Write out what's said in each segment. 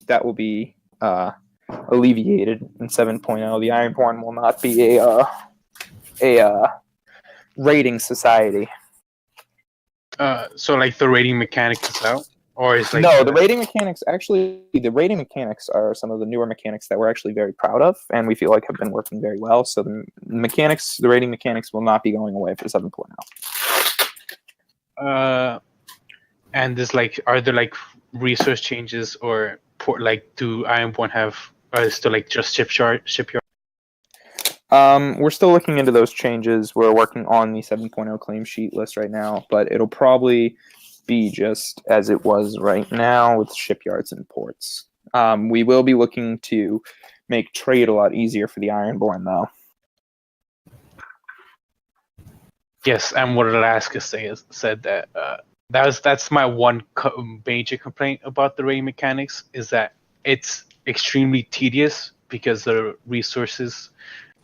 that will be alleviated in 7.0. The Ironborn will not be a rating society. So like the rating mechanics is out, or is like no, the rating mechanics the rating mechanics are some of the newer mechanics that we're actually very proud of, and we feel like have been working very well. So the rating mechanics will not be going away for 7.0. And there's like, are there like resource changes or like do Ironborn have? Or is it still like just shipyard? We're still looking into those changes. We're working on the 7.0 claim sheet list right now, but it'll probably be just as it was right now with shipyards and ports. We will be looking to make trade a lot easier for the Ironborn, though. Yes, and what Alaska said that that's my one major complaint about the rating mechanics is that it's extremely tedious because the resources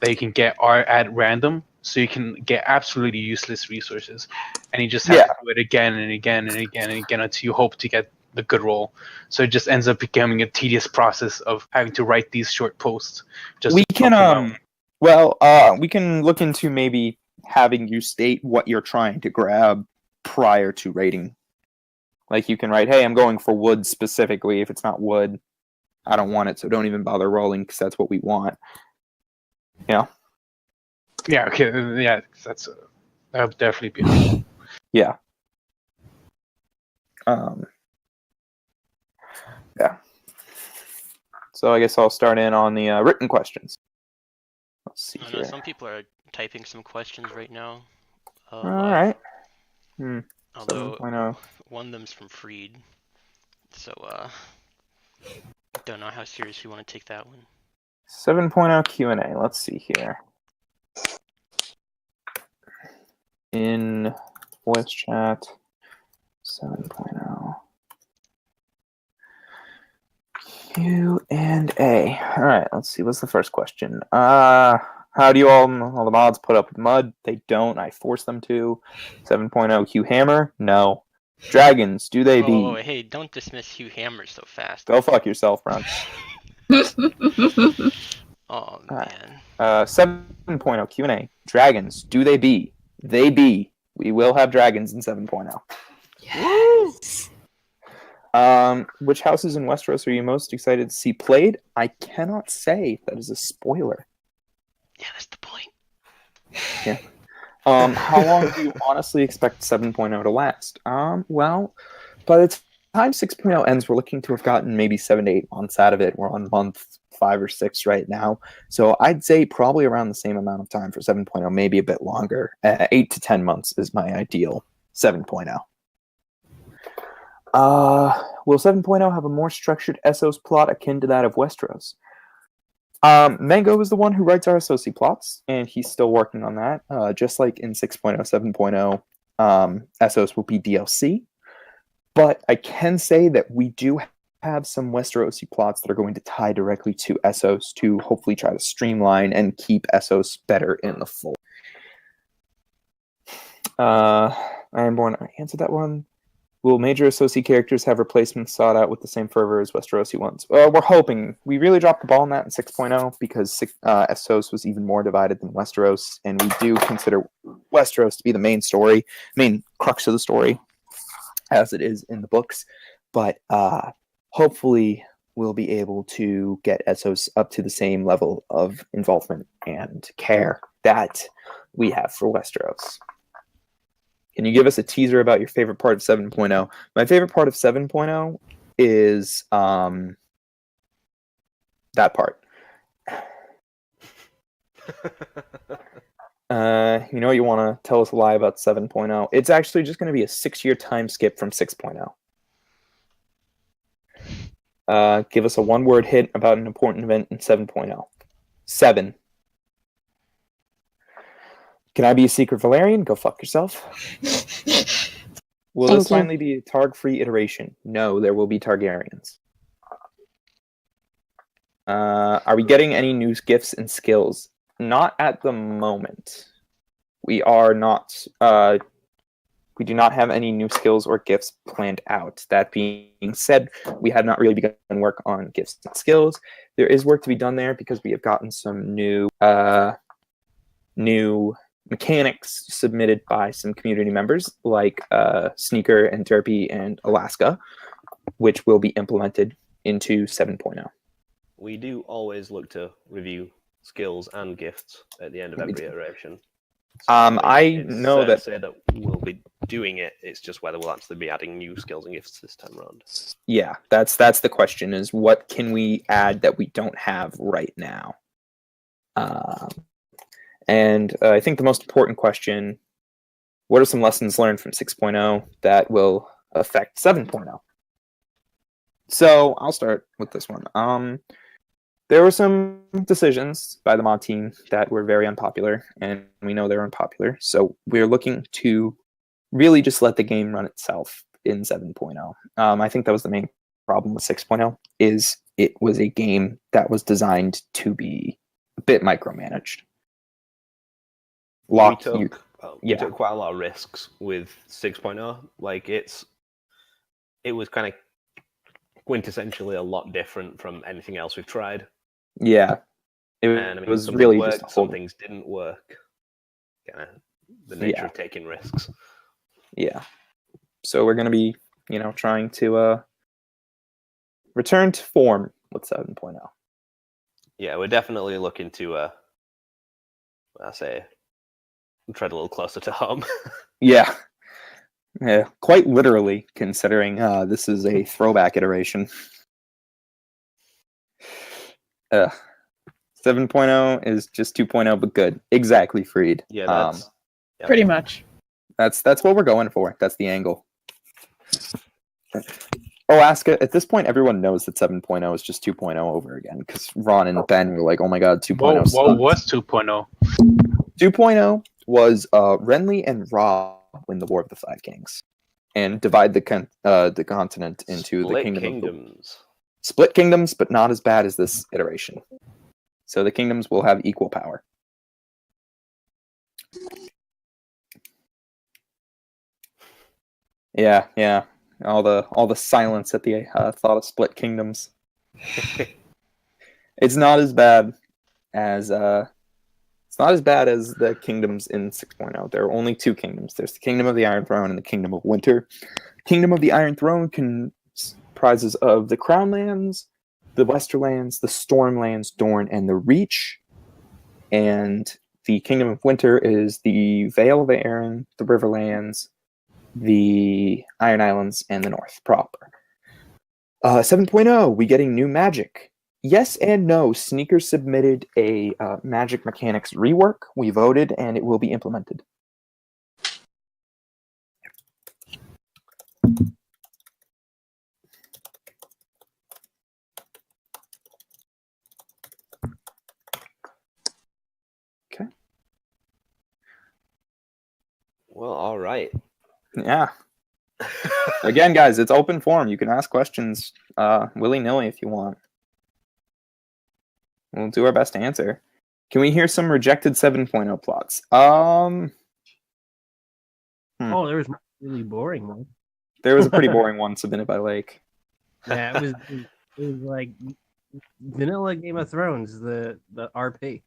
that you can get are at random, so you can get absolutely useless resources, and you just have to do it again and again and again and again until you hope to get the good roll. So it just ends up becoming a tedious process of having to write these short posts. We can we can look into maybe having you state what you're trying to grab prior to rating. Like you can write, "Hey, I'm going for wood specifically. If it's not wood, I don't want it, so don't even bother rolling because that's what we want." Yeah. Yeah. Okay. Yeah. That would definitely be helpful. Yeah. Yeah. So I guess I'll start in on the written questions. Let's see here. Some people are typing some questions right now. All right. Although 7.0. One of them's from Freed, so don't know how serious we want to take that one. 7.0 Q&A. Let's see here. In voice chat, 7.0 Q&A. All right, let's see. What's the first question? How do you all the mods put up with mud? They don't. I force them to. 7.0 Hugh Hammer? No. Dragons, do they be? Oh, hey, don't dismiss Hugh Hammer so fast. Go fuck yourself, Ron. Oh, man. 7.0 Q&A. Dragons, do they be? They be. We will have dragons in 7.0. Yes! Which houses in Westeros are you most excited to see played? I cannot say. That is a spoiler. Yeah, that's the point. Yeah. How long do you honestly expect 7.0 to last? Well, by the time 6.0 ends, we're looking to have gotten maybe 7 to 8 months out of it. We're on month 5 or 6 right now. So I'd say probably around the same amount of time for 7.0, maybe a bit longer. 8 to 10 months is my ideal 7.0. Will 7.0 have a more structured Essos plot akin to that of Westeros? Mango is the one who writes our SOC plots, and he's still working on that. Just like in 6.0, 7.0, Essos will be DLC. But I can say that we do have some Westerosi plots that are going to tie directly to Essos to hopefully try to streamline and keep Essos better in the fold. Ironborn, I answered that one. Will major SOC characters have replacements sought out with the same fervor as Westerosi ones? Well, we're hoping. We really dropped the ball on that in 6.0 because Essos was even more divided than Westeros, and we do consider Westeros to be the main crux of the story, as it is in the books. But hopefully we'll be able to get Essos up to the same level of involvement and care that we have for Westeros. Can you give us a teaser about your favorite part of 7.0? My favorite part of 7.0 is that part. You know, you want to tell us a lie about 7.0. It's actually just going to be a 6-year time skip from 6.0. Give us a one-word hint about an important event in 7.0. 7. Can I be a secret Valerian? Go fuck yourself. Will this finally be a Targ-free iteration? No, there will be Targaryens. Are we getting any new gifts and skills? Not at the moment. We are not We do not have any new skills or gifts planned out. That being said, we have not really begun work on gifts and skills. There is work to be done there because we have gotten some new mechanics submitted by some community members, like Sneaker and Derpy and Alaska, which will be implemented into 7.0. We do always look to review skills and gifts at the end of every iteration. So, I know that say that we'll be doing it. It's just whether we'll actually be adding new skills and gifts this time around. Yeah, that's the question: is what can we add that we don't have right now? And I think the most important question: what are some lessons learned from 6.0 that will affect 7.0? So I'll start with this one. There were some decisions by the mod team that were very unpopular, and we know they're unpopular. So we're looking to really just let the game run itself in 7.0. I think that was the main problem with 6.0, is it was a game that was designed to be a bit micromanaged. Locke, we took quite a lot of risks with 6.0. Like, it was kind of quintessentially a lot different from anything else we've tried. Yeah, it was really worked, just some things didn't work. Kind of the nature of taking risks. Yeah, so we're gonna be, trying to return to form with 7.0. Yeah, we're definitely looking to tread a little closer to home. Yeah, quite literally, considering this is a throwback iteration. 7.0 is just 2.0, but good. Exactly, Freed. Yeah, that's pretty much. That's what we're going for. That's the angle. Alaska, at this point, everyone knows that 7.0 is just 2.0 over again, because Ron and Ben were like, oh my god, 2.0 What was 2.0? 2.0 was Renly and Rob win the War of the Five Kings and divide the continent into the kingdoms. Split kingdoms, but not as bad as this iteration. So the kingdoms will have equal power. Yeah. All the silence at the thought of split kingdoms. It's not as bad as the kingdoms in 6.0. There are only two kingdoms. There's the Kingdom of the Iron Throne and the Kingdom of Winter. Kingdom of the Iron Throne comprises of the Crownlands, the Westerlands, the Stormlands, Dorne, and the Reach. And the Kingdom of Winter is the Vale of Arryn, the Riverlands, the Iron Islands, and the North proper. 7.0, we getting new magic. Yes and no. Sneaker submitted a magic mechanics rework. We voted, and it will be implemented. Okay. Well, all right. Yeah. Again, guys, it's open forum. You can ask questions willy-nilly if you want. We'll do our best to answer. Can we hear some rejected 7.0 plots? Oh, there was a really boring one. There was a pretty boring one submitted by Lake. Yeah, it was like vanilla Game of Thrones, the RP.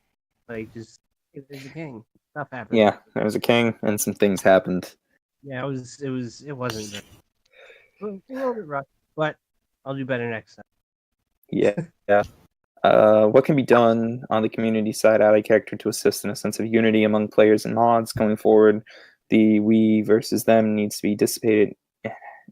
Like, just there's a king. Stuff happened. Yeah, there was a king and some things happened. Yeah, it wasn't good. A little bit rough, but I'll do better next time. Yeah. What can be done on the community side ally character to assist in a sense of unity among players and mods going forward? The we versus them needs to be dissipated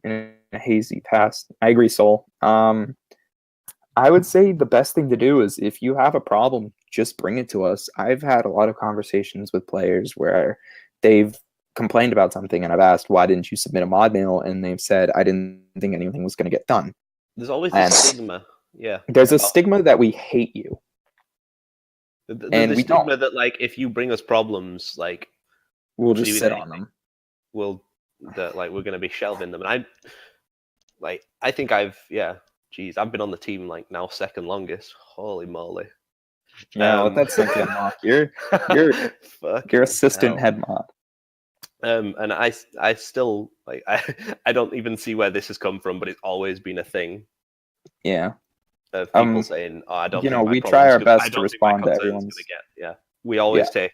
in a hazy past. I agree, Soul. I would say the best thing to do is if you have a problem, just bring it to us. I've had a lot of conversations with players where they've complained about something and I've asked, why didn't you submit a mod mail? And they've said, I didn't think anything was going to get done. There's always a stigma. Yeah. There's a stigma that we hate you. And the stigma that, like, if you bring us problems, like, we'll just sit on them. We're going to be shelving them. And I think I've been on the team, like, now second longest. Holy moly. Yeah, let that sink in, Locke. You're assistant head mod. And I still like I don't even see where this has come from, but it's always been a thing Yeah. of people saying, "Oh, I don't." You think know, my we problem's try our gonna- I best to don't think my respond to concern's everyone's. gonna get. Yeah, we always take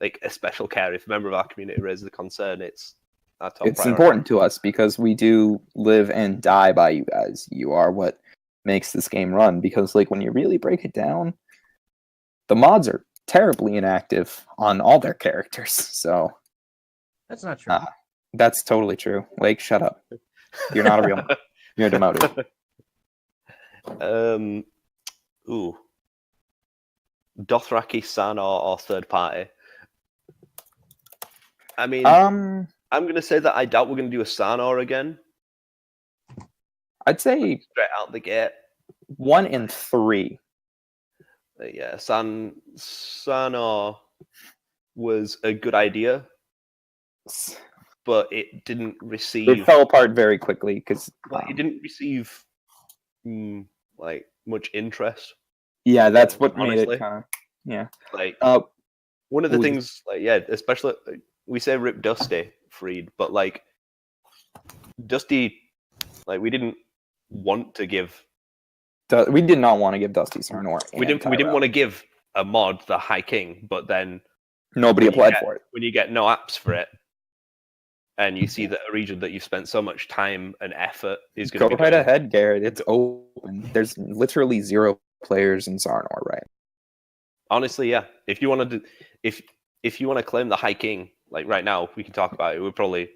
like a special care. If a member of our community raises a concern, it's our top It's priority. important to us because we do live and die by you guys. You are what makes this game run. Because like when you really break it down, the mods are terribly inactive on all their characters. So That's not true. that's totally true. Lake, shut up. You're not a real. You're demoted. Ooh. Dothraki-san or third party. I mean, I'm gonna say that I doubt we're gonna do a Sanor again. I'd say Straight out the gate. 1 and 3. Yeah, Sanor was a good idea, but it didn't receive. It fell apart very quickly because it didn't receive like much interest. Yeah, that's what honestly. made it kind of like one of the things especially we say rip Dusty freed, but like Dusty, like we didn't want to give. We did not want to give Dusty Sarnor. We didn't want to give a mod the High King, but then nobody applied for it. When you get no apps for it, and you see that a region that you've spent so much time and effort is going to go right ahead, Garrett. It's open. There's literally 0 players in Sarnor, right? Honestly, yeah. If you want to, if you want to claim the High King, like right now, we can talk about it. We're probably,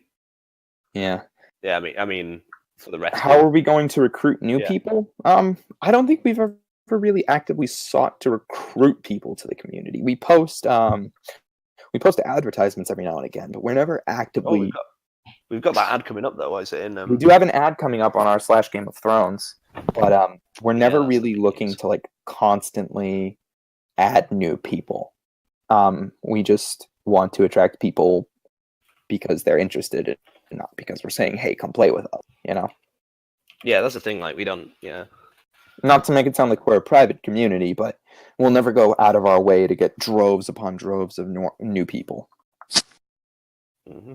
yeah. I mean, for the rest. How are we going to recruit new people? I don't think we've ever really actively sought to recruit people to the community. We post advertisements every now and again, but we're never actively. We've got that ad coming up though. Is it in? We do have an ad coming up on our / Game of Thrones, but we're never really looking to like constantly add new people. We just want to attract people because they're interested, not because we're saying, "Hey, come play with us." You know. Yeah, that's the thing. Like we don't. Yeah. Not to make it sound like we're a private community, but we'll never go out of our way to get droves upon droves of new people. Mm-hmm.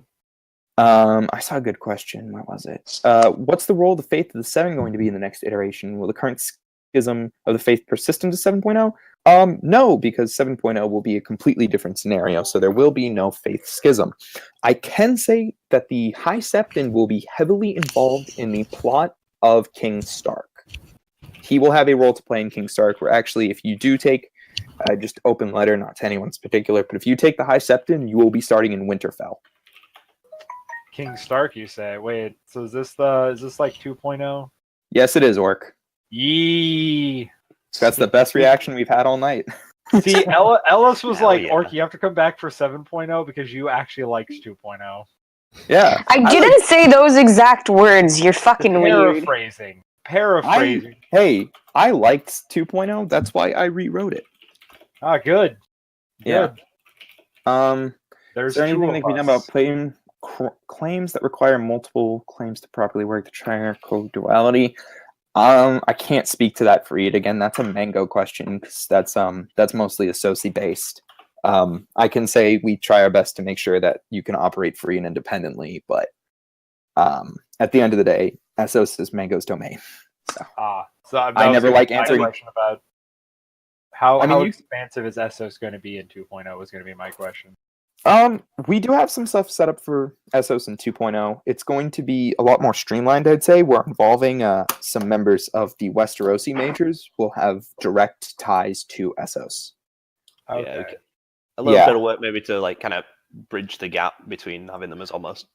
I saw a good question. What was it? What's the role of the Faith of the Seven going to be in the next iteration? Will the current schism of the Faith persist into 7.0? No, because 7.0 will be a completely different scenario, so there will be no Faith schism. I can say that the High Septon will be heavily involved in the plot of King Stark. He will have a role to play in King Stark, where actually, if you do take, just open letter, not to anyone's particular, but if you take the High Septon, you will be starting in Winterfell. King Stark, you say? Wait, so is this like 2.0? Yes, it is, Orc. Yee. That's the best reaction we've had all night. See, Ellis was like, yeah. Orc, you have to come back for 7.0 because you actually liked 2.0. Yeah. I didn't say those exact words. You're fucking weird. Paraphrasing. Hey, I liked 2.0. That's why I rewrote it. Ah, good. Yeah. There's is there anything that two can be of done us. about claims that require multiple claims to properly work the triarchal duality? I can't speak to that, Freed. Again, that's a Mango question because that's mostly Associ based. I can say we try our best to make sure that you can operate free and independently, but at the end of the day, Essos is Mango's domain. So I never like answering. Question about how expansive is Essos going to be in 2.0 was going to be my question. We do have some stuff set up for Essos in 2.0. It's going to be a lot more streamlined, I'd say. We're involving some members of the Westerosi majors will have direct ties to Essos. Okay. Yeah, a little bit of work maybe to like kind of bridge the gap between having them as almost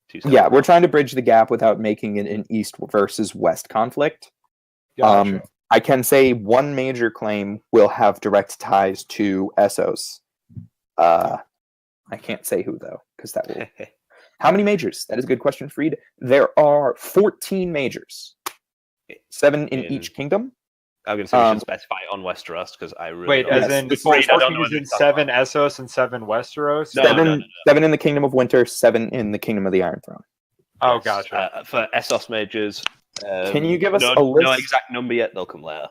two sides. Yeah, we're trying to bridge the gap without making it an East versus West conflict. Gotcha. I can say one major claim will have direct ties to Essos. I can't say who though, because that will. How many majors? That is a good question, Freed. There are 14 majors, 7 in each kingdom. I'm going to say we should specify on Westeros because I really wait, as in 7 Essos and 7 Westeros? No. 7 in the Kingdom of Winter, 7 in the Kingdom of the Iron Throne. Oh, gotcha. For Essos majors, can you give us a list? No exact number yet. They'll come later.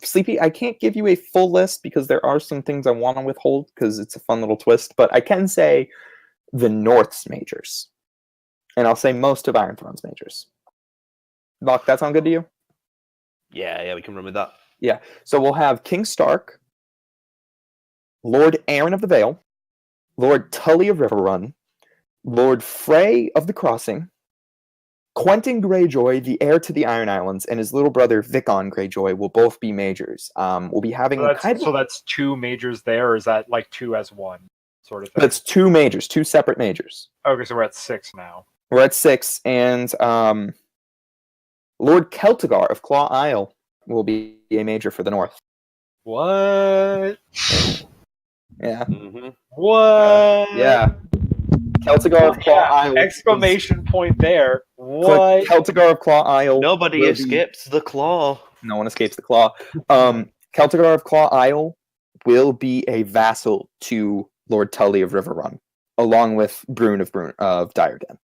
Sleepy, I can't give you a full list because there are some things I want to withhold because it's a fun little twist. But I can say the North's majors. And I'll say most of Iron Throne's majors. Locke, that sound good to you? Yeah, we can run with that. Yeah. So we'll have King Stark, Lord Aaron of the Vale, Lord Tully of Riverrun, Lord Frey of the Crossing, Quentin Greyjoy, the heir to the Iron Islands, and his little brother Vickon Greyjoy will both be majors. We'll be having So that's 2 majors there, or is that like 2 as 1 sort of thing? That's 2 majors, 2 separate majors. Okay, so we're at 6 now. We're at 6, and Lord Celtigar of Claw Isle will be a major for the North. What? Yeah. Mm-hmm. What? Yeah. Celtigar of Claw Isle. Exclamation point there. What? Celtigar of Claw Isle. Nobody escapes the claw. No one escapes the claw. Celtigar of Claw Isle will be a vassal to Lord Tully of Riverrun, along with Brune of Direden.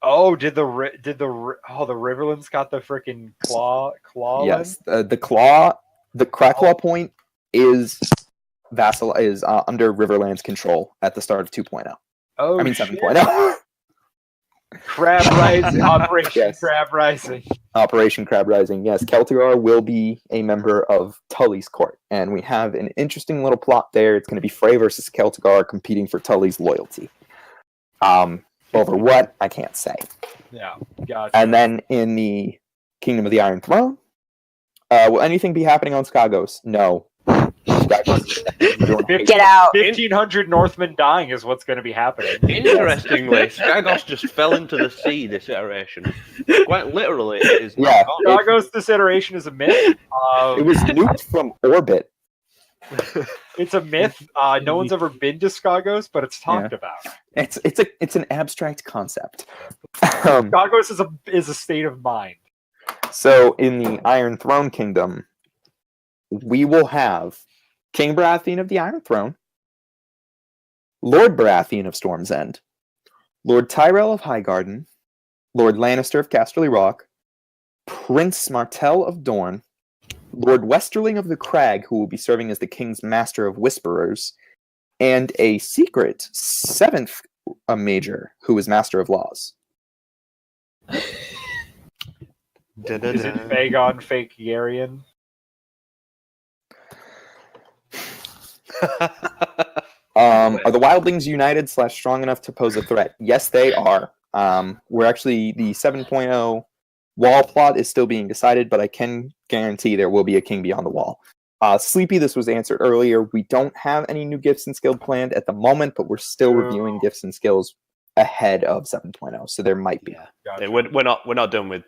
Oh, the Riverlands got the freaking claw? Yes, the Cracklaw point is under Riverland's control at the start of 2.0. Oh, I mean 7.0. Crab Rising, Operation Yes. Crab Rising. Operation Crab Rising. Yes, Celtigar will be a member of Tully's court, and we have an interesting little plot there. It's going to be Frey versus Celtigar competing for Tully's loyalty. Over what? I can't say. Yeah, gotcha. And then in the Kingdom of the Iron Throne, will anything be happening on Skagos? No. Get out. 1,500 Northmen dying is what's going to be happening. Interestingly, Skagos just fell into the sea this iteration. Quite literally, it is not gone. Skagos, this iteration is a myth. It was nuked from orbit. It's a myth. No one's ever been to Skagos, but it's talked about. It's an abstract concept. Skagos is a state of mind. So in the Iron Throne Kingdom, we will have King Baratheon of the Iron Throne, Lord Baratheon of Storm's End, Lord Tyrell of Highgarden, Lord Lannister of Casterly Rock, Prince Martell of Dorne, Lord Westerling of the Crag, who will be serving as the King's Master of Whisperers, and a secret 7th major, who is Master of Laws. Is it Vagon Fake Yarian? Are the Wildlings united / strong enough to pose a threat? Yes, they are. We're actually, the 7.0 wall plot is still being decided, but I can guarantee there will be a King Beyond the Wall. Sleepy, this was answered earlier. We don't have any new gifts and skills planned at the moment, but we're still reviewing gifts and skills ahead of 7.0, so there might be. Yeah. Gotcha. We're not done with.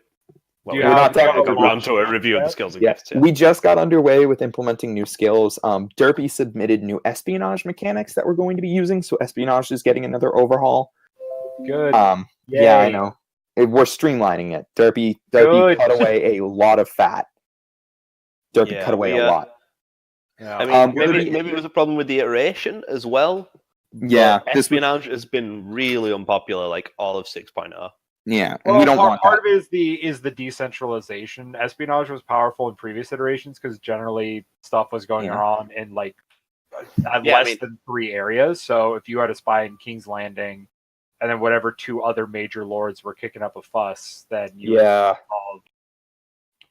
Well, we're not talking around to a review of the skills and gifts. Yeah. We just got underway with implementing new skills. Derpy submitted new espionage mechanics that we're going to be using, so espionage is getting another overhaul. Good. Yeah, I know. We're streamlining it. Derpy cut away a lot of fat. Derpy cut away a lot. Yeah. I mean, maybe it was a problem with the iteration as well. Yeah, espionage has been really unpopular, like all of 6.0. Yeah, and we don't want part of it is the decentralization. Espionage was powerful in previous iterations because generally stuff was going on in like less than 3 areas. So if you had a spy in King's Landing, and then whatever 2 other major lords were kicking up a fuss, then you were called.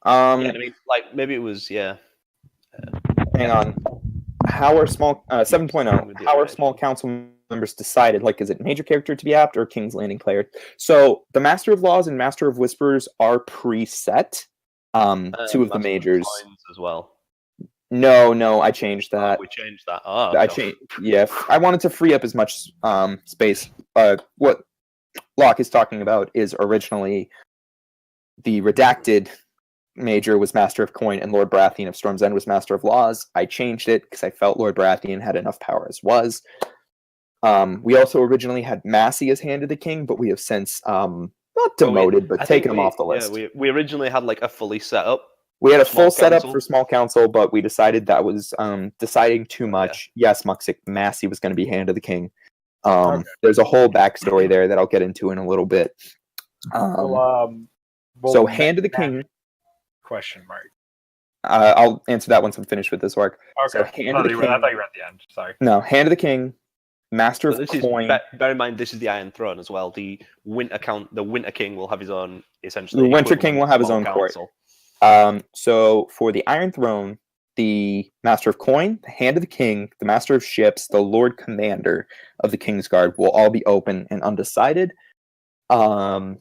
I mean, like maybe it was Hang on. How are 7.0? How are small council members decided? Like, is it major character to be apt or King's Landing player? So the Master of Laws and Master of Whispers are preset. 2 of the majors as well. No, I changed that. We changed that. Oh, I changed. Yeah, I wanted to free up as much space. What Locke is talking about is originally the redacted major was Master of Coin and Lord Baratheon of Storm's End was Master of Laws. I changed it because I felt Lord Baratheon had enough power as was. We also originally had Massey as Hand of the King, but we have since not demoted, but taken him off the list. Yeah, we originally had like a fully set up. We had a full setup for small council, but we decided that was deciding too much. Yeah. Yes, Muxic Massey was going to be Hand of the King. There's a whole backstory there that I'll get into in a little bit. So Hand of the King. Question mark. I'll answer that once I'm finished with this work. Okay. So I thought you were at the end. Sorry. No, Hand of the King Master But of this Coin. bear in mind, this is the Iron Throne as well. The Winter King will have his own, essentially. The Winter equivalent King will have his small own court. council. So for the Iron Throne, the Master of Coin, the Hand of the King, the Master of Ships, the Lord Commander of the Kingsguard will all be open and undecided. We'll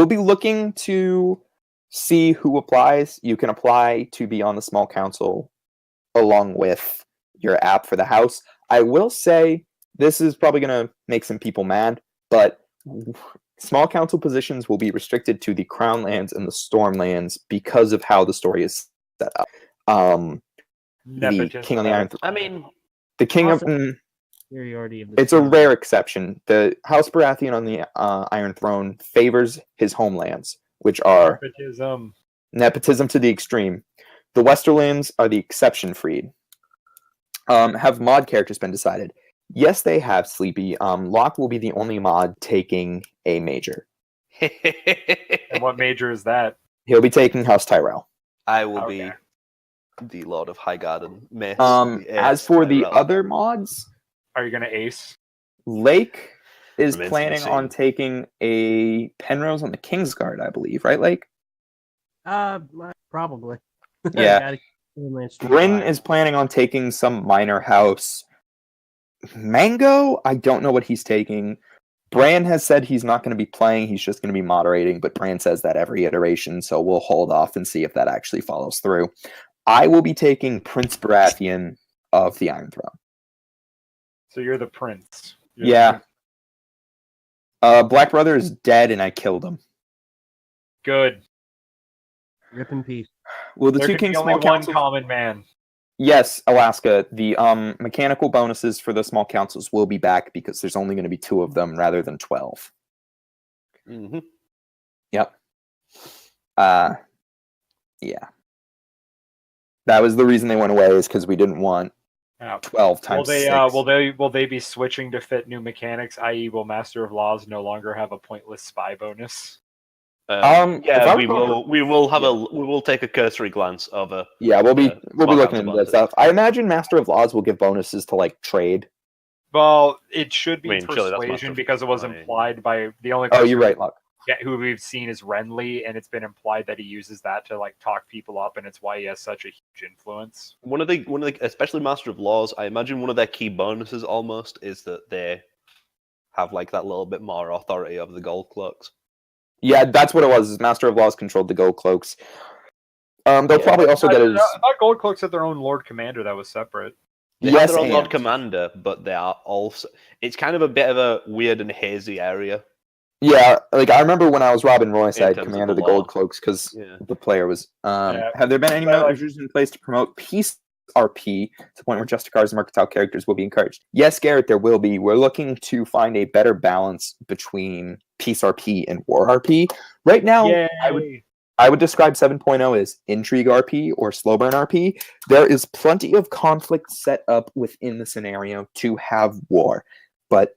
be looking to see who applies. You can apply to be on the small council along with your app for the house. I will say this is probably going to make some people mad, but small council positions will be restricted to the Crown Lands and the Storm Lands because of how the story is set up. The King on the Iron Throne. I mean, the King of... superiority of the It's a rare exception. The House Baratheon on the Iron Throne favors his homelands, which are nepotism to the extreme. The Westerlands are the exception, Freed. Have mod characters been decided? Yes, they have, Sleepy. Locke will be the only mod taking a major. And what major is that? He'll be taking House Tyrell. I will be the Lord of Highgarden. As for the other mods... Are you going to ace? Lake is Remains planning on taking a Penrose on the Kingsguard, I believe. Right, Lake? Probably. Yeah. Bryn is planning on taking some minor house. Mango, I don't know what he's taking. Bran has said he's not going to be playing, he's just going to be moderating, but Bran says that every iteration, so we'll hold off and see if that actually follows through. I will be taking Prince Baratheon of the Iron Throne. So you're the prince. Yeah. Black Brother is dead and I killed him. Good. Rip in peace. Well, the there two Kings only Small one Councils... common man. Yes, Alaska. The mechanical bonuses for the small councils will be back because there's only going to be 2 of them rather than 12. Mm-hmm. Yep. Yeah. That was the reason they went away, is because we didn't want 12 times 6. Will they be switching to fit new mechanics? I.e., will Master of Laws no longer have a pointless spy bonus? Yeah, we will take a cursory glance over. Yeah, we'll be looking into that stuff. I imagine Master of Laws will give bonuses to like trade. Well, it should be persuasion because it was implied by the only. Oh, you're right, Locke. Yeah, who we've seen is Renly, and it's been implied that he uses that to like talk people up, and it's why he has such a huge influence. One of the, especially Master of Laws, I imagine one of their key bonuses almost is that they have like that little bit more authority over the gold cloaks. Yeah, that's what it was. Is Master of Laws controlled the gold cloaks. They'll probably also get his... I thought gold cloaks had their own Lord Commander that was separate. They have their own Lord Commander, but they are also... It's kind of a bit of a weird and hazy area. Yeah, like I remember when I was Robin Royce, I had command of the gold cloaks because the player was... Have there been any measures in place to promote peace RP to the point where Justicars and Mercantile characters will be encouraged? Yes, Garrett, there will be. We're looking to find a better balance between peace RP and war RP. Right now, I would describe 7.0 as intrigue RP or slow burn RP. There is plenty of conflict set up within the scenario to have war, but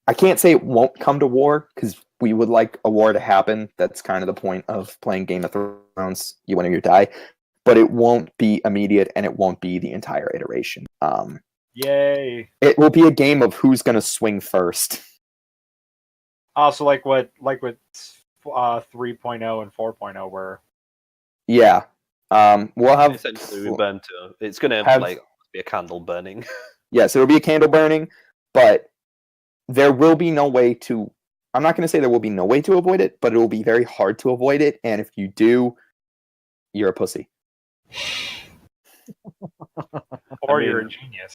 I can't say it won't come to war because we would like a war to happen. That's kind of the point of playing Game of Thrones. You win or you die. But it won't be immediate, and it won't be the entire iteration. Yay! It will be a game of who's going to swing first. Also, like what 3.0 and 4.0 were. Yeah. We'll have... Essentially, we burn to... It's going to be a candle burning. Yes, it will be a candle burning, but there will be no way to... I'm not going to say there will be no way to avoid it, but it will be very hard to avoid it, and if you do, you're a pussy. You're a genius.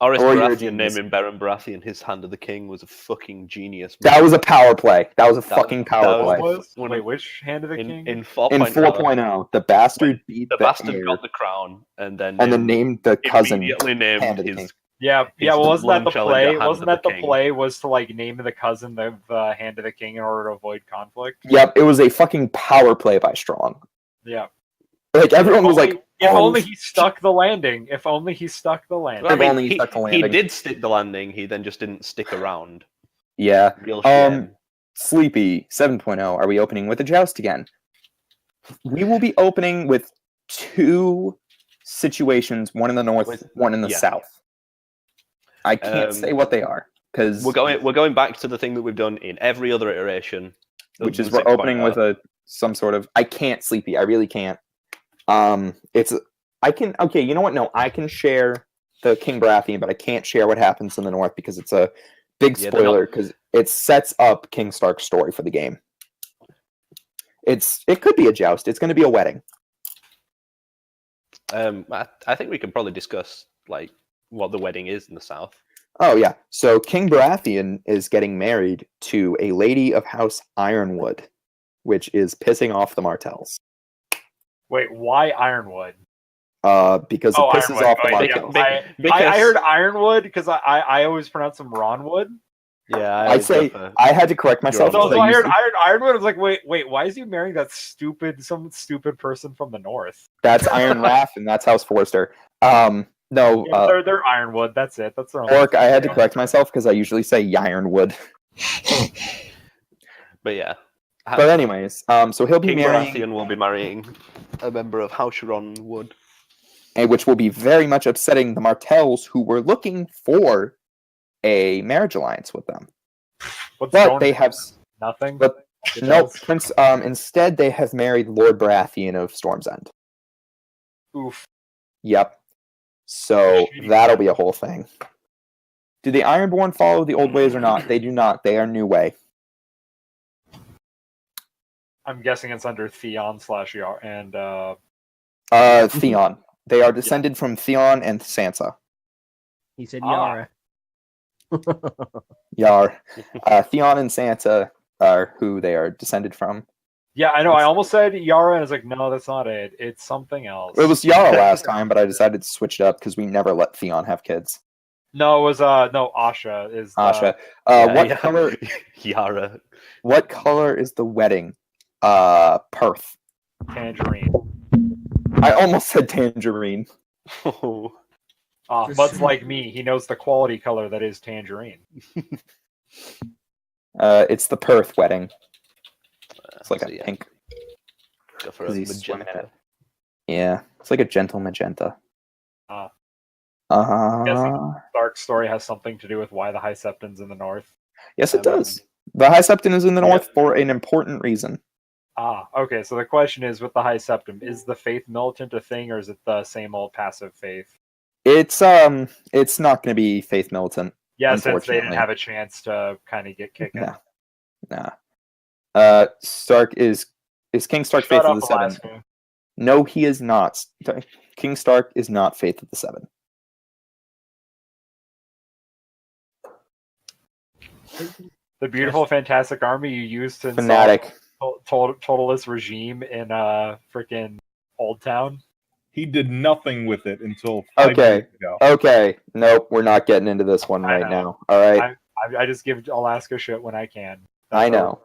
Oris Baratheon naming Baron Baratheon his Hand of the King was a fucking genius. That was a power play. That was a fucking power play. Wait, which Hand of the King? In 4.0. In 4.0. The bastard beat the bastard got the crown and then named the cousin immediately named Hand of the King. Yeah. Well, wasn't that the play? Wasn't that the play? Was to like name the cousin the Hand of the King in order to avoid conflict? Yep, it was a fucking power play by Strong. Yeah. Like everyone was like, if only he stuck the landing. If only he stuck the landing. Well, I mean, he did stick the landing. He then just didn't stick around. Yeah. Sleepy 7.0. Are we opening with a joust again? We will be opening with 2 situations, one in the north, one in the south. I can't say what they are because we're going back to the thing that we've done in every other iteration, which is we're opening with some sort of. I can't, Sleepy. I really can't. I can. Okay, you know what? No, I can share the King Baratheon, but I can't share what happens in the north because it's a big spoiler because it sets up King Stark's story for the game. It could be a joust. It's going to be a wedding. I think we can probably discuss like what the wedding is in the south. Oh yeah. So King Baratheon is getting married to a lady of House Ironwood, which is pissing off the Martells. Wait, why Ironwood? Because it pisses off the Martells. I heard Ironwood because I always pronounce them Ronwood. Yeah, I had to correct myself. So I heard Ironwood. I was like, wait, why is he marrying some stupid person from the north? That's Iron Wrath, and that's House Forrester. No, they're Ironwood. That's it. That's their own. Orc, I had to correct myself because I usually say Ironwood. But yeah. But anyways, so he'll be King marrying. Baratheon will be marrying a member of House Ronwood, which will be very much upsetting the Martells, who were looking for a marriage alliance with them. But they have nothing. But no, Prince. Instead, they have married Lord Baratheon of Storm's End. Oof. Yep. So that'll be a whole thing. Do the Ironborn follow the old ways or not? They do not. They are new way. I'm guessing it's under Theon / and Theon. They are descended from Theon and Sansa. He said Yara. Yar. Theon and Sansa are who they are descended from. Yeah, I know. I almost said Yara, and I was like, no, that's not it. It's something else. It was Yara last time, but I decided to switch it up because we never let Theon have kids. No, it was Asha is Asha. What color? Yara. What color is the wedding? Perth. Tangerine. I almost said tangerine. Much like me, he knows the quality color that is tangerine. It's the Perth wedding. It's like a pink. Go for a magenta. Yeah, it's like a gentle magenta. Guessing Stark's story has something to do with why the High Septon's in the north. Yes, it does. The High Septon is in the north for an important reason. Okay. So the question is, with the High Septon, is the faith militant a thing, or is it the same old passive faith? It's not going to be faith militant. Yeah, since they didn't have a chance to kind of get kicking. Nah. Stark is King Stark faith of the Seven? No, he is not. King Stark is not faith of the Seven. The beautiful, fantastic army you used to Fanatic totalist regime in freaking Old Town. He did nothing with it until 5 years ago. Okay. Nope, we're not getting into this one right now. All right. I just give Alaska shit when I can. I know.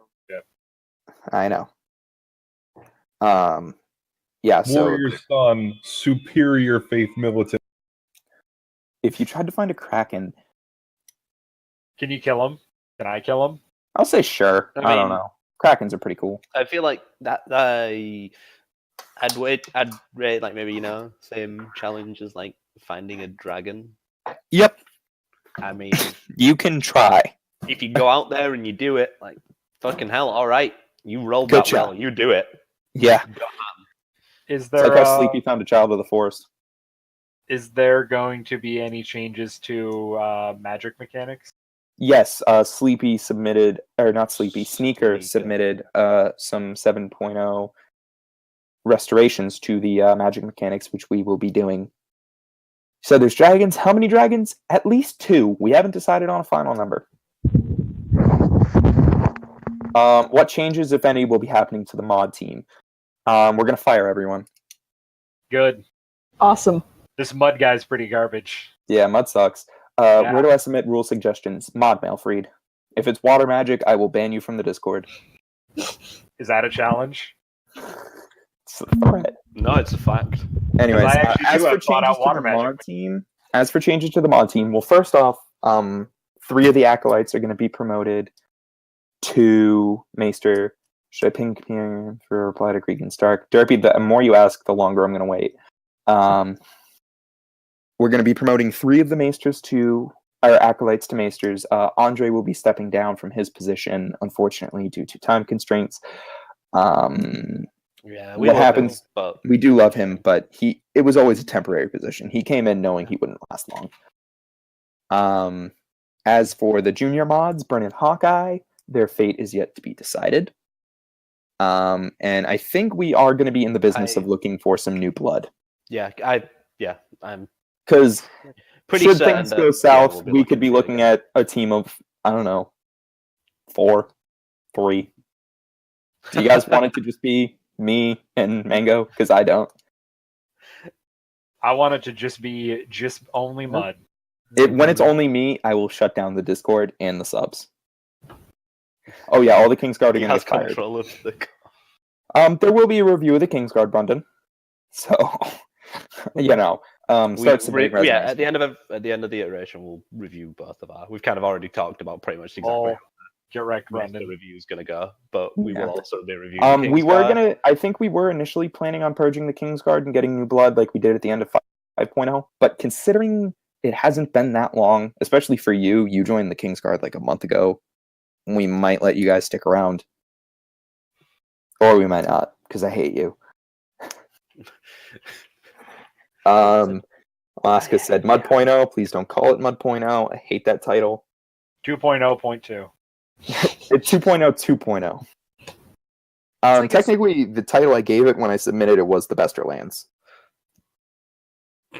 Yeah. So Warrior's Son, superior faith militant. If you tried to find a Kraken, can you kill him? Can I kill him? I'll say sure. I don't know. Krakens are pretty cool. I feel like that. I'd rate like maybe same challenge as like finding a dragon. Yep. I mean, you can try. If you go out there and you do it, like fucking hell, all right, you rolled that well. You do it. Yeah. Is there? It's like how Sleepy found a child of the forest. Is there going to be any changes to magic mechanics? Yes, Sleepy submitted, or not Sleepy, Sneaker submitted some 7.0 restorations to the magic mechanics, which we will be doing. So there's dragons. How many dragons? At least 2. We haven't decided on a final number. What changes, if any, will be happening to the mod team? We're going to fire everyone. Good. Awesome. This mud guy's pretty garbage. Yeah, mud sucks. Where do I submit rule suggestions? Mod Malfried. If it's water magic, I will ban you from the Discord. Is that a challenge? It's a threat. No, it's a fact. Anyways, as for changes to the mod team, well, first off, 3 of the acolytes are going to be promoted to Maester. Should I ping for a reply to Creek and Stark? Derpy, the more you ask, the longer I'm going to wait. We're going to be promoting 3 of the maesters to our acolytes to maesters. Andre will be stepping down from his position, unfortunately, due to time constraints. Yeah, what happens? Him, but we do love him, but it was always a temporary position. He came in knowing he wouldn't last long. As for the junior mods, Bren and Hawkeye, their fate is yet to be decided. And I think we are going to be in the business of looking for some new blood. Yeah, I'm because pretty should certain things that, go south, we'll be we could be for looking again. at a team of, I don't know, 4, 3. Do you guys want it to just be me and Mango? Because I don't. I want it to just be only Mud. When it's only me, I will shut down the Discord and the subs. Oh yeah, all the Kingsguard are He going to has get fired. control of the. There will be a review of the Kingsguard, Brendan. So, you know, start submitting resumes. Yeah, at the end of the iteration, we'll review both of our. We've kind of already talked about pretty much exactly. Get wrecked, how Brendan. the review is going to go, but we will also be reviewing. We were gonna. I think we were initially planning on purging the Kingsguard and getting new blood, like we did at the end of 5.0. But considering it hasn't been that long, especially for you, you joined the Kingsguard like a month ago. We might let you guys stick around, or we might not, because I hate you. Alaska said Mud.0. Please don't call it Mud.0. I hate that title. 2.0.2. It's 2.0 2.0. Technically, the title I gave it when I submitted it was the Bester Lands.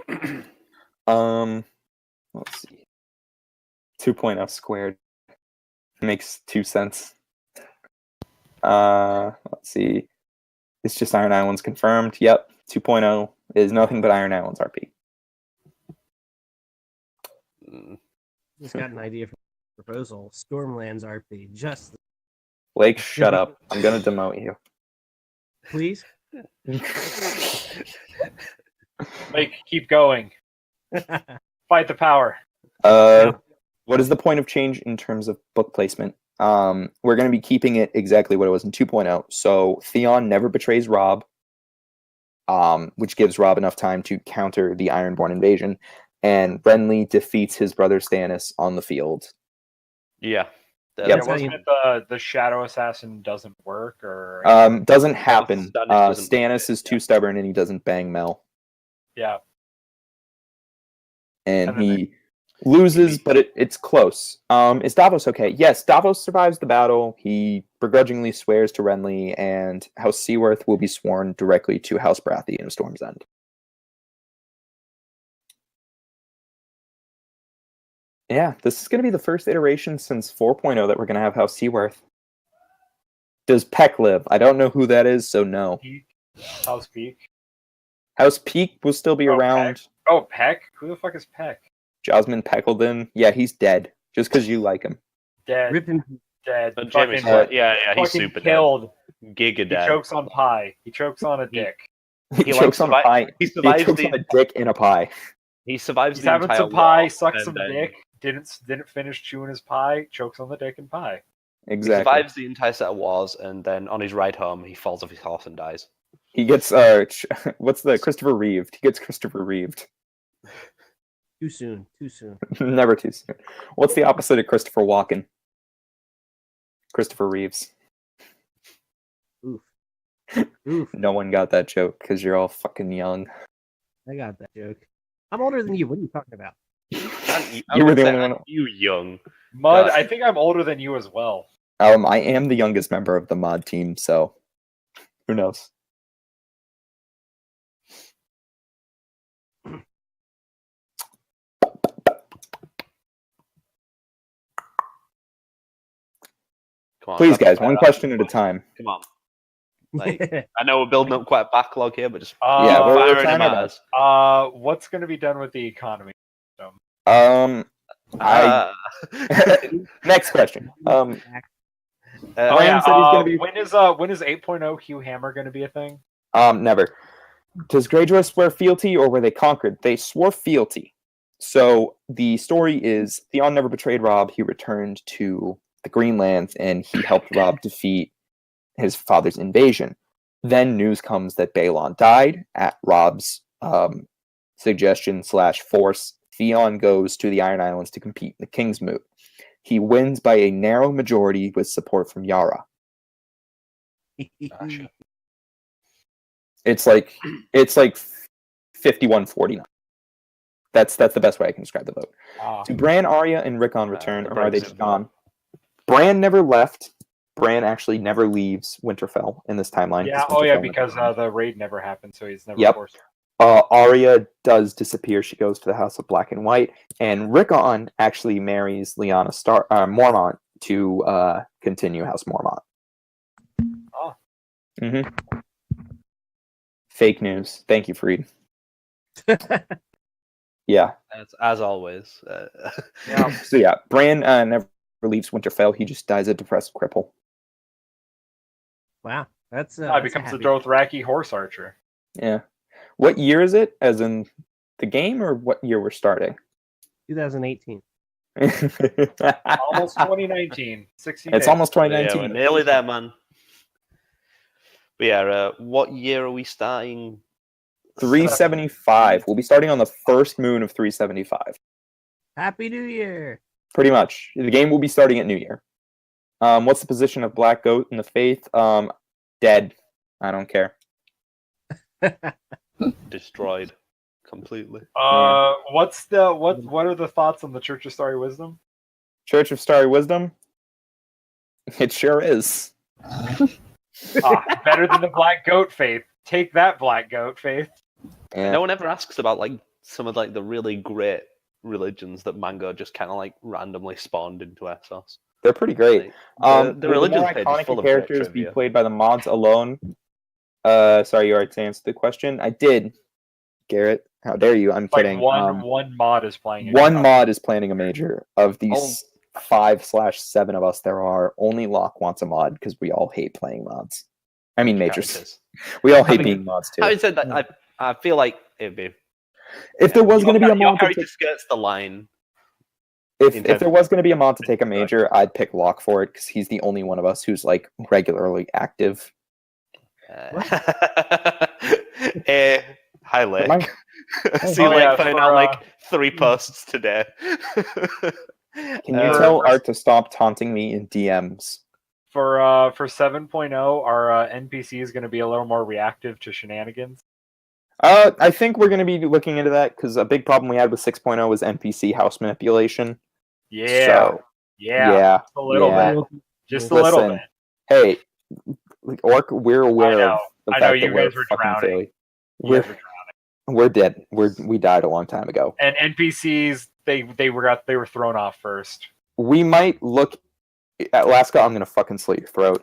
Let's see. 2.0 squared makes 2 cents. Let's see. It's just Iron Islands confirmed. Yep, 2.0 is nothing but Iron Islands RP. Just got an idea for a proposal. Stormlands RP. Just Blake, shut up. I'm gonna demote you. please. Blake, keep going. Fight the power. What is the point of change in terms of book placement? We're going to be keeping it exactly what it was in 2.0. So Theon never betrays Robb, which gives Robb enough time to counter the Ironborn invasion, and Renly defeats his brother Stannis on the field. Yeah. Wasn't it the Shadow Assassin doesn't work, or doesn't happen. Stannis is too stubborn and he doesn't bang Mel. Yeah. And he loses, but it's close. Is Davos okay? Yes, Davos survives the battle. He begrudgingly swears to Renly, and House Seaworth will be sworn directly to House Baratheon in Storm's End. Yeah, this is going to be the first iteration since 4.0 that we're going to have House Seaworth. Does Peck live? I don't know who that is, so no. House Peak. House Peak will still be around. Peck. Oh, Peck? Who the fuck is Peck? Jasmine Peckledon. Yeah, he's dead. Just because you like him. Dead. Rip him. Dead. But Jamie's he's super killed. Dead. Giga dead. He chokes on pie. He chokes on a dick. He chokes on a pie. He chokes on a dick in a pie. He survives He's the having entire some pie, war, sucks some dick, didn't finish chewing his pie, chokes on the dick and pie. Exactly. He survives the entire set of wars, and then on his ride home, he falls off his horse and dies. He gets what's the Christopher Reeved? He gets Christopher Reeved. Too soon. Too soon. Never too soon. What's the opposite of Christopher Walken? Christopher Reeves. Oof. Oof. No one got that joke because you're all fucking young. I got that joke. I'm older than you. What are you talking about? You were the only one. You young. Mud, I think I'm older than you as well. I am the youngest member of the mod team, so who knows? Come on, please, guys, one question at a time. Come on. Like, I know we're building up quite a backlog here, but just we're trying our best. What's going to be done with the economy? Next question. When is 8.0 Hugh Hammer going to be a thing? Never. Does Greyjoy swear fealty, or were they conquered? They swore fealty. So the story is Theon never betrayed Robb. He returned to the Greenlands, and he helped Robb defeat his father's invasion. Then news comes that Balon died at Robb's suggestion/force, Theon goes to the Iron Islands to compete in the King's Moot. He wins by a narrow majority with support from Yara. Gotcha. It's like 51-49. That's the best way I can describe the vote. Do Bran, Arya, and Rickon return, or are they just gone? Bran never left. Bran actually never leaves Winterfell in this timeline. Yeah, because the raid never happened, so he's never forced. Arya does disappear. She goes to the House of Black and White, and Rickon actually marries Lyanna Mormont to continue House Mormont. Oh. Mm-hmm. Fake news. Thank you, Freed. Yeah. As always. Yeah. So yeah, Bran never leaves Winterfell. He just dies a depressed cripple. Wow, that's becomes a Dothraki horse archer. Yeah. What year is it? As in the game, or what year we're starting? 2018. Almost 2019. 16 It's days. almost 2019. Yeah, we're nearly there, man. But yeah, what year are we starting? 375. We'll be starting on the first moon of 375. Happy New Year! Pretty much. The game will be starting at New Year. What's the position of Black Goat in the Faith? Dead. I don't care. Destroyed completely. What are the thoughts on the Church of Starry Wisdom? Church of Starry Wisdom? It sure is. Better than the Black Goat Faith. Take that, Black Goat Faith. Yeah. No one ever asks about some of the really great religions that Mango just kind of randomly spawned into Essos. They're pretty great. The the religions more page is iconic full of characters great be trivia. played by the mods alone. Sorry, you already answered the question. I did, Garrett. How dare you? I'm kidding. One mod is playing. One mod is planning a major. Of these 5/7 of us, there are only Locke wants a mod because we all hate playing mods. I mean majors. We all hate being mods too. Having said that, I feel like it'd be. If there was going to be a mod Harry just skirts the line. If there was going to be a mod to take a major, I'd pick Locke for it because he's the only one of us who's regularly active. Hi, Lake. See, putting out 3 posts today. Can you tell Art to stop taunting me in DMs? For 7.0, our NPC is going to be a little more reactive to shenanigans. I think we're going to be looking into that because a big problem we had with 6.0 was NPC house manipulation. Yeah. So, yeah. Just a little bit. Just a little bit. Hey, Orc, we're aware of the fact you that guys we're were drowning. We're dead. We died a long time ago. And NPCs, they were thrown off first. We might look. Alaska, I'm gonna fucking slit your throat.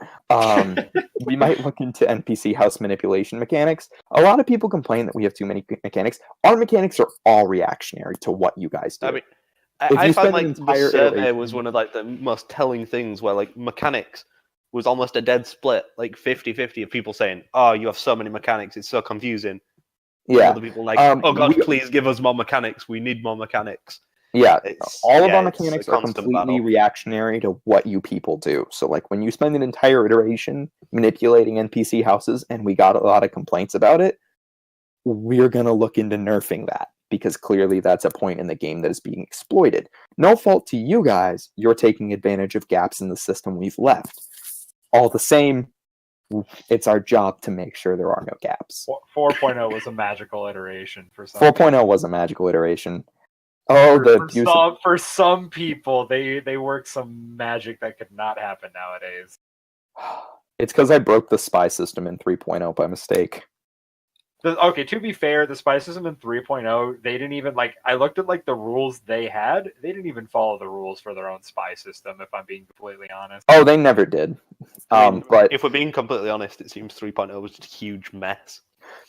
We might look into NPC house manipulation mechanics. A lot of people complain that we have too many mechanics. Our mechanics are all reactionary to what you guys do. I mean, I find the survey was one of the most telling things where mechanics was almost a dead split, 50-50 of people saying, "Oh, you have so many mechanics, it's so confusing." Yeah. Other people "Oh God, please give us more mechanics. We need more mechanics." Yeah, all of our mechanics are completely battle. reactionary to what you people do. So, when you spend an entire iteration manipulating NPC houses, and we got a lot of complaints about it, we're gonna look into nerfing that because clearly that's a point in the game that is being exploited. No fault to you guys. You're taking advantage of gaps in the system we've left. All the same, it's our job to make sure there are no gaps. 4.0 was a magical iteration for some. 4.0 was a magical iteration. For some people, they work some magic that could not happen nowadays. It's because I broke the spy system in 3.0 by mistake. Okay, to be fair, the spy system in 3.0, they didn't even I looked at the rules they had. They didn't even follow the rules for their own spy system. If I'm being completely honest. Oh, they never did. But if we're being completely honest, it seems 3.0 was just a huge mess.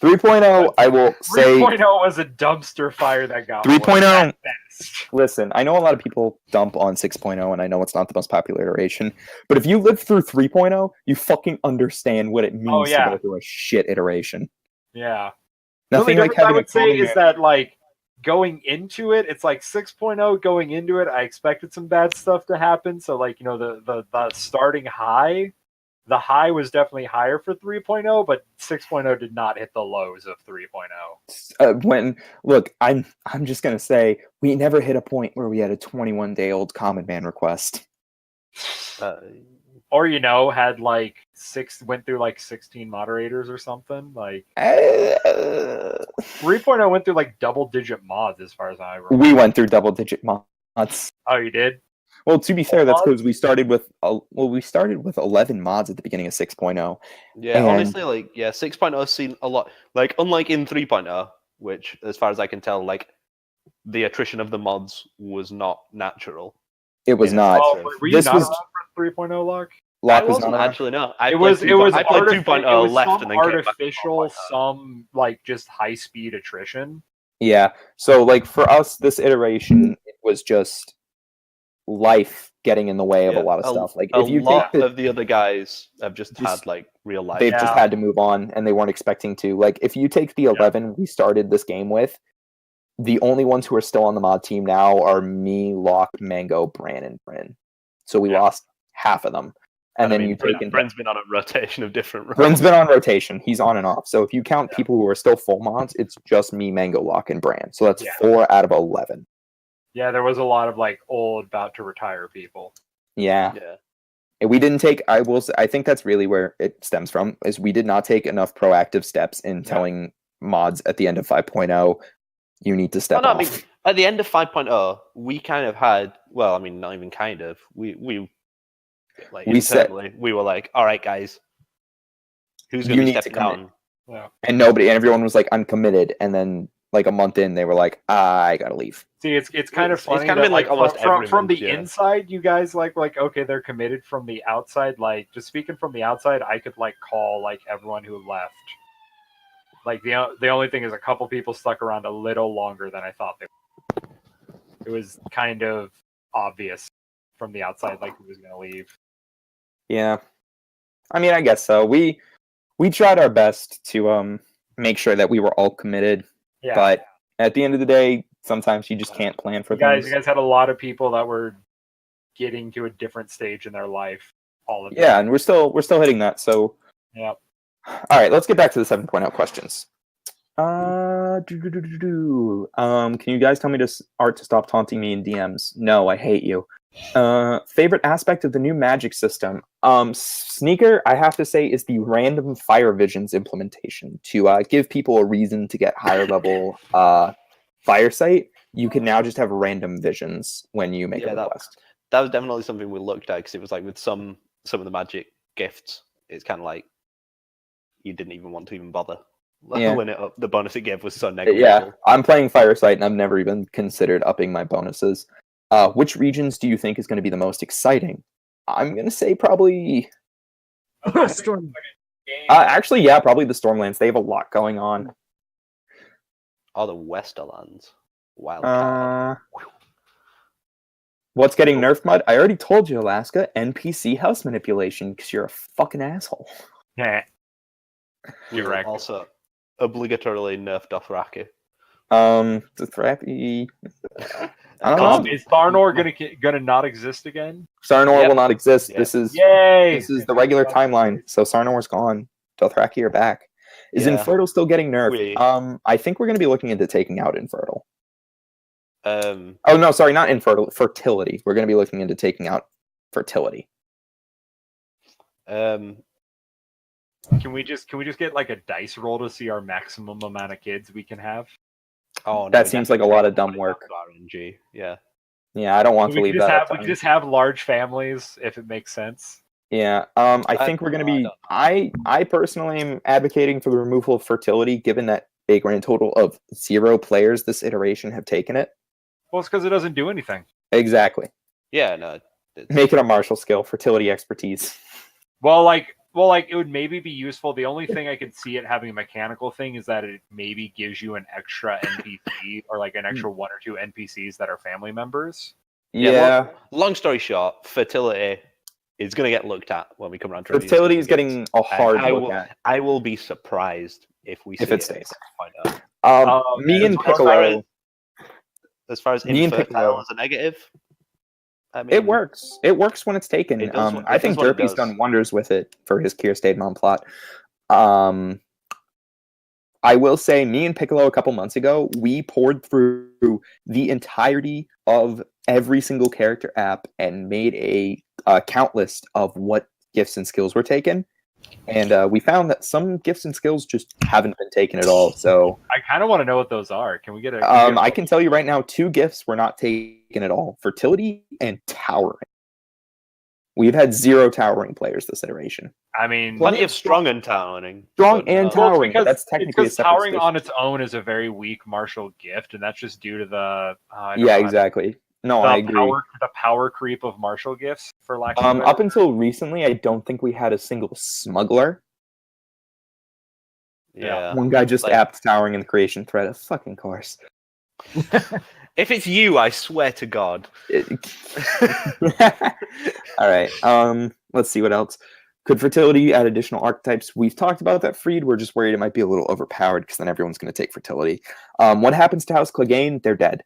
3.0, I will say... 3.0 was a dumpster fire that got 3.0... Listen, I know a lot of people dump on 6.0, and I know it's not the most popular iteration, but if you lived through 3.0, you fucking understand what it means to go through a shit iteration. Yeah. Nothing the like having I would say is that, going into it, it's 6.0 going into it, I expected some bad stuff to happen, so, the starting high the high was definitely higher for 3.0, but 6.0 did not hit the lows of 3.0. I'm just gonna say we never hit a point where we had a 21-day-old common man request. Or had like went through like 16 moderators or something. Like 3.0 went through like double-digit mods as far as I remember. We went through double-digit mods. Oh, you did? Well, to be fair, that's because we started with 11 mods at the beginning of 6.0. Yeah, honestly, 6.0 seen a lot. Like, unlike in 3.0, which, as far as I can tell, like the attrition of the mods was not natural. It was not. Were you not around for 3.0, Locke? I wasn't actually. No, I played 2.0 left and then artificial, some like just high speed attrition. Yeah. So like for us, this iteration, it was just life getting in the way of a lot of stuff. Like if you lot of the other guys have just had like real life. They've just had to move on, and they weren't expecting to. Like if you take the 11 we started this game with, the only ones who are still on the mod team now are me, Locke, Mango, Bran, and Bryn. So we lost half of them. And then Bryn's been on a rotation of different roles. Bryn's been on rotation. He's on and off. So if you count people who are still full mods, it's just me, Mango, Locke, and Bran. So that's 4 out of 11. Yeah, there was a lot of like old, about to retire people. Yeah. And we didn't take. I think that's really where it stems from. Is we did not take enough proactive steps in telling mods at the end of 5.0, you need to step off. I mean, at the end of 5.0, we kind of had. Well, I mean, not even kind of. We were like, all right, guys, who's going to be stepping down? Yeah. And everyone was like, I'm committed. And then like a month in, they were like, I gotta leave. See, it's kind of funny. It's kind of been like almost from the inside, you guys like okay, they're committed. From the outside, like just speaking from the outside, I could like call like everyone who left. Like the only thing is a couple people stuck around a little longer than I thought they would. It was kind of obvious from the outside, like who was going to leave. Yeah, I mean, I guess so. We tried our best to make sure that we were all committed. Yeah. But at the end of the day, sometimes you just can't plan for things. You guys had a lot of people that were getting to a different stage in their life all the time. Yeah, and we're still hitting that. So yeah. All right, let's get back to the 7.0 questions. Can you guys tell me Art to stop taunting me in DMs? No, I hate you. Favorite aspect of the new magic system? Sneaker, I have to say, is the random fire visions implementation to give people a reason to get higher level fire sight. You can now just have random visions when you make a request. That was definitely something we looked at because it was like with some of the magic gifts, it's kind of like you didn't even want to even bother. Leveling it up, the bonus it gave was so negative. Yeah, I'm playing fire sight and I've never even considered upping my bonuses. Which regions do you think is going to be the most exciting? I'm going to say probably Storm. Actually, yeah, probably the Stormlands. They have a lot going on. Oh, the Westerlands. Wild. What's getting nerfed, Mud? I already told you, Alaska. NPC house manipulation, because you're a fucking asshole. Yeah. You're right. Also, obligatorily nerfed Dothraki. Dothraki. I don't know. Is Tharnor gonna not exist again? Sarnor will not exist. Yep. This is the regular timeline. So Sarnor's gone. Dothraki are back. Is Infertile still getting nerfed? I think we're going to be looking into taking out Infertile. Oh no, sorry, not Infertile. Fertility. We're going to be looking into taking out Fertility. Can we just get like a dice roll to see our maximum amount of kids we can have? Oh, no, that seems like a lot of dumb work. RNG. Yeah. Yeah, I don't want to leave that. We just have large families if it makes sense. Yeah. I think we're going to be. I personally am advocating for the removal of fertility, given that a grand total of 0 players this iteration have taken it. Well, it's because it doesn't do anything. Exactly. Yeah. No. Make it a martial skill, fertility expertise. Well, it would maybe be useful. The only thing I could see it having a mechanical thing is that it maybe gives you an extra NPC or like an extra 1 or 2 NPCs that are family members. Yeah. Long story short, fertility is going to get looked at when we come around to fertility is getting a hard look at. I will be surprised if it stays. Me and Piccolo. As far as infertile as a negative, I mean, It works. It works when it's taken. It does, I think what it Derpy's does. done wonders with it for his Kier Stademon plot. I will say, me and Piccolo a couple months ago, we poured through the entirety of every single character app and made a count list of what gifts and skills were taken. And we found that some gifts and skills just haven't been taken at all. So I kind of want to know what those are. Can we get a? I can tell you right now, 2 gifts were not taken at all: fertility and towering. We've had 0 towering players this iteration. I mean, Plenty of strong and towering. Strong but, and towering, but that's technically a separate towering station. on its own is a very weak martial gift, and that's just due to the exactly. No, I agree. The power creep of martial gifts, for lack of a better up until recently, I don't think we had a single smuggler. Yeah. One guy just apped towering in the creation thread. Of fucking course. If it's you, I swear to God. All right. Let's see what else. Could fertility add additional archetypes? We've talked about that, Freed. We're just worried it might be a little overpowered because then everyone's going to take fertility. What happens to House Clegane? They're dead.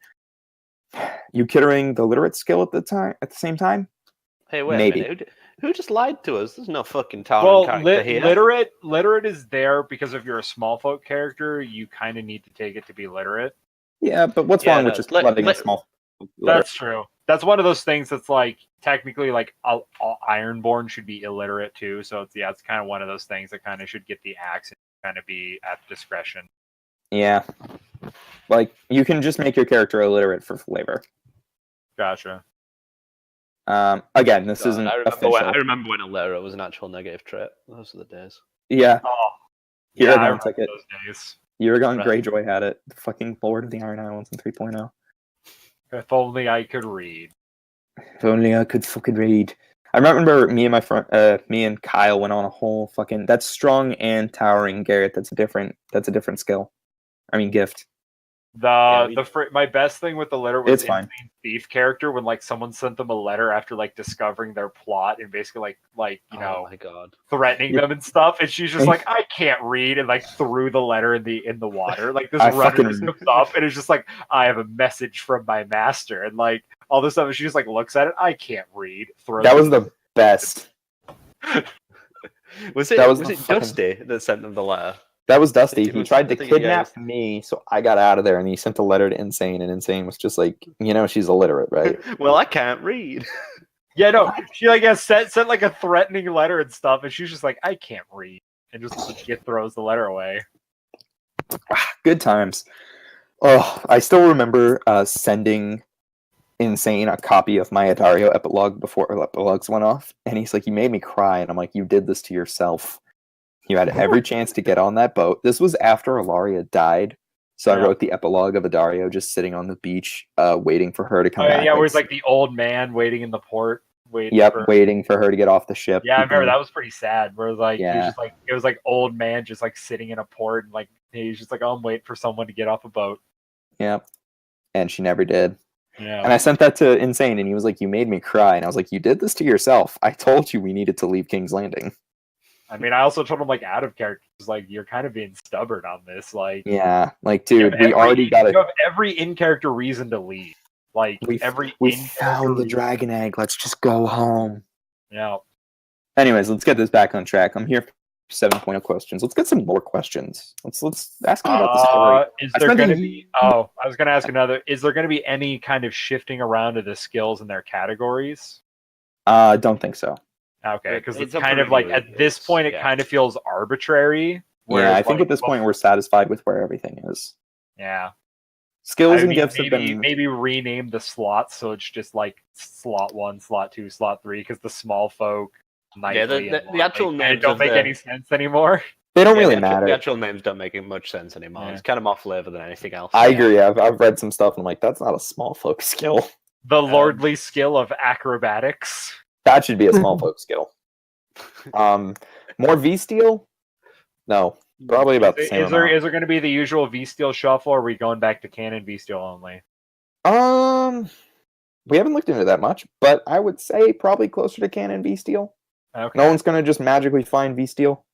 You kidding the literate skill at the same time? Hey, wait Maybe. a minute. Who just lied to us? There's no fucking towering character here. Literate is there because if you're a small folk character, you kind of need to take it to be literate. Yeah, but what's wrong with just letting a small? That's true. That's one of those things that's like technically like all Ironborn should be illiterate too. So it's kind of one of those things that kind of should get the axe and kind of be at discretion. Yeah, like you can just make your character illiterate for flavor. Gotcha. Again, this isn't official. I remember when illiterate was an actual negative trait. Those are the days. Yeah. Oh, Hiragon took it. Those days. Hiragon Right. Greyjoy had it. The fucking Lord of the Iron Islands in 3.0. If only I could read. If only I could fucking read. I remember me and Kyle went on a whole fucking. That's strong and towering, Garrett. That's a different skill. I mean, gift. My best thing with the letter was It's fine. Insane Thief character when like someone sent them a letter after like discovering their plot and basically like Oh my God. threatening them and stuff, and she's just like, I can't read, and like threw the letter in the water. Like this runner just comes up and it's just like, I have a message from my master, and like all this stuff, and she just like looks at it. I can't read. That was the best. Was it Dusty that sent them the letter? That was Dusty. He tried to kidnap me, so I got out of there, and he sent a letter to Insane, and Insane was just like, she's illiterate, right? Well, I can't read. Yeah, no, she sent like a threatening letter and stuff, and she's just like, I can't read, and just legit throws the letter away. Good times. Oh, I still remember sending Insane a copy of my Adario epilogue before epilogues went off, and he's like, you made me cry, and I'm like, you did this to yourself. You had every chance to get on that boat. This was after Ilaria died, so I wrote the epilogue of Adario just sitting on the beach, waiting for her to come back. Yeah, where it's like the old man waiting in the port. Waiting for her to get off the ship. Yeah, I remember that was pretty sad. Where like, Yeah. it was like old man just like sitting in a port, and like he's just like, oh, I'm waiting for someone to get off a boat. Yep. And she never did. Yeah. And I sent that to Insane, and he was like, you made me cry. And I was like, you did this to yourself. I told you we needed to leave King's Landing. I mean, I also told him like out of character, like you're kind of being stubborn on this. Like, yeah, like dude, we already you have every in character reason to leave. Like we found the dragon egg. Let's just go home. Yeah. Anyways, let's get this back on track. I'm here for 7.0 questions. Let's get some more questions. Let's ask him about the story. Is there going to be? Oh, I was going to ask another. Is there going to be any kind of shifting around of the skills in their categories? Don't think so. Okay, because it's kind of like at this point, it kind of feels arbitrary. Yeah, I think at this point we're satisfied with where everything is. Yeah. Skills and gifts have been maybe rename the slots so it's just like slot 1, slot 2, slot 3, because the small folk, the actual names don't make any sense anymore. They don't really matter. The actual names don't make much sense anymore. Yeah. It's kind of more flavor than anything else. I agree. I've read some stuff and I'm like, that's not a small folk skill. The lordly skill of acrobatics. That should be a small folk skill. More V-Steel? No. Probably about the same amount. Is there going to be the usual V-Steel shuffle, or are we going back to canon V-Steel only? We haven't looked into that much, but I would say probably closer to canon V-Steel. Okay. No one's going to just magically find V-Steel.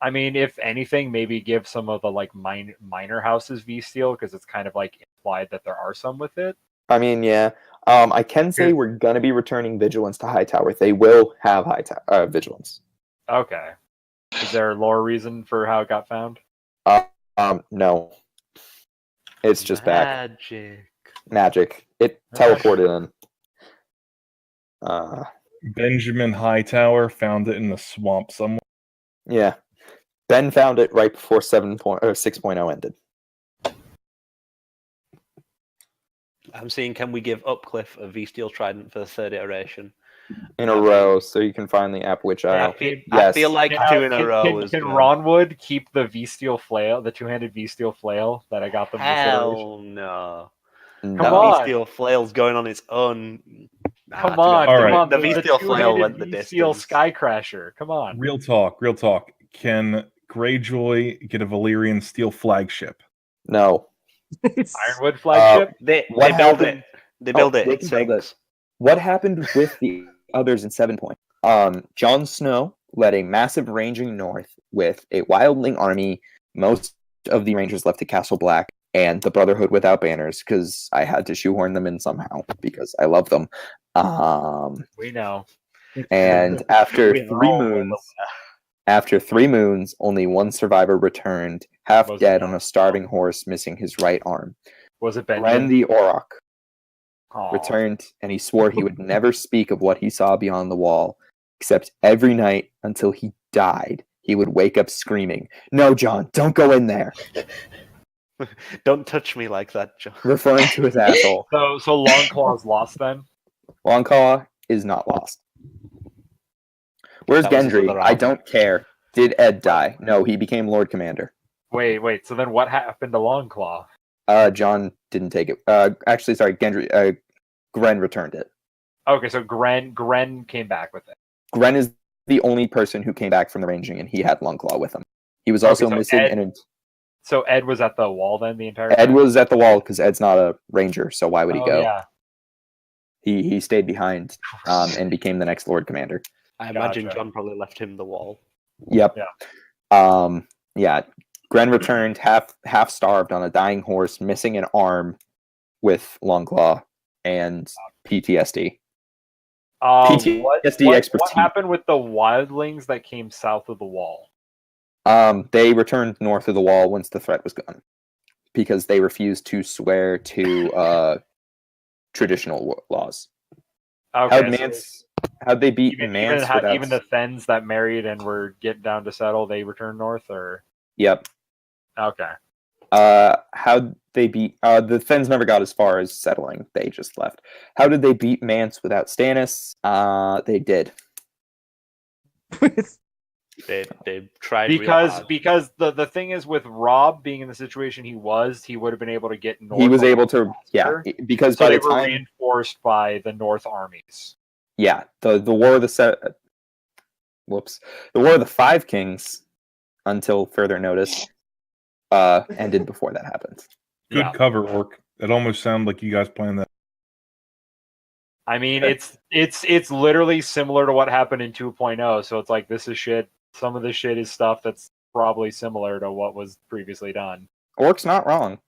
I mean, if anything, maybe give some of the like minor houses V-Steel, because it's kind of like implied that there are some with it. I mean, yeah. I can say we're gonna be returning vigilance to Hightower. They will have vigilance. Okay. Is there a lore reason for how it got found? No. It's just magic. It teleported in. Benjamin Hightower found it in the swamp somewhere. Yeah. Ben found it right before 6.0 ended. I'm seeing, can we give Upcliff a V-Steel Trident for the third iteration? In a row, so you can find the App Witch Isle. I feel like 2 in a row is Can good. Ronwood keep the V-Steel flail, the two-handed V-Steel flail that I got them this iteration? Hell no. Come That on. V-Steel flail's going on its own. Come on, All come right. on. The V-Steel flail went the V-Steel distance. Skycrasher. Come on. Real talk. Can Greyjoy get a Valyrian steel flagship? No. Ironwood flagship? They What build happened- it. They build it. they It can build sinks. What happened with the others in 7.0? Jon Snow led a massive ranging north with a wildling army. Most of the rangers left to Castle Black and the Brotherhood without banners because I had to shoehorn them in somehow because I love them. We know. And after We 3 all moons, only one survivor returned, half Was it dead Jon on a starving horse, missing his right arm. Was it Bran Benjamin? the Auroch Aw. returned, and he swore he would never speak of what he saw beyond the wall, except every night until he died, he would wake up screaming, "No, John, don't go in there," Don't touch me like that, John. referring to his asshole. So Longclaw's lost then? Longclaw is not lost. Where's That was his Gendry? other I arm. don't care. Did Ed die? No, he became Lord Commander. Wait. So then what happened to Longclaw? John didn't take it. Actually, sorry, Gendry. Gren returned it. Okay, so Gren came back with it. Gren is the only person who came back from the ranging, and he had Longclaw with him. He was also so missing Ed- So Ed was at the wall then the entire time? Ed was at the wall because Ed's not a ranger, so why would he go? Yeah. He stayed behind and became the next Lord Commander. I imagine Gotcha. John probably left him the wall. Yep. Yeah. Yeah. Gren returned half starved on a dying horse, missing an arm with Longclaw and PTSD. PTSD What expertise. happened with the wildlings that came south of the wall? They returned north of the wall once the threat was gone because they refused to swear to traditional laws. Okay, How'd they beat even Mance without... even the Thens that married and were getting down to settle, they returned north, or Yep. okay. How'd they beat... the Thens never got as far as settling. They just left. How did they beat Mance without Stannis? They did. They tried real hard. because the thing is with Robb being in the situation he would have been able to get north. He was a lot able to... faster. Yeah, because So by they the were time... reinforced by the North armies. Yeah, the War of the the War of the Five Kings, until further notice, ended before that happened. Good Yeah. cover, Orc. It almost sounded like you guys planned that. I mean, it's literally similar to what happened in 2.0. So it's like, this is shit. Some of this shit is stuff that's probably similar to what was previously done. Orc's not wrong.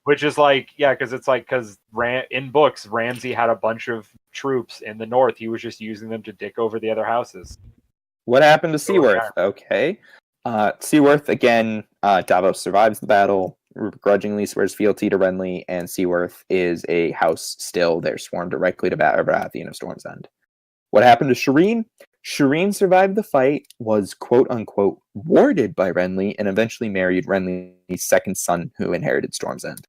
Which is like, yeah, because in books, Ramsay had a bunch of troops in the north. He was just using them to dick over the other houses. What happened to Seaworth? Okay. Seaworth, again, Davos survives the battle, begrudgingly swears fealty to Renly, and Seaworth is a house still. They're sworn directly to Baratheon of Storm's End. What happened to Shireen? Shireen survived the fight, was quote-unquote warded by Renly, and eventually married Renly's second son, who inherited Storm's End.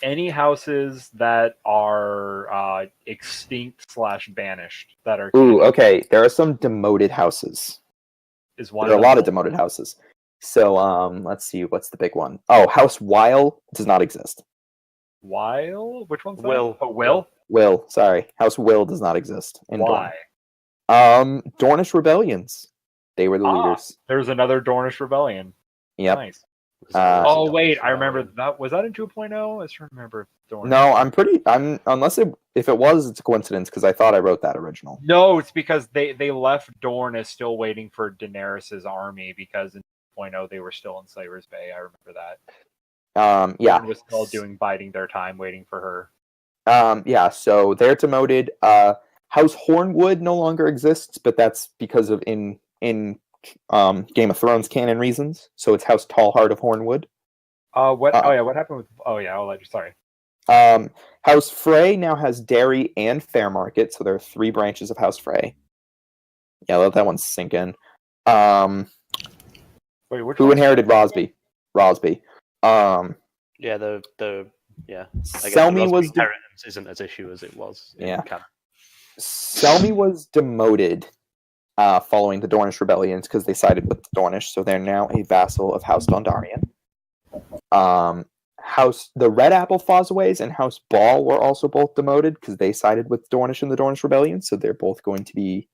Any houses that are extinct / banished that are... Ooh, okay. There are some demoted houses. Is one There are of a lot them- of demoted houses. So, let's see. What's the big one? Oh, House Weil does not exist. Weil? Which one's that? Will. Oh, Will? Will, sorry. House Will does not exist. In Why? Dorne. Dornish rebellions. They were the leaders. There's another Dornish rebellion. Yep. Nice. Oh, Wait, I remember that. Was that in 2.0? I just remember Dornish. No, if it was, it's a coincidence because I thought I wrote that original. No, it's because they left Dorne as still waiting for Daenerys' army because in 2.0 they were still in Slayer's Bay. I remember that. Yeah. Everyone was still biding their time, waiting for her. Yeah, so they're demoted. House Hornwood no longer exists, but that's because of in Game of Thrones canon reasons. So it's House Tallheart of Hornwood. What happened with? Oh yeah, I'll let you. Sorry. House Frey now has Dairy and Fairmarket, so there are 3 branches of House Frey. Yeah, let that one sink in. Wait, which Who one's inherited Frey? Rosby? Yeah, the I guess Selmy the was inheritance isn't as issue as it was. Yeah. Canon. Selmy was demoted following the Dornish rebellions because they sided with the Dornish, so they're now a vassal of House Dondarrion. The Red Apple Fosways and House Ball were also both demoted because they sided with Dornish in the Dornish rebellion, so they're both going to be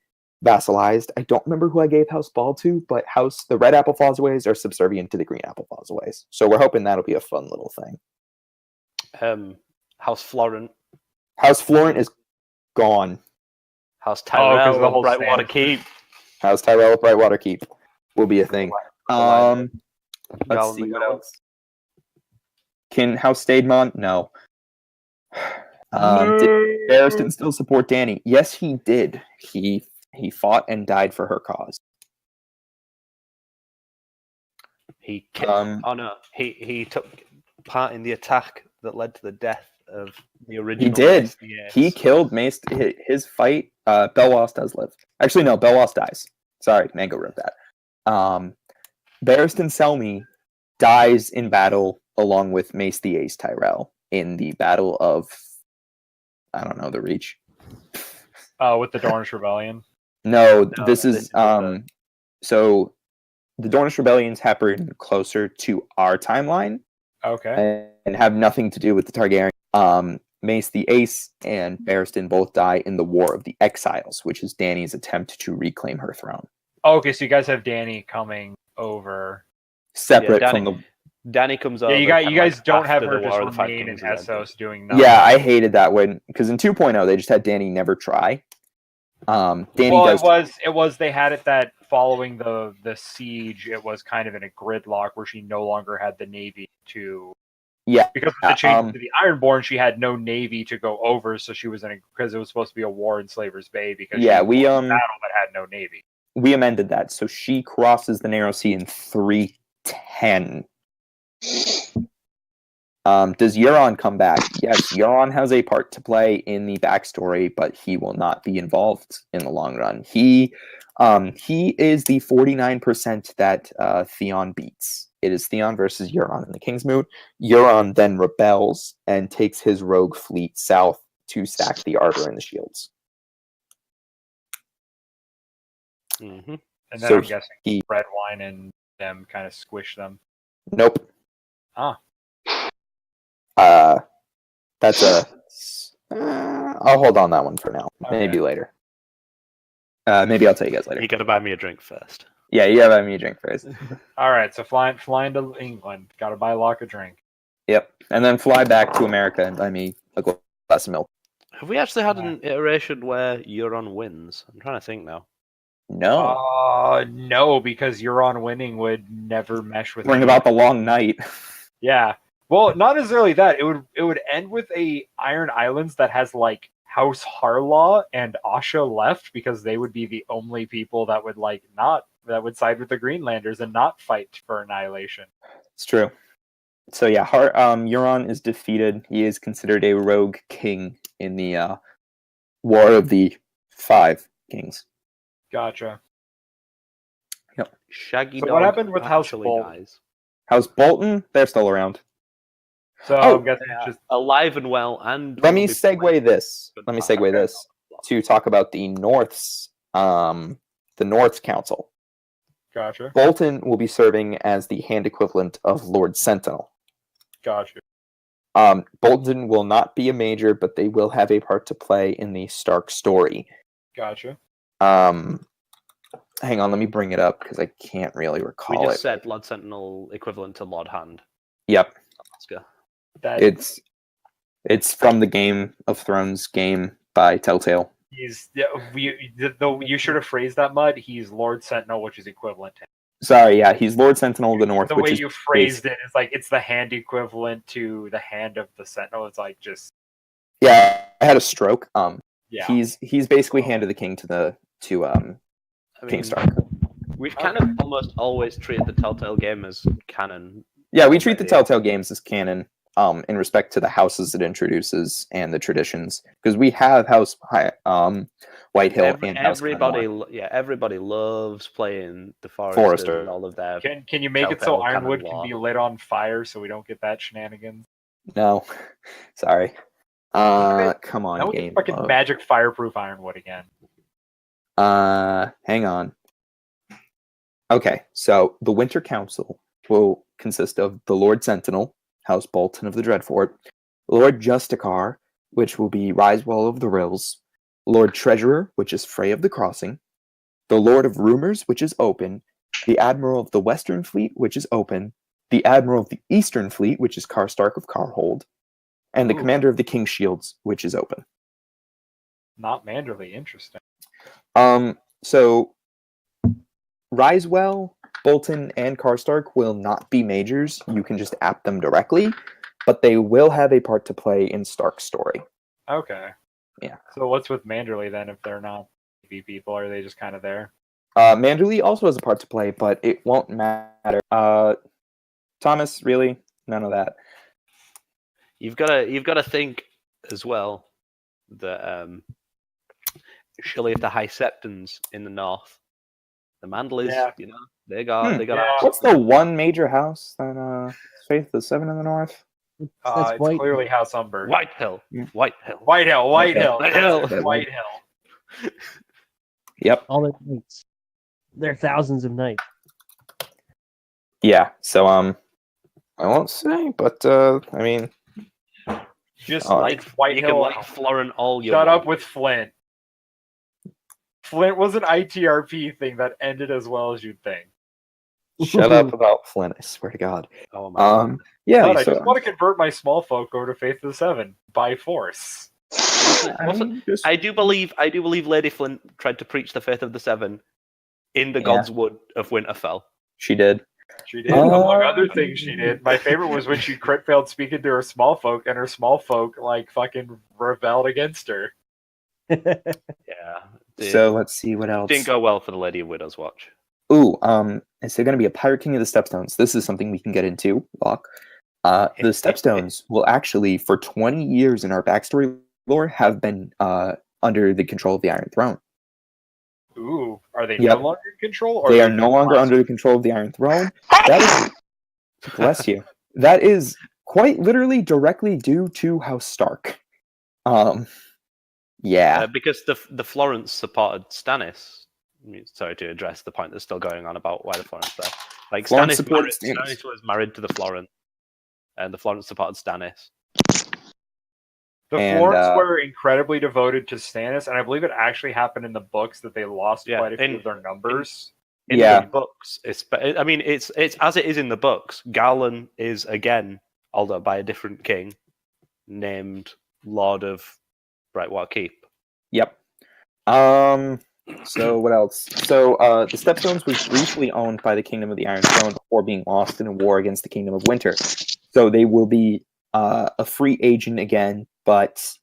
vassalized. I don't remember who I gave House Ball to, but the Red Apple Fosways are subservient to the Green Apple Fosways, so we're hoping that'll be a fun little thing. House Florent. House Florent is gone. House Tyrell, the whole Brightwater stand. Keep. House Tyrell of Brightwater Keep will be a thing. Let's Galen see the what God. else. Can House Stademont? No. Did Barristan still support Dany? Yes, he did. He fought and died for her cause. He took part in the attack that led to the death of the original. He did. Mace the Ace. He killed Mace. His fight. Belwas does live. Actually, no. Belwas dies. Sorry, Mango wrote that. Barristan Selmy dies in battle along with Mace the Ace Tyrell in the Battle of, I don't know, the Reach. With the Dornish rebellion. No, this is so the Dornish rebellions happened closer to our timeline. Okay. And have nothing to do with the Targaryen. Mace the Ace and Barristan both die in the War of the Exiles, which is Dany's attempt to reclaim her throne. Okay, so you guys have Dany coming over. Separate Yeah, from the... Danny comes over. Yeah, you guys don't have her the War just of the Five remain in Kings event. Essos doing nothing. Yeah, I hated that one, because in 2.0, they just had Dany never try. Dany it was they had it that following the siege, it was kind of in a gridlock where she no longer had the navy to... Yeah. Because of the change to the Ironborn, she had no navy to go over, so she was because it was supposed to be a war in Slaver's Bay because she was in battle but had no navy. We amended that, so she crosses the Narrow Sea in 310. Does Euron come back? Yes, Euron has a part to play in the backstory, but he will not be involved in the long run. He is the 49% that Theon beats. It is Theon versus Euron in the Kingsmoot. Euron then rebels and takes his rogue fleet south to sack the Arbor and the Shields. Mm-hmm. And then I'm guessing red wine and them kind of squish them. Nope. That's I'll hold on that one for now. Okay. Maybe later. Maybe I'll tell you guys later. You gotta buy me a drink first. Yeah, you gotta buy me a drink first. All right, so flying to England, gotta buy Locke a drink. Yep, and then fly back to America and buy me a glass of milk. Have we actually had an iteration where Euron wins? I'm trying to think now. No. No, because Euron winning would never mesh with. Bring about the long night. Yeah. Well, not necessarily that. It would end with a Iron Islands that has like House Harlaw and Asha left because they would be the only people that would that would side with the Greenlanders and not fight for annihilation. It's true. So yeah, Euron is defeated. He is considered a rogue king in the War of the Five Kings. Gotcha. Yep. Shaggy So Dog what happened with House actually Bolton? dies. House Bolton, they're still around. So I'm guessing it's just alive and well. And Let me segue this to talk about the North's Council. Gotcha. Bolton will be serving as the hand equivalent of Lord Sentinel. Gotcha. Bolton will not be a major, but they will have a part to play in the Stark story. Gotcha. Hang on, let me bring it up because I can't really recall We just it. said Lord Sentinel equivalent to Lord Hand. Yep. Oscar. It's from the Game of Thrones game by Telltale. You should have phrased that, Mud. He's Lord Sentinel, which is equivalent to him. Sorry, yeah, he's Lord Sentinel of the North. The which way is you phrased it is like it's the hand equivalent to the hand of the Sentinel. It's like just Yeah, I had a stroke. yeah. He's basically hand of the king to I King mean, Stark. we've kind of almost always treated the Telltale game as canon. Yeah, we treat the already. Telltale games as canon. In respect to the houses it introduces and the traditions, because we have Whitehill and House Canmore. Everybody loves playing the Forester. and all of their. Can you make it so Telltale canon Ironwood can law. be lit on fire so we don't get that shenanigans? No, sorry. Come Now on, we game. get fucking magic fireproof Ironwood again. Hang on. Okay, so the Winter Council will consist of the Lord Sentinel, House Bolton of the Dreadfort, Lord Justicar, which will be Risewell of the Rills, Lord Treasurer, which is Frey of the Crossing, the Lord of Rumors, which is Open, the Admiral of the Western Fleet, which is Open, the Admiral of the Eastern Fleet, which is Karstark of Karhold, and the Commander of the King's Shields, which is Open. Not Manderly, interesting. So Risewell, Bolton, and Karstark will not be majors. You can just app them directly, but they will have a part to play in Stark's story. Okay. Yeah. So what's with Manderly then if they're not TV people? Are they just kind of there? Manderly also has a part to play, but it won't matter. Thomas, really? None of that. You've got to think as well that surely if the High Septons in the north, the Manderleys, they got. What's the one major house that Faith the Seven in the North? It's clearly House Umber. Whitehill. Yep. All their knights. There are thousands of knights. Yeah. So I won't say, but I mean, just like Whitehill. You can like Florent all your. Shut up with Flint. Flint was an ITRP thing that ended as well as you'd think. Shut up about Flint! I swear to God. Oh my. Yeah. God, I just want to convert my small folk over to Faith of the Seven by force. I do believe Lady Flint tried to preach the Faith of the Seven in the God's Wood of Winterfell. She did. She did. Among other things, she did. My favorite was when she crit failed speaking to her small folk, and her small folk like fucking rebelled against her. Yeah. So let's see what else. Didn't go well for the Lady of Widow's Watch. Ooh, is there going to be a Pirate King of the Stepstones? This is something we can get into, Locke. The Stepstones will actually, for 20 years in our backstory lore, have been under the control of the Iron Throne. Ooh, are they no longer in control? Or they are no longer under the control of the Iron Throne. That is, bless you. That is quite literally directly due to House Stark. Yeah. Because the Florents supported Stannis. Sorry to address the point that's still going on about why the Florents there. Like Stannis was married to the Florent, and the Florents supported Stannis. The Florents were incredibly devoted to Stannis, and I believe it actually happened in the books that they lost quite a few of their numbers. In the books, it's as it is in the books. Garland is again, although by a different king, named Lord of Brightwater Keep. Yep. So what else? So the Stepstones was briefly owned by the Kingdom of the Iron Throne before being lost in a war against the Kingdom of Winter. So they will be a free agent again, but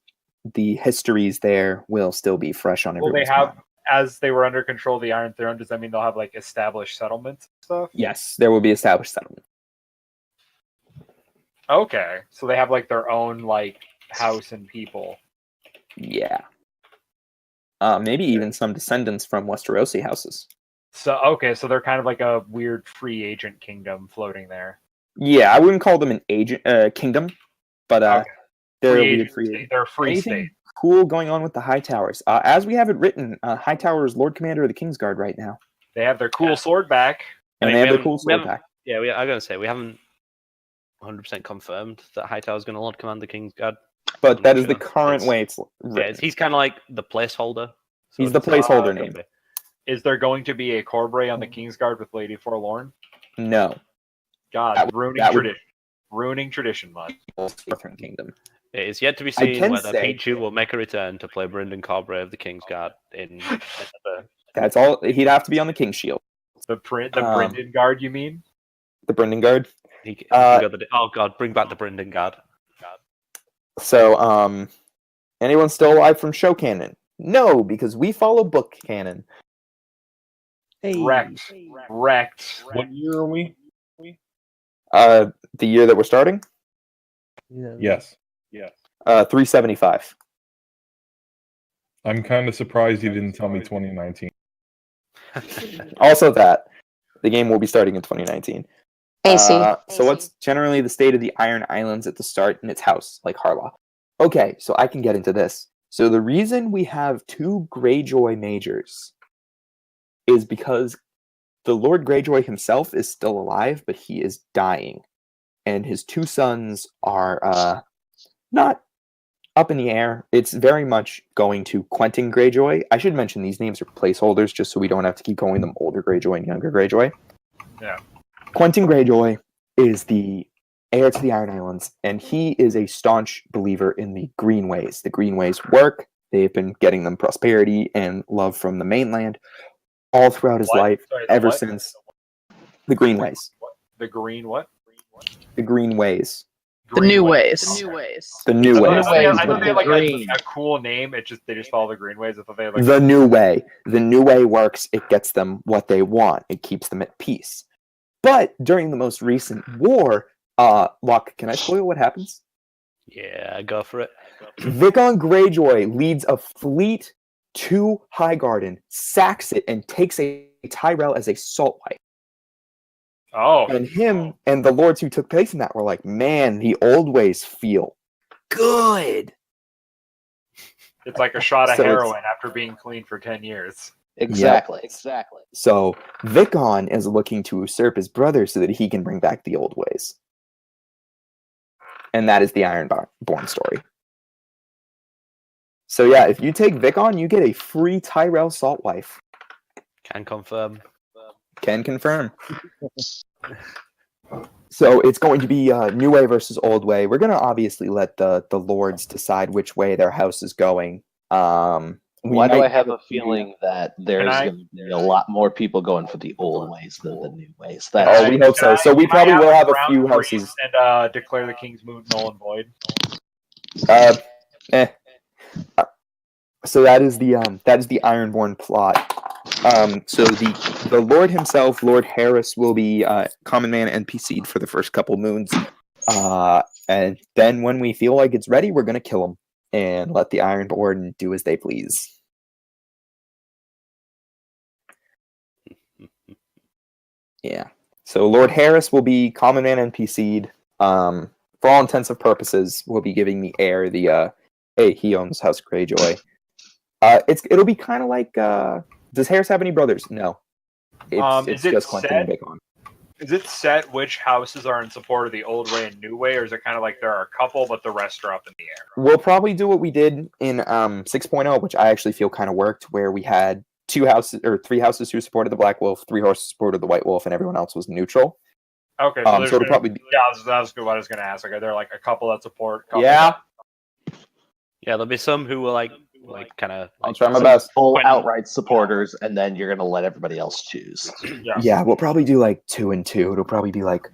the histories there will still be fresh on everyone's mind. As they were under control of the Iron Throne, does that mean they'll have like established settlements and stuff? Yes, there will be established settlements. Okay, so they have like their own like house and people. Yeah. Maybe even some descendants from Westerosi houses. So so they're kind of like a weird free agent kingdom floating there. Yeah, I wouldn't call them an agent kingdom, but they're a weird free agent. They're a free state. Cool going on with the High Towers. As we have it written, High Tower is Lord Commander of the Kingsguard right now. They have their cool sword back. And they have their cool sword back. Yeah, I'm going to say we haven't 100% confirmed that Hightower is going to Lord Command the Kingsguard. But that is the current way it's written. Yeah, he's kind of like the placeholder. He's the placeholder name. Is there going to be a Corbray on the Kingsguard with Lady Forlorn? No. God, ruining tradition, mud. Northern Kingdom. It is yet to be seen whether Pichu will make a return to play Brynden Corbray of the Kingsguard in. That's all. He'd have to be on the King's Shield. The Brendan Guard, you mean? The Brendan Guard. Oh god, bring back the Brendan Guard. So, anyone still alive from show canon? No, because we follow book canon. Hey. Wrecked. What year are we? The year that we're starting? Yes. 375. I'm kind of surprised you didn't tell me 2019. Also that. The game will be starting in 2019. AC. So what's generally the state of the Iron Islands at the start in its house, like Harlaw? Okay, so I can get into this. So the reason we have 2 Greyjoy majors is because the Lord Greyjoy himself is still alive, but he is dying. And his 2 sons are not up in the air. It's very much going to Quentin Greyjoy. I should mention these names are placeholders just so we don't have to keep calling them older Greyjoy and younger Greyjoy. Yeah. Quentin Greyjoy is the heir to the Iron Islands, and he is a staunch believer in the Greenways. The Greenways work. They've been getting them prosperity and love from the mainland all throughout his life, ever since the Greenways. The green what? The Greenways. The new ways. The new ways. I thought they had like a cool name. They just follow the Greenways. I thought they had like the new way. The new way works. It gets them what they want. It keeps them at peace. But during the most recent war, Locke, can I spoil what happens? Yeah, go for it. Vickon Greyjoy leads a fleet to Highgarden, sacks it, and takes a Tyrell as a salt wife. Oh. And him and the lords who took place in that were like, man, the old ways feel good. It's like a shot of So heroin after being clean for 10 years. Exactly. So Vickon is looking to usurp his brother so that he can bring back the old ways. And that is the Ironborn story. So yeah, if you take Vickon, you get a free Tyrell salt wife. Can confirm. Can confirm. So it's going to be new way versus old way. We're going to obviously let the lords decide which way their house is going. Why do I have a feeling that there's going to be a lot more people going for the old ways than the new ways? We hope so. So we probably will have a few houses. And declare the King's Moot null and void. So that is the Ironborn plot. So the Lord himself, Lord Harris, will be common man NPC'd for the first couple moons. And then when we feel like it's ready, we're going to kill him and let the Ironborn do as they please. Yeah. So Lord Harris will be common man NPC'd. For all intents and purposes, we'll be giving the heir the hey, he owns House Greyjoy. It'll be kind of like does Harris have any brothers? No. It's just Quentin and Vickon. Is it set which houses are in support of the old way and new way, or is it kind of like there are a couple, but the rest are up in the air? We'll probably do what we did in 6.0, which I actually feel kind of worked, where we had 3 houses who supported the Black Wolf, 3 horses supported the White Wolf, and everyone else was neutral. Okay, so it'll probably be... Yeah, that was what I was going to ask. Like, are there like a couple that support? Yeah. Yeah, there'll be some who were like kind of. I'll try my best. Full outright supporters, and then you're gonna let everybody else choose. Yeah, we'll probably do like 2 and 2. It'll probably be like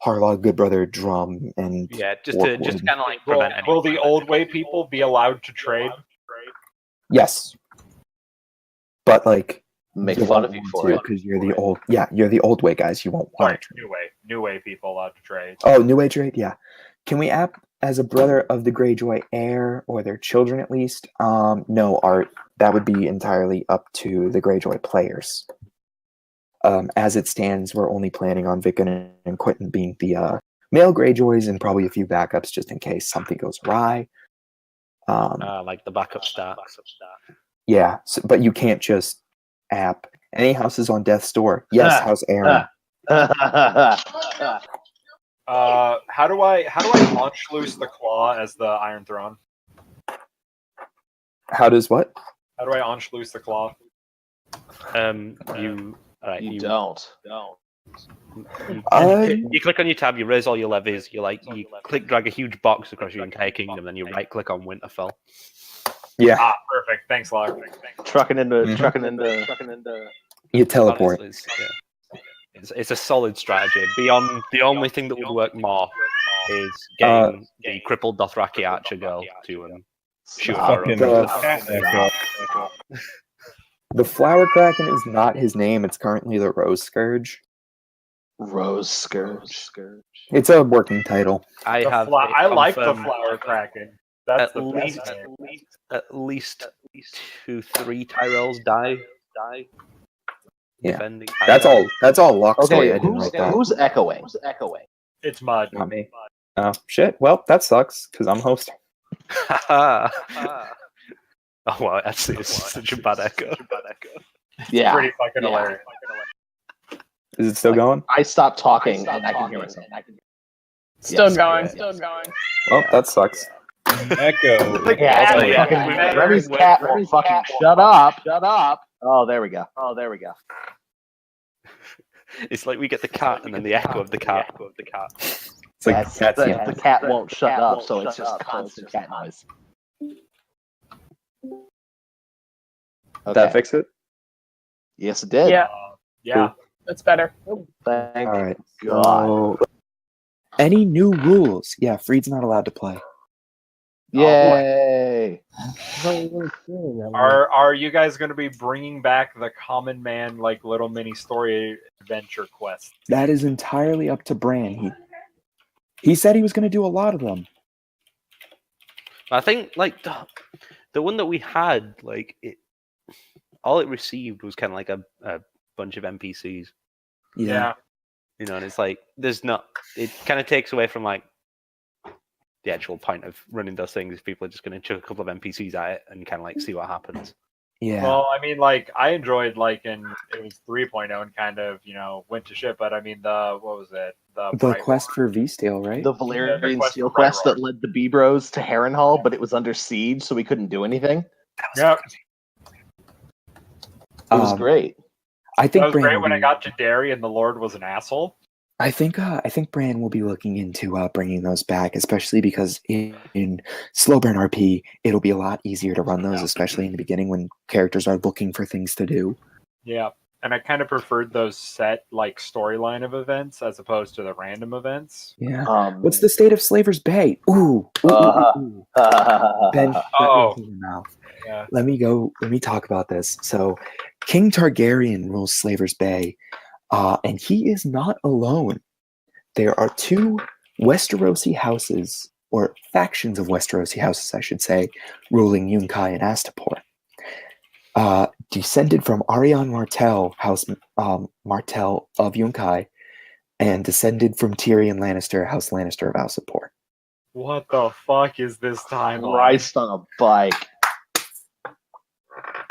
Harlaw, Good Brother, Drum, and just kind of like prevent. Will the old way people be allowed to trade? Yes, but like make fun of you for it because you're the old. Yeah, you're the old way guys. You won't want to trade. New way people allowed to trade. Oh, new way trade. Yeah, can we app as a brother of the Greyjoy heir, or their children at least? No, Art. That would be entirely up to the Greyjoy players. As it stands, we're only planning on Vickon and Quentin being the male Greyjoys, and probably a few backups just in case something goes awry. Like the backup start. Yeah, but you can't just app any houses on death's door. Yes, House Aaron. How do I launch loose the claw as the Iron Throne? How does what? How do I launch loose the claw? You don't. You click on your tab, you raise all your levies, you click drag a huge box across your entire kingdom, then you right click on Winterfell. Yeah. Perfect. Thanks, Locke. Trucking into You teleport. Honestly, it's a solid strategy. Beyond the only thing that would work more is getting the crippled Dothraki archer girl to shoot an arrow. The Flower Kraken is not his name. It's currently the Rose Scourge. Rose Scourge. It's a working title. I like the Flower Kraken. That's the best name. At least 2-3 Tyrells die. Yeah, Defending that's all. That's all Locke story. Okay, I didn't write that. who's echoing? It's Mud. Not me. Oh shit. Well, that sucks because I'm hosting. Oh wow, actually, it's such a bad echo. Yeah, Pretty fucking hilarious. Is it still going? I stopped talking and I can hear myself. Still going. Well, that sucks. Echo. Remy's cat won't fucking shut up. Oh, there we go. It's like we get the cat and then the echo of the cat. It's like the cat won't shut up, so it's just constant cat noise. Did that fix it? Yes, it did. Yeah, Yeah. that's better. Thank All right. God. So, any new rules? Yeah, Freed's not allowed to play. Yay! Are you guys going to be bringing back the common man like little mini story adventure quest? That is entirely up to Bran. He said he was going to do a lot of them. I think like the one that we had, like all it received was kind of like a bunch of NPCs. Yeah. You know, and it's like there's not. It kind of takes away from like the actual point of running those things. If people are just going to chuck a couple of NPCs at it and kind of like see what happens. Yeah. Well, I mean, like I enjoyed like it was 3.0 and kind of went to shit, but I mean what was it? The quest for V-Steel, right? The Valyrian Steel quest that led the B-Bros to Harrenhal, but it was under siege, so we couldn't do anything. Yep. It was great. I think that was great when I got to Derry and the Lord was an asshole. I think Bran will be looking into bringing those back, especially because in slow burn RP, it'll be a lot easier to run those, especially in the beginning when characters are looking for things to do. Yeah, and I kind of preferred those set like storyline of events as opposed to the random events. Yeah. What's the state of Slaver's Bay? Ooh. Ben, yeah. Let me talk about this. So, King Targaryen rules Slaver's Bay. And he is not alone. There are two Westerosi houses, or factions of Westerosi houses, I should say, ruling Yunkai and Astapor. Descended from Arion Martell, House Martell of Yunkai, and descended from Tyrion Lannister, House Lannister of Astapor. What the fuck is this timeline? Christ on a bike.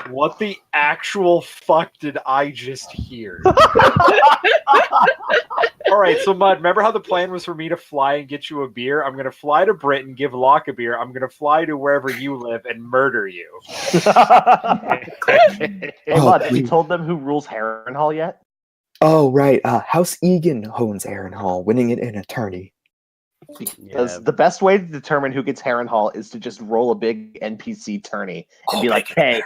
What the actual fuck did I just hear? Alright, so Mud, remember how the plan was for me to fly and get you a beer? I'm gonna fly to Britain, give Locke a beer, I'm gonna fly to wherever you live and murder you. Hey Mud, have you told them who rules Harrenhal yet? Oh, right. House Egan owns Harrenhal, winning it in a tourney. Because the best way to determine who gets Harrenhal is to just roll a big NPC tourney and be like, hey.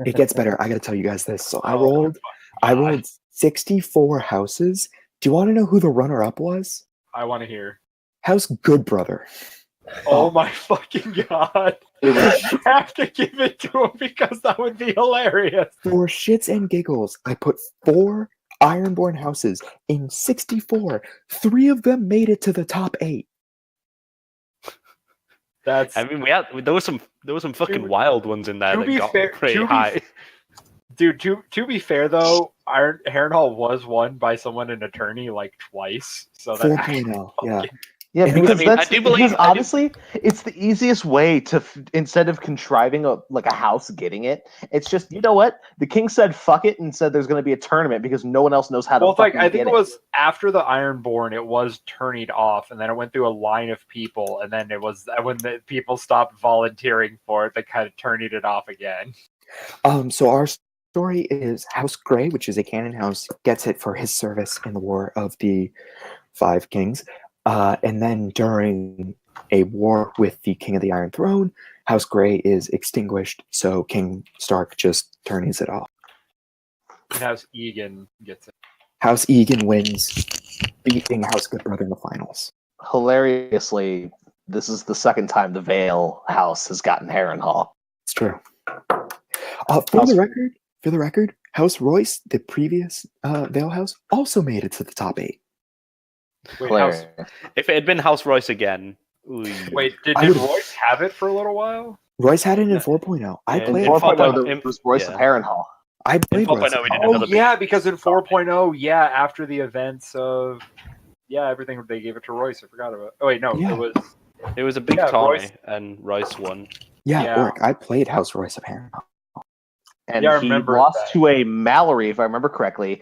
It gets better. I gotta tell you guys this. So I rolled 64 houses. Do you want to know who the runner-up was? I want to hear. House Goodbrother. Oh my fucking god. I have to give it to him because that would be hilarious. For shits and giggles, I put 4 Ironborn houses in 64. 3 of them made it to the top 8. I mean, there was some fucking wild ones in there that got pretty high. Dude, to be fair though, Harrenhal was won by someone in attorney like twice. So that 4.0, yeah. Yeah, And because honestly, it's the easiest way to instead of contriving a house getting it. It's just, you know what? The king said fuck it and said there's going to be a tournament because no one else knows how to. Well, I think it was after the Ironborn, it was tourneyed off, and then it went through a line of people, and then it was when the people stopped volunteering for it, they kind of tourneyed it off again. So our story is House Grey, which is a canon house, gets it for his service in the War of the Five Kings. And then during a war with the King of the Iron Throne, House Grey is extinguished, so King Stark just turns it off. House Egan gets it. House Egan wins, beating House Good Brother in the finals. Hilariously, this is the second time the Vale House has gotten Harrenhal. It's true. For the record, House Royce, the previous Vale House, also made it to the top 8. Wait, House, if it had been House Royce again, wait, did Royce have it for a little while? Royce had it in 4.0. I In played 4.0, there was Royce of Harrenhal. I played in 4.0, Royce. we did Oh another yeah, because in 4.0, yeah, after the events of everything, they gave it to Royce. I forgot about it. Oh wait, no, it was a big tourney, Royce. And Royce won. Yeah, Orc, I played House Royce of Harrenhal. And I he remember lost that. to a Mallory, if I remember correctly.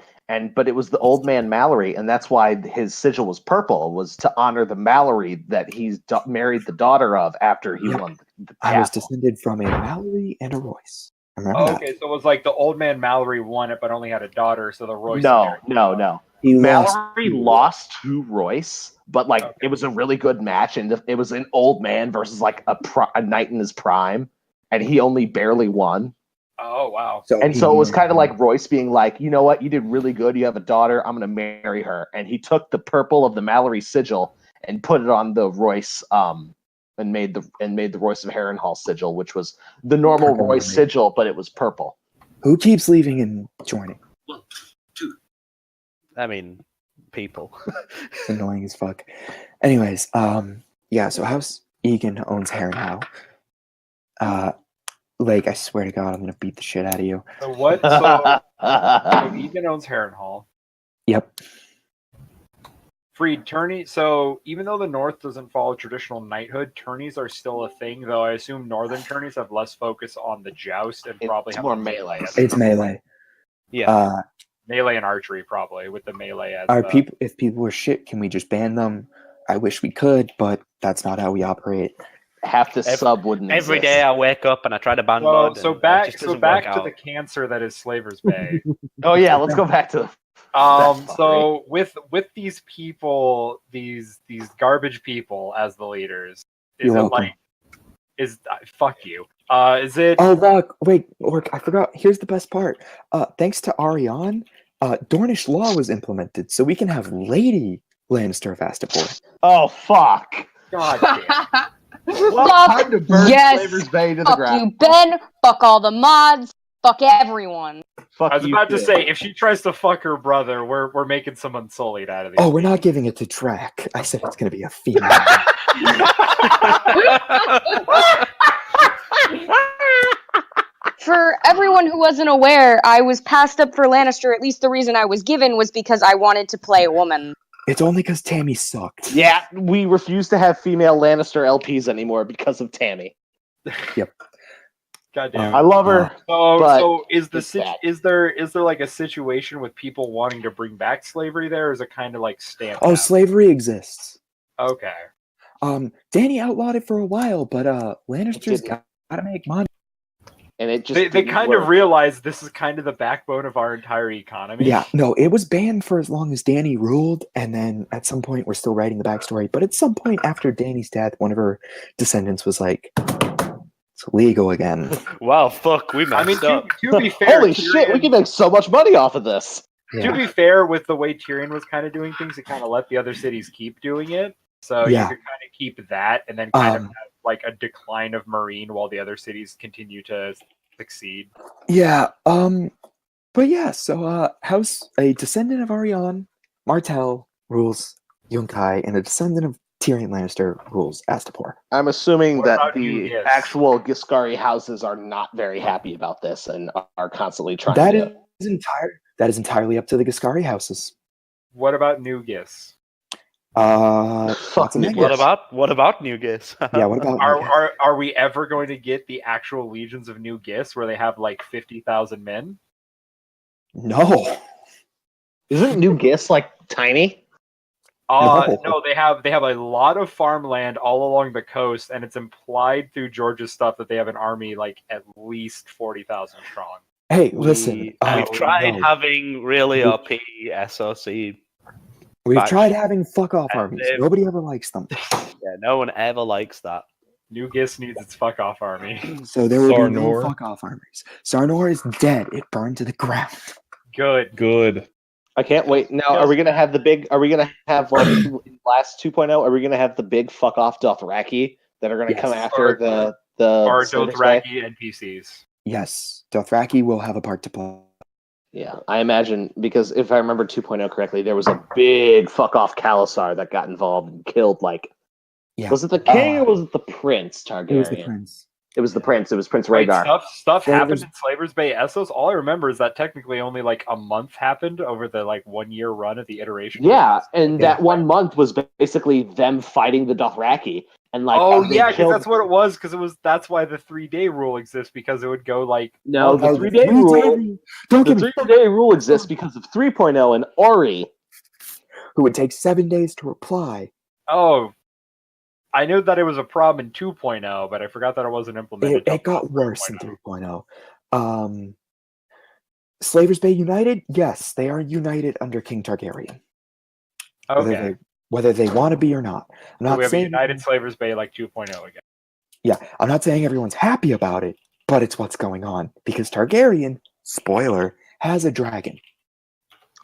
But it was the old man Mallory, and that's why his sigil was purple, was to honor the Mallory that he's married the daughter of after he won the I was castle. descended from a Mallory and a Royce. Remember that? Okay, so it was like the old man Mallory won it, but only had a daughter, so the Royce. No. He Mallory lost to Royce, but it was a really good match, and it was an old man versus like a knight in his prime, and he only barely won. Oh wow! So it was kind of like Royce being like, you know what, you did really good. You have a daughter. I'm gonna marry her, and he took the purple of the Mallory sigil and put it on the Royce, and made the Royce of Harrenhal sigil, which was the normal Purple Royce sigil, but it was purple. Who keeps leaving and joining? I mean, people. It's annoying as fuck. Anyways, so House Egan owns Harrenhal. I swear to God, I'm gonna beat the shit out of you. So what? So Egan owns Harrenhal. Yep. Freed tourney. So even though the North doesn't follow traditional knighthood, tourneys are still a thing. Though I assume Northern tourneys have less focus on the joust and probably have more melee. It's melee. Yeah. Melee and archery probably with the melee as if people were shit, can we just ban them? I wish we could, but that's not how we operate. Half the sub wouldn't Every exist. day I wake up and I try to ban So, mud. so and back it just so doesn't back work to out. the cancer that is Slaver's Bay. Oh yeah, let's go back to. So with these people, these garbage people as the leaders, You're welcome. Fuck you. Is it? Oh look, wait, Orc, I forgot. Here's the best part. Thanks to Ariane, Dornish law was implemented, so we can have Lady Lannister of Astapor. Oh fuck! God damn. Time to burn Yes. Slaver's Bay to the Fuck ground. you, Ben. Fuck all the mods. Fuck everyone. Fuck I was you about to too. say, if she tries to fuck her brother, we're making some Unsullied out of these. Oh, we're not giving it to Drac. I said it's gonna be a female. For everyone who wasn't aware, I was passed up for Lannister. At least the reason I was given was because I wanted to play a woman. It's only because Tammy sucked. Yeah, we refuse to have female Lannister LPs anymore because of Tammy. Yep. Goddamn. I love her. So is it's bad. is there like a situation with people wanting to bring back slavery there, or is it kind of like stamped Oh, out? slavery exists. Okay. Danny outlawed it for a while, but Lannisters gotta make money. And it just They kind of realize this is kind of the backbone of our entire economy. Yeah, no, it was banned for as long as Danny ruled, and then at some point we're still writing the backstory. But at some point after Danny's death, one of her descendants was like, "It's legal again." Wow, fuck, we messed I mean, up. to be fair, Holy shit, we can make so much money off of this. To be fair, with the way Tyrion was kind of doing things, it kind of let the other cities keep doing it. So you Yeah. could kind of keep that, and then kind of have like a decline of Marine while the other cities continue to succeed. Yeah, but yeah, so a descendant of Ariane, Martell rules Yunkai, and a descendant of Tyrion Lannister rules Astapor. I'm assuming What that about the you, Yes? actual Giscari houses are not very happy about this and are constantly trying That to. is entirely up to the Giscari houses. What about New Gis? Fuck me. What about New Gis? Yeah, what about Are we ever going to get the actual legions of New Gis where they have like 50,000 men? No. Isn't New Gis like tiny? No, they have a lot of farmland all along the coast, and it's implied through George's stuff that they have an army like at least 40,000 strong. Hey, listen. We've tried no. having really OP SOC. We've tried having fuck off armies. Nobody ever likes them. Yeah, no one ever likes that. New Gis needs its fuck off army. So there will be no Sarnor. fuck off armies. Sarnor is dead. It burned to the ground. Good. I can't wait. Now, are we gonna have the big? Are we gonna have like last 2.0? Are we gonna have the big fuck off Dothraki that are gonna come after the or Slavers Bay? Dothraki NPCs? Yes, Dothraki will have a part to play. Yeah, I imagine because if I remember 2.0 correctly, there was a big fuck off Khalasar that got involved and killed like. Yeah. Was it the king or was it the prince Targaryen? It was the prince. It was the prince. It was Prince Right, Rhaegar. stuff There happened was- in Slavers Bay Essos. All I remember is that technically only like a month happened over the like 1 year run of the iteration. Yeah, and Yeah. that 1 month was basically them fighting the Dothraki, and like oh they yeah, because killed- that's what it was. Because that's why the 3-day rule exists, because it would go like No, the Oh, 3-day the rule. Don't The get me 3-day rule exists because of 3.0 and Ori. who would take 7 days to reply. oh. I knew that it was a problem in 2.0, but I forgot that it wasn't implemented. It got worse in 3.0. Slavers Bay United, yes, they are united under King Targaryen. Okay. Whether they want to be or not. I'm So not we have a saying United Slavers Bay like 2.0 again. Yeah, I'm not saying everyone's happy about it, but it's what's going on because Targaryen, spoiler, has a dragon.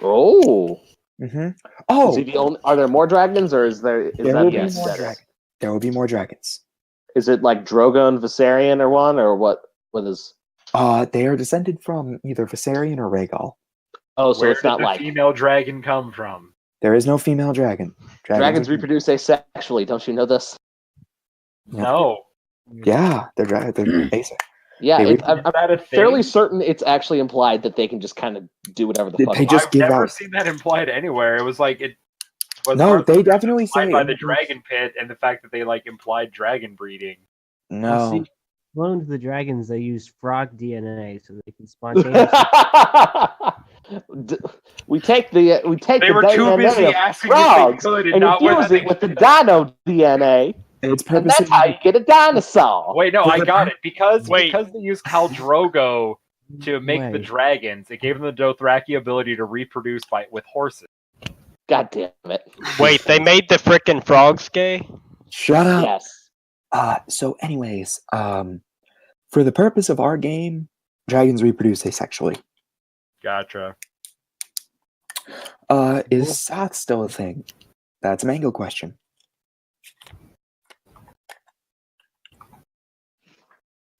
Oh. Mm-hmm. Is Oh, he the only, are there more dragons, or is there that will be the more status? dragons. There will be more dragons. Is it like Drogon, Viserion, or one, or what? What is? They are descended from either Viserion or Rhaegal. Oh, so Where it's did not the like female dragon come from? There is no female dragon. dragons reproduce asexually. Don't you know this? No. Yeah, they're basic. Yeah, They I'm that a fairly thing? certain it's actually implied that they can just kind of do whatever the fuck. They just I've give never out. seen that implied anywhere. It was like it was No, partly they definitely implied say by in the the- dragon pit and the fact that they like implied dragon breeding. No. See, cloned the dragons, they use frog DNA so they can spontaneously. we take the They were too DNA busy of asking frogs if they could and and not infuse whether it with the dino DNA, It's and that's purposely how you get a dinosaur. Wait, no, I got it. Because Wait. they used Khal Drogo to make the Wait. dragons, it gave them the Dothraki ability to reproduce with horses. God damn it! Wait, they made the frickin' frogs gay? Shut up. Yes. So anyways, for the purpose of our game, dragons reproduce asexually. Gotcha. Is Soth still a thing? That's a Mango question.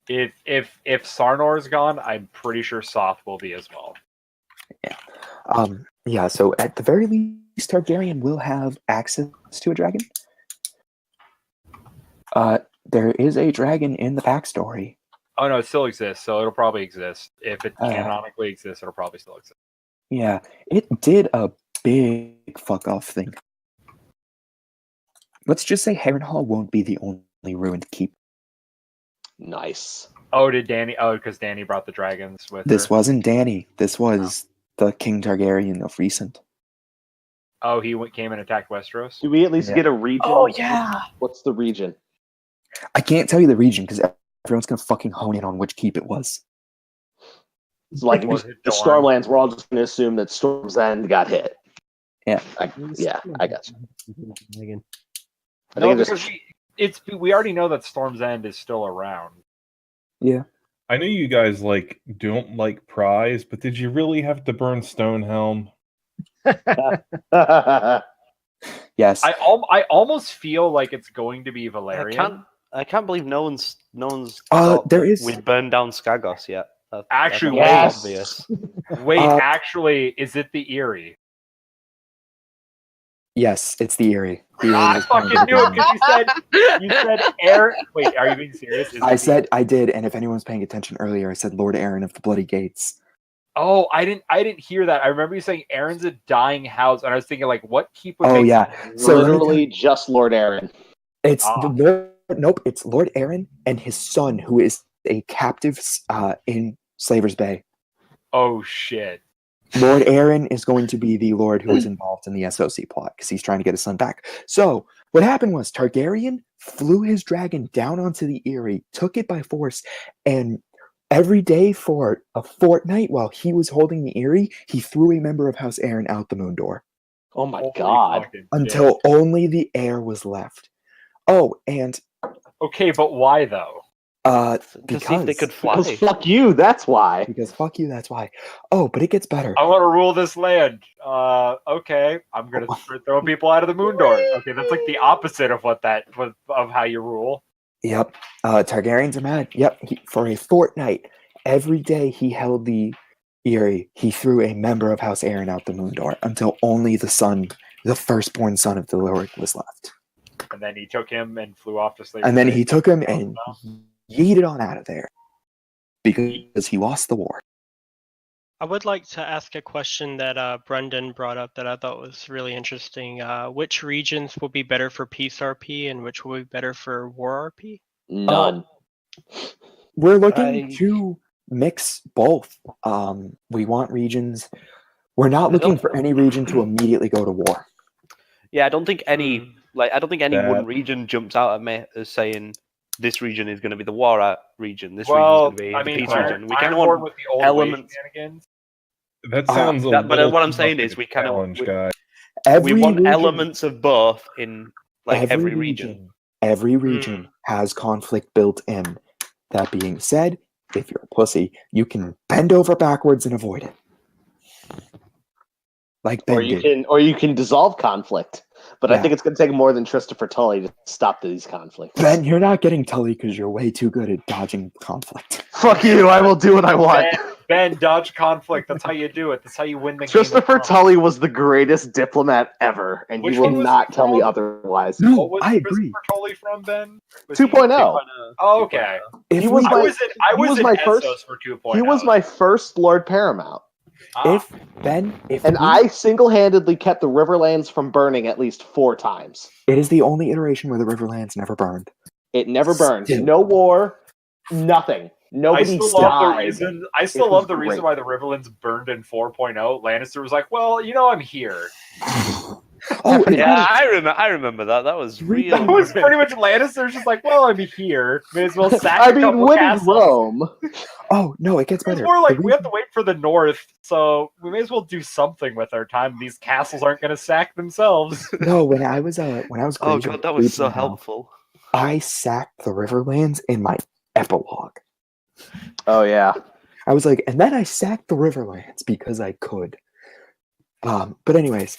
If Sarnor's gone, I'm pretty sure Soth will be as well. Yeah, so at the very least, Targaryen will have access to a dragon. There is a dragon in the backstory. Oh no, it still exists, so it'll probably exist. If it canonically exists, it'll probably still exist. Yeah, it did a big fuck off thing. Let's just say Harrenhal won't be the only ruined keep. Nice. Oh, did Danny? Oh, because Danny brought the dragons with This her. wasn't Danny. This was the King Targaryen of recent. Oh, he came and attacked Westeros. Do we at least Yeah. get a region? Oh, yeah. What's the region? I can't tell you the region because everyone's gonna fucking hone in on which keep it was. It's like Was it the Dorne? Stormlands. We're all just going to assume that Storm's End got hit. Yeah. I got you. Dragon. I No, think it because just, we already know that Storm's End is still around. Yeah. I know you guys don't like Prize, but did you really have to burn Stonehelm? Yes. I almost feel like it's going to be Valerian. I can't believe no one's there is- we've burned down Skagos yet. Actually, that's wait. obvious. Wait, Uh, actually, is it the Eerie? Yes, it's the Eerie. The Eerie I was part of fucking the knew it plan. because you said Aaron. Wait, are you being serious? Is I it said I did, and if anyone was paying attention earlier, I said Lord Aaron of the Bloody Gates. Oh, I didn't hear that. I remember you saying Aaron's a dying house, and I was thinking like, what keep would Oh, make yeah. sense? So let me literally just Lord Aaron. It's Ah. the Lord. Nope, it's Lord Aaron and his son, who is a captive in Slaver's Bay. Oh shit! Lord Aaron is going to be the Lord who is involved in the SOC plot because he's trying to get his son back. So what happened was Targaryen flew his dragon down onto the Eyrie, took it by force, and every day for a fortnight while he was holding the Eyrie, he threw a member of House Aaron out the moon door Oh my Holy god. fucking shit. until only the heir was left. Oh, and Okay, but why though? To see if they could fly. Because fuck you, that's why. Because fuck you, that's why. Oh, but it gets better. I want to rule this land. Okay, I'm gonna start throwing people out of the moon door. Okay, that's like the opposite of of how you rule. Yep. Targaryens are mad. Yep. For a fortnight, every day he held the Eyrie, he threw a member of House Aaron out the moon door until only the firstborn son of the Lord was left. And then he took him and flew off to slavery. And then he took him and yeeted on out of there because he lost the war. I would like to ask a question that Brendan brought up that I thought was really interesting. Which regions will be better for peace RP and which will be better for war RP? None. We're looking to mix both. We want regions. We're not looking for any region to immediately go to war. Yeah, I don't think any one region jumps out at me as saying this region is going to be the war region. This region is going to be the peace region. We kind of want elements. That sounds. But what I'm saying is, we kind of we want elements of both in every region. Every region has conflict built in. That being said, if you're a pussy, you can bend over backwards and avoid it. Like Ben did. Or you can dissolve conflict. But I think it's going to take more than Christopher Tully to stop these conflicts. Ben, you're not getting Tully because you're way too good at dodging conflict. Fuck you! I will do what I want. Ben, dodge conflict. That's how you do it. That's how you win the game. Christopher Tully was the greatest diplomat ever, and you will not tell me otherwise. No, what was I agree. Christopher Tully from, Ben? 2.0. Oh, okay. I was my first. For 2.0. He was my first Lord Paramount. I single-handedly kept the Riverlands from burning at least 4 times. It is the only iteration where the Riverlands never burned. It never burned. No war. Nothing. Nobody died. I still love the reason why the Riverlands burned in 4.0. Lannister was like, "Well, I'm here." I remember that. That was real. That was pretty much Lannister's just like, "Well, I'm here. May as well sack a couple when castles." Rome. Oh no, it gets better. It's more like we have to wait for the North, so we may as well do something with our time. These castles aren't going to sack themselves. No, when I was oh god, that was so helpful. I sacked the Riverlands in my epilogue. Oh yeah, I was like, and then I sacked the Riverlands because I could. But anyways,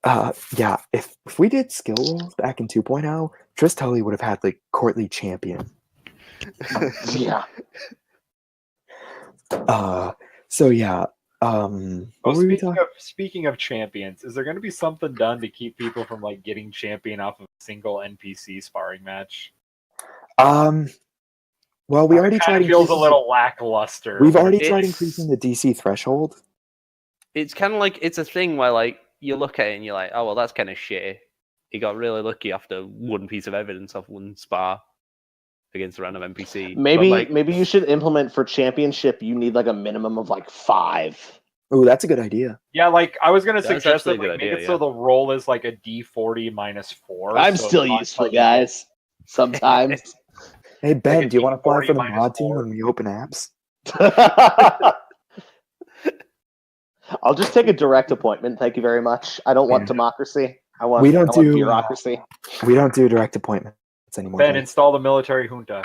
if we did skill rolls back in 2.0, Tris Tully would have had like courtly champion. Yeah. So yeah. Speaking of champions, is there going to be something done to keep people from getting champion off of a single NPC sparring match? Well, we already tried. Feels a little lackluster. We've already tried increasing the DC threshold. It's kind of it's a thing where you look at it and you're like, oh well, that's kind of shitty. He got really lucky after one piece of evidence off one spar against a random NPC. Maybe you should implement for championship. You need a minimum of 5. Oh, that's a good idea. Yeah, I was gonna suggest that make it so the roll is a D40 -4. I'm still useful, guys. Sometimes. Hey Ben, do you want to fly for the mod team when we open apps? I'll just take a direct appointment. Thank you very much. I don't want democracy. I want bureaucracy. We don't do direct appointments anymore. Ben, install the military junta.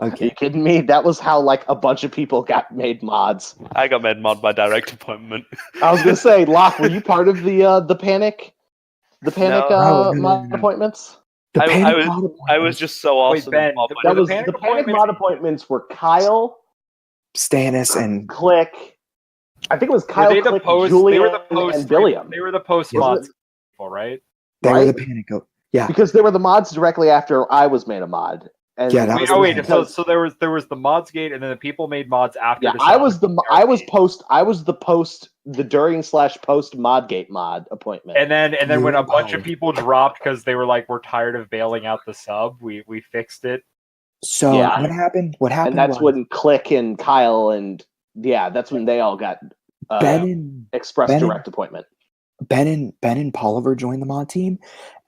Okay. Are you kidding me? That was how a bunch of people got made mods. I got made mod by direct appointment. I was gonna say, Locke, were you part of the panic? The panic mod appointments? I was just so awesome. Wait, Ben, the panic mod appointments were Kyle, Stannis, and Click. I think it was Kyle, Click, Julian, and Billiam. They were the post mods, right? They were the panic. Yeah, because they were the mods directly after I was made a mod. And so there was the mods gate, and then the people made mods after. Yeah, I was the during/post modgate mod appointment. And then when a bunch of people dropped because they were we're tired of bailing out the sub, we fixed it. So what happened? And that's when Click and Kyle and that's when they all got direct appointment. Ben and Polliver joined the mod team.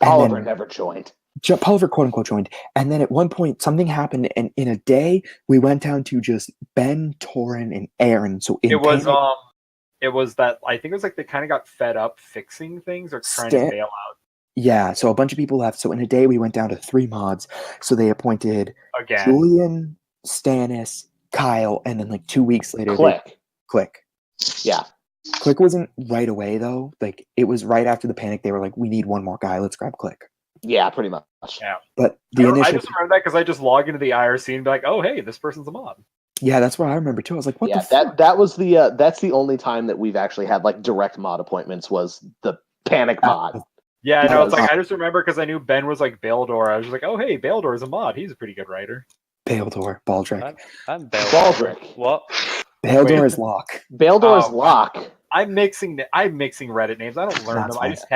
Polliver never joined. Polliver quote unquote joined, and then at one point something happened, and in a day we went down to just Ben, Torin, and Aaron. So it was that I think it was they kind of got fed up fixing things or trying to bail out. Yeah, so a bunch of people left. So in a day we went down to 3 mods. So they appointed Julian, Stannis, Kyle, and then like 2 weeks later, Click. Yeah. Click wasn't right away though. Like it was right after the panic. They were like, "We need one more guy. Let's grab Click." Yeah, pretty much. Yeah. But I just remember that because I just log into the IRC and be like, "Oh, hey, this person's a mod." Yeah, that's what I remember too. I was like, "What the fuck?" That was the that's the only time that we've actually had like direct mod appointments was the panic mod. Yeah, I know. It's like I just remember because I knew Ben was like Baildor. I was just like, "Oh, hey, Baildor is a mod. He's a pretty good writer." Baildor, Baldric. I'm Baildor. Baldric. What? Baildor is Locke. Baildor is Locke. I'm mixing Reddit names. I don't learn them. I just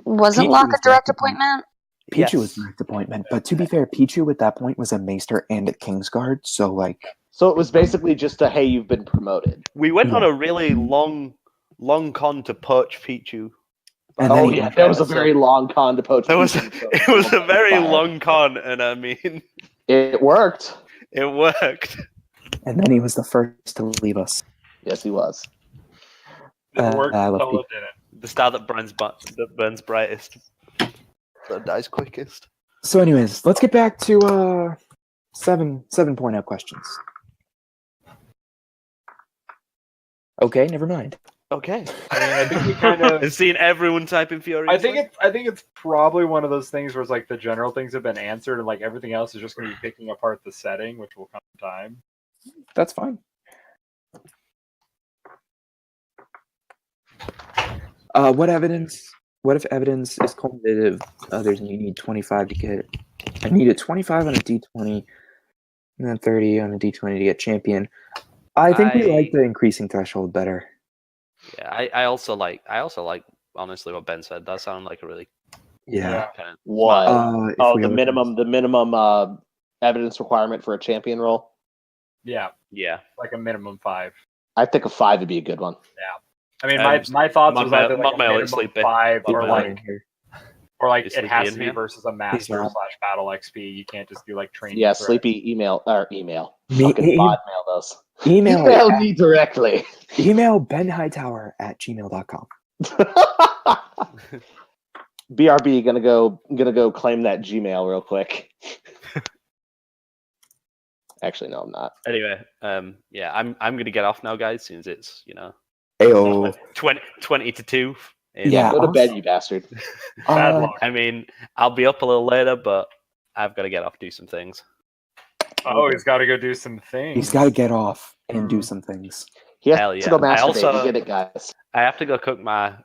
wasn't Locke a direct appointment? Pichu was direct appointment, but to be fair, Pichu at that point was a Maester and a Kingsguard, so like. So it was basically just a hey, you've been promoted. We went on a really long con to poach Pichu. Oh yeah, there was a very long con to poach. It was a very long con, and I mean, it worked. It worked. And then he was the first to leave us. Yes, he was. It worked. The star that burns brightest, that dies quickest. So, anyways, let's get back to 7.0 questions. Okay, never mind. Okay. I think we kind of have seen everyone typing Fury. I think it's probably one of those things where it's like the general things have been answered and like everything else is just going to be picking apart the setting, which will come in time. That's fine. What if evidence is cumulative others and you need 25 to get I need a 25 on a D20 and then 30 on a D20 to get champion. I think we like the increasing threshold better. Yeah, I also like honestly what Ben said. That sounded like a really what? The minimum evidence requirement for a champion role. Yeah, like a minimum 5. I think a 5 would be a good one. Yeah, I mean my thoughts was either like a minimum 5 or like it has to be versus a master / battle XP. You can't just do like training. Yeah, Sleepy email. Fucking bot mail those. Email me directly. Email benhightower@gmail.com. BRB gonna go claim that Gmail real quick. Actually, no, I'm not. Anyway, yeah, I'm gonna get off now, guys, since it's 20 to 2. Yeah, go to bed, you bastard. I mean, I'll be up a little later, but I've got to get off, do some things. Oh, he's got to go do some things. He's got to get off and do some things. He has to go masturbate. Get it, guys. I have to go cook my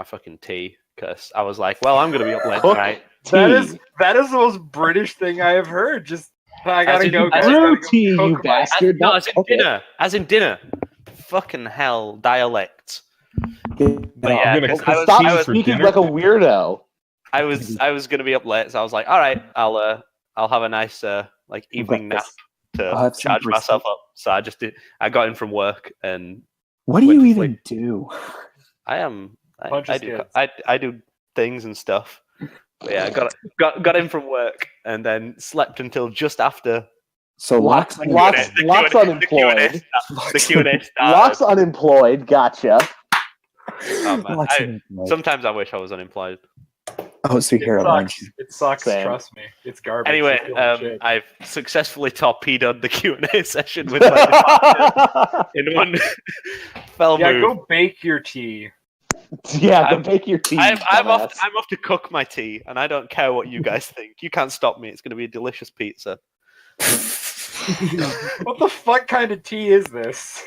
fucking tea because I was like, well, I'm gonna be up late tonight. That is the most British thing I have heard. Just I gotta go. Tea, you bastard. No, as in dinner. Fucking hell, dialect. But yeah, stop speaking like a weirdo. I was gonna be up late, so I was like, all right, I'll have a nice evening nap to charge myself up. So I got in from work and. What do you even do? I do things and stuff. But yeah, I got in from work and then slept until just after. So Locke's unemployed. The Q&A started. Locke's unemployed. Gotcha. Oh, man. Sometimes I wish I was unemployed. Oh, so you're at lunch. It sucks. Trust me, it's garbage. Anyway, I've successfully torpedoed the Q&A session with my department in one fell move. Yeah, go bake your tea. Yeah, go bake your tea. I'm off to cook my tea, and I don't care what you guys think. You can't stop me. It's going to be a delicious pizza. What the fuck kind of tea is this?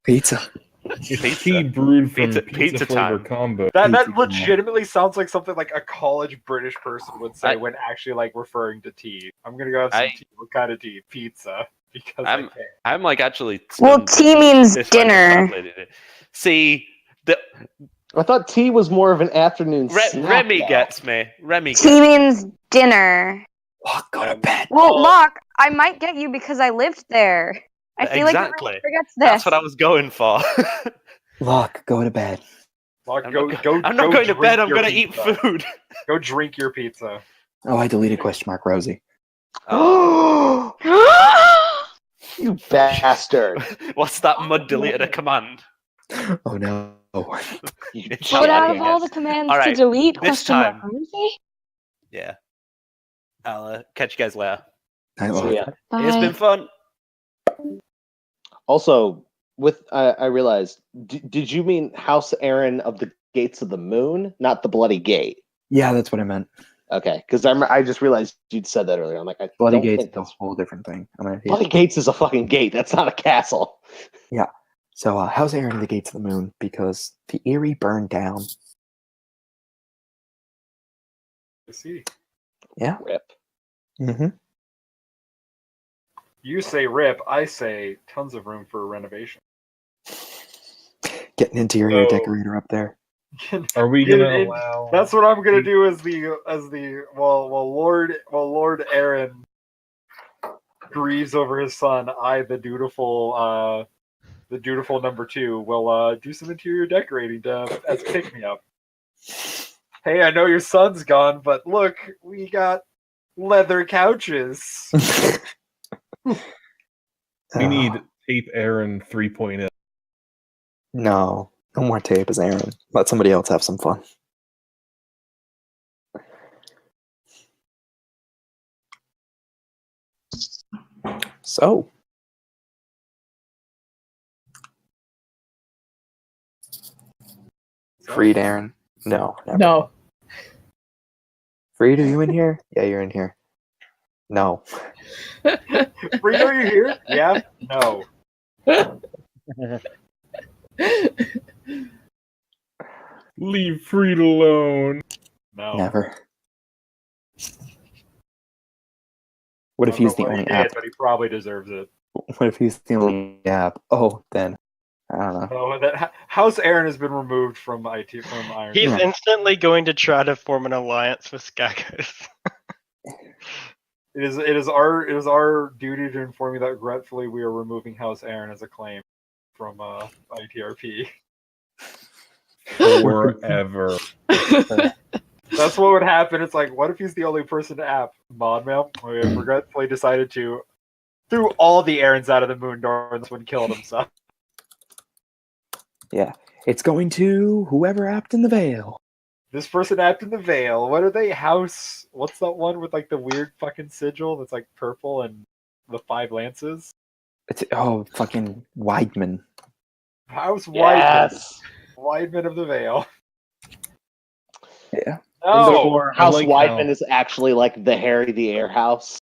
Pizza. It's tea brewed from pizza flavor time. combo. That legitimately sounds like something like a college British person would say when actually like referring to tea. I'm gonna go have some tea. What kind of tea? Pizza. Because I'm like actually. Well, tea means dinner. See, I thought tea was more of an afternoon snack. Remy gets me. Tea means dinner. Locke, go to bed. Well, Locke, I might get you because I lived there. I feel like everyone forgets this. That's what I was going for. Locke, go to bed. Locke, I'm not going to bed. I'm going to eat food. Go drink your pizza. Oh, I deleted Rosie. Oh, you bastard! What's that? Mud deleted a command. Oh no! But out of all the commands to delete, this time. Rosie? Yeah. I'll catch you guys later. Night, So, Locke. yeah. It's been fun. Also, with I realized, did you mean House Aaron of the Gates of the Moon, not the Bloody Gate? Yeah, that's what I meant. Okay, because I just realized you'd said that earlier. I'm like, I Bloody don't Gates think is a that's whole different thing. Bloody Gates is a fucking gate. That's not a castle. Yeah. So, how's Aaron of the Gates of the Moon? Because the Eyrie burned down. I see. Yeah. Rip. Mm-hmm. You say rip, I say tons of room for renovation. Get an interior So- decorator up there. Are we Get gonna it in- allow? That's what I'm gonna do as the Lord Aaron grieves over his son. I, the dutiful number 2, will do some interior decorating as pick me up. Hey, I know your son's gone, but look, we got leather couches. We need Tape Aaron 3.0. No more tape as Aaron. Let somebody else have some fun. So, Freed Aaron? No. Never. No. Freed, are you in here? Yeah, you're in here. No. Freed, are you here? Yeah? No. Leave Freed alone. No. Never. What if he's the only app? But he probably deserves it. What if he's the only app? Oh, then I don't know. Oh, that House Aaron has been removed from Iron. He's Yeah. instantly going to try to form an alliance with Skakos. It is our duty to inform you that regretfully we are removing House Aaron as a claim from ITRP. Forever. That's what would happen. It's like, what if he's the only person to app? Modmail, we have regretfully decided to threw all the Aarons out of the moon door and this one killed himself. Yeah. It's going to whoever apped in the Veil. This person apped in the Veil. What are they? House. What's that one with like the weird fucking sigil that's like purple and the 5 lances? It's fucking Weidman. House Yes. Weidman of the Veil. Yeah. No. House like Weidman how- is actually like the Harry the Air House.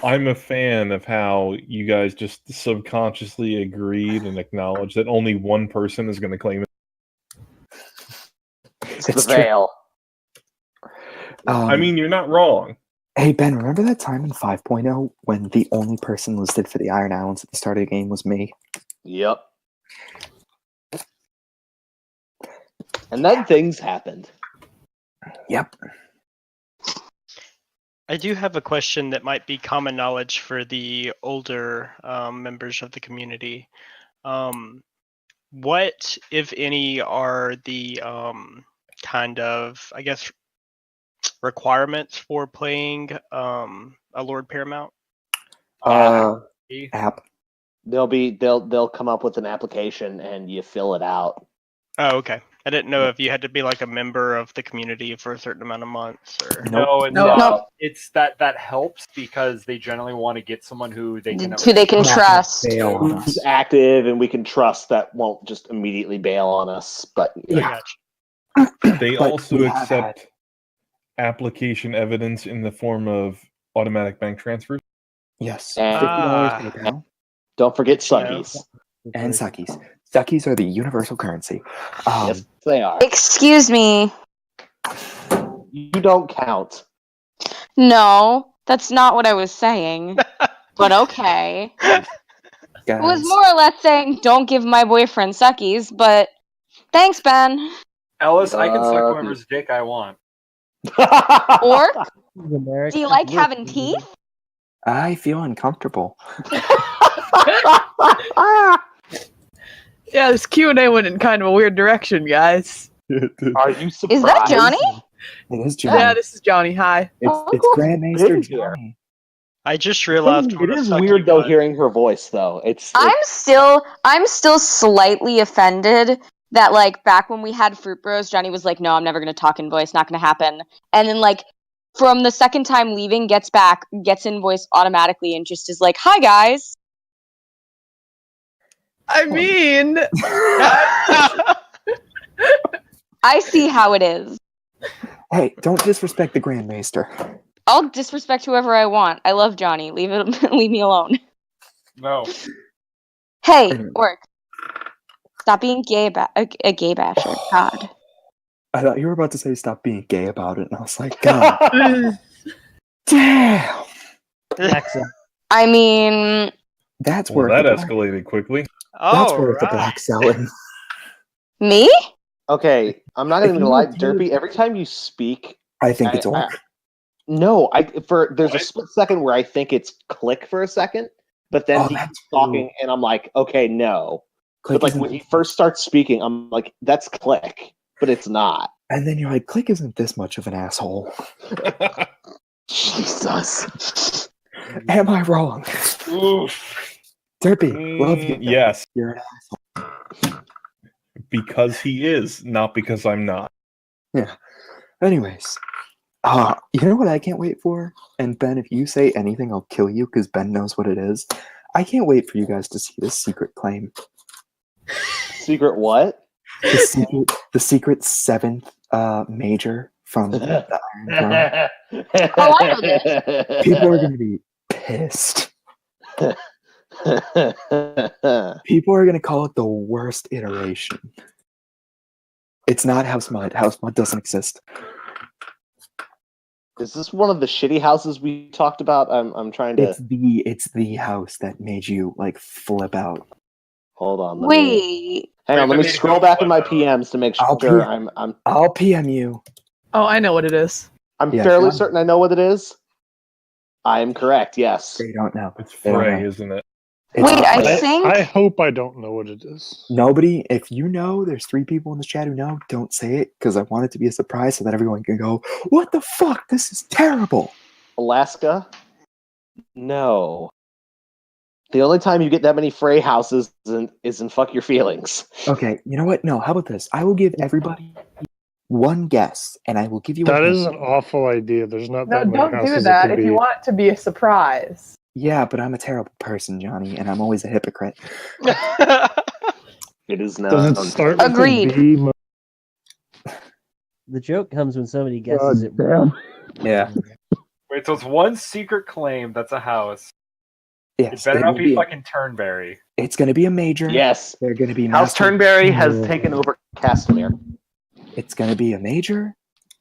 I'm a fan of how you guys just subconsciously agreed and acknowledged that only one person is going to claim it. It's the Veil. I mean, you're not wrong. Hey, Ben, remember that time in 5.0 when the only person listed for the Iron Islands at the start of the game was me? Yep. And then things happened. Yep. I do have a question that might be common knowledge for the older members of the community. What, if any, are the kind of, I guess, requirements for playing a Lord Paramount? App. They'll come up with an application and you fill it out. Oh, okay. I didn't know if you had to be like a member of the community for a certain amount of months or. No, it's that helps because they generally want to get someone who they can trust. Who's active and we can trust that won't just immediately bail on us. But yeah. They But also we have accept application evidence in the form of automatic bank transfers. Yes. And $50 PayPal. don't forget Suggies. And Suckies. Suckies are the universal currency. Yes, they are. Excuse me. You don't count. No, that's not what I was saying. But okay. Guys, It was more or less saying, don't give my boyfriend suckies, but thanks, Ben. Ellis, I can suck whoever's dick I want. Or, do you like having teeth? I feel uncomfortable. Yeah, this Q&A went in kind of a weird direction, guys. Are you surprised? Is that Johnny? It is Johnny. Yeah, this is Johnny. Hi. It's Grandmaster Johnny. I just realized It is weird though hearing her voice though. I'm still slightly offended that like back when we had Fruit Bros, Johnny was like, "No, I'm never gonna talk in voice, not gonna happen." And then like from the second time leaving, gets back, gets invoiced automatically, and just is like, "Hi guys." I mean, I see how it is. Hey, don't disrespect the Grand Maester. I'll disrespect whoever I want. I love Johnny. Leave me alone. No. Hey, Orc. Stop being gay about a gay basher. God. I thought you were about to say stop being gay about it, and I was like, God. Damn. I mean, That's Well, where that escalated quickly. That's where the black selling. me? Okay, I'm not If gonna you lie, were- Derpy. Every time you speak, I think it's Orc. No, there's a split second where I think it's Click for a second, but then he keeps talking, and I'm like, okay, no. Click but like isn't- when he first starts speaking, I'm like, that's Click, but it's not. And then you're like, Click isn't this much of an asshole. Jesus. Am I wrong? Oof. Derpy, love you. Yes. You're an asshole. Because he is, not because I'm not. Yeah. Anyways, you know what I can't wait for? And Ben, if you say anything, I'll kill you because Ben knows what it is. I can't wait for you guys to see this secret claim. Secret what? The secret 7th major from the Iron Throne. Oh, I know this. People are going to be pissed. People are going to call it the worst iteration. It's not House Mud. House Mud doesn't exist. Is this one of the shitty houses we talked about? I'm trying to. It's the house that made you like flip out. Hold on. Wait. Hang on. Let me scroll back in my PMs to make sure I'll PM you. Oh, I know what it is. I'm Yeah, fairly John. certain I know what it is. I am correct. Yes. They don't know. It's They don't Frey, know. isn't it? Wait, I think. I hope I don't know what it is. Nobody, if you know, there's 3 people in this chat who know, don't say it because I want it to be a surprise so that everyone can go, what the fuck? This is terrible. Alaska? No. The only time you get that many Frey houses is in Fuck Your Feelings. Okay, you know what? No, how about this? I will give everybody one guess, and I will give you That a is hint. an awful idea. There's not No, that many don't houses do it that could if be. you want it to be a surprise. Yeah, but I'm a terrible person, Johnny, and I'm always a hypocrite. It is now. Does it start with Agreed. a B? The joke comes when somebody guesses it. Damn. Yeah. Wait, so it's one secret claim that's a house. Yes, It better it not will be be- fucking Turnberry. It's going to be a major. Yes. They're going to be House master- Turnberry has taken over Castamere. It's going to be a major,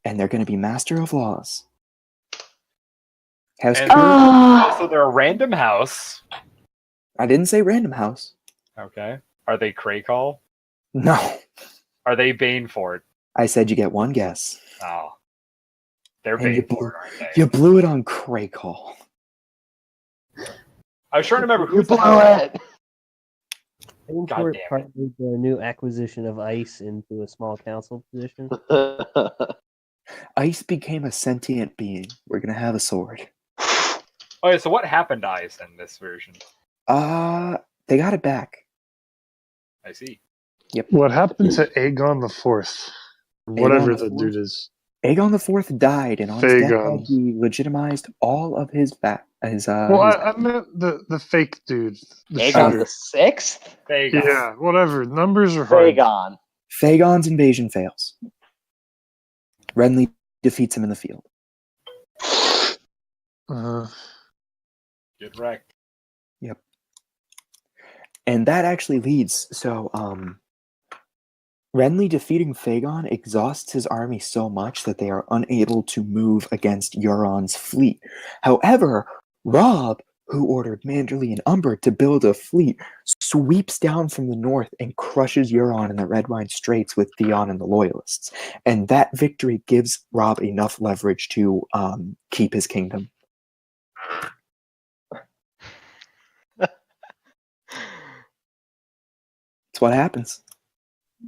and they're going to be master of laws. House And Kurt- also they're a random house. I didn't say random house. Okay. Are they Kraykall? No. Are they Baneford? I said you get one guess. Oh. They're And you blew, Baneford, aren't they? you blew it on Kraykall. I was trying to remember who's the blew house. it. Aimfort God damn it. partnered the new acquisition of ICE into a small council position. Ice became a sentient being. We're going to have a sword. Okay, so what happened to Ice in this version? They got it back. I see. Yep. What happened to Aegon the Fourth? Whatever Aegon the the Fourth? dude is. Aegon the Fourth died, and on his deathbed, Fagon. he legitimized all of his Well, I meant the fake dude. The Aegon shooter. the Sixth? Fagon. Yeah, whatever. Numbers are hard. Fagon. Fagon's invasion fails. Renly defeats him in the field. Get wrecked. Yep. And that actually leads, so Renly defeating Fagon exhausts his army so much that they are unable to move against Euron's fleet. However, Robb, who ordered Manderly and Umber to build a fleet, sweeps down from the north and crushes Euron in the Red Wine Straits with Theon and the Loyalists. And that victory gives Robb enough leverage to keep his kingdom. That's what happens.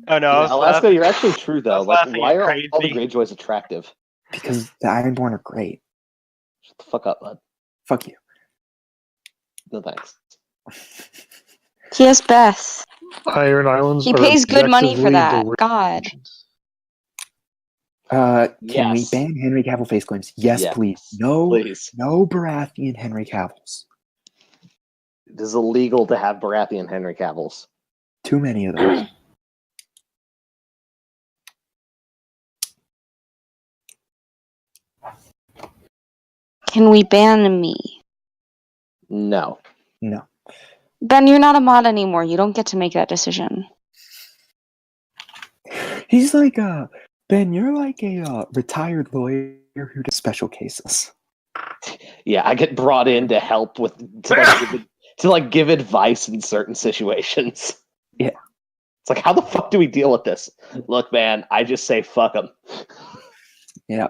Oh no, I was Alaska, laughing. you're actually true though. was Like, laughing why at are all the crazy. Greyjoys attractive? Because the Ironborn are great. Shut the fuck up, bud. Fuck you. No thanks. He has Beth. Iron Islands. He are pays good money for objectively that. the worst God. nations. Can we ban Henry Cavill face claims? Yes, please. No, please. No Baratheon Henry Cavills. It is illegal to have Baratheon Henry Cavills. Too many of those. Can we ban me? No. No. Ben, you're not a mod anymore. You don't get to make that decision. He's like Ben, you're like a retired lawyer who does special cases. Yeah, I get brought in to help with to give advice in certain situations. Yeah. It's like, how the fuck do we deal with this? Look, man, I just say fuck them. Yeah.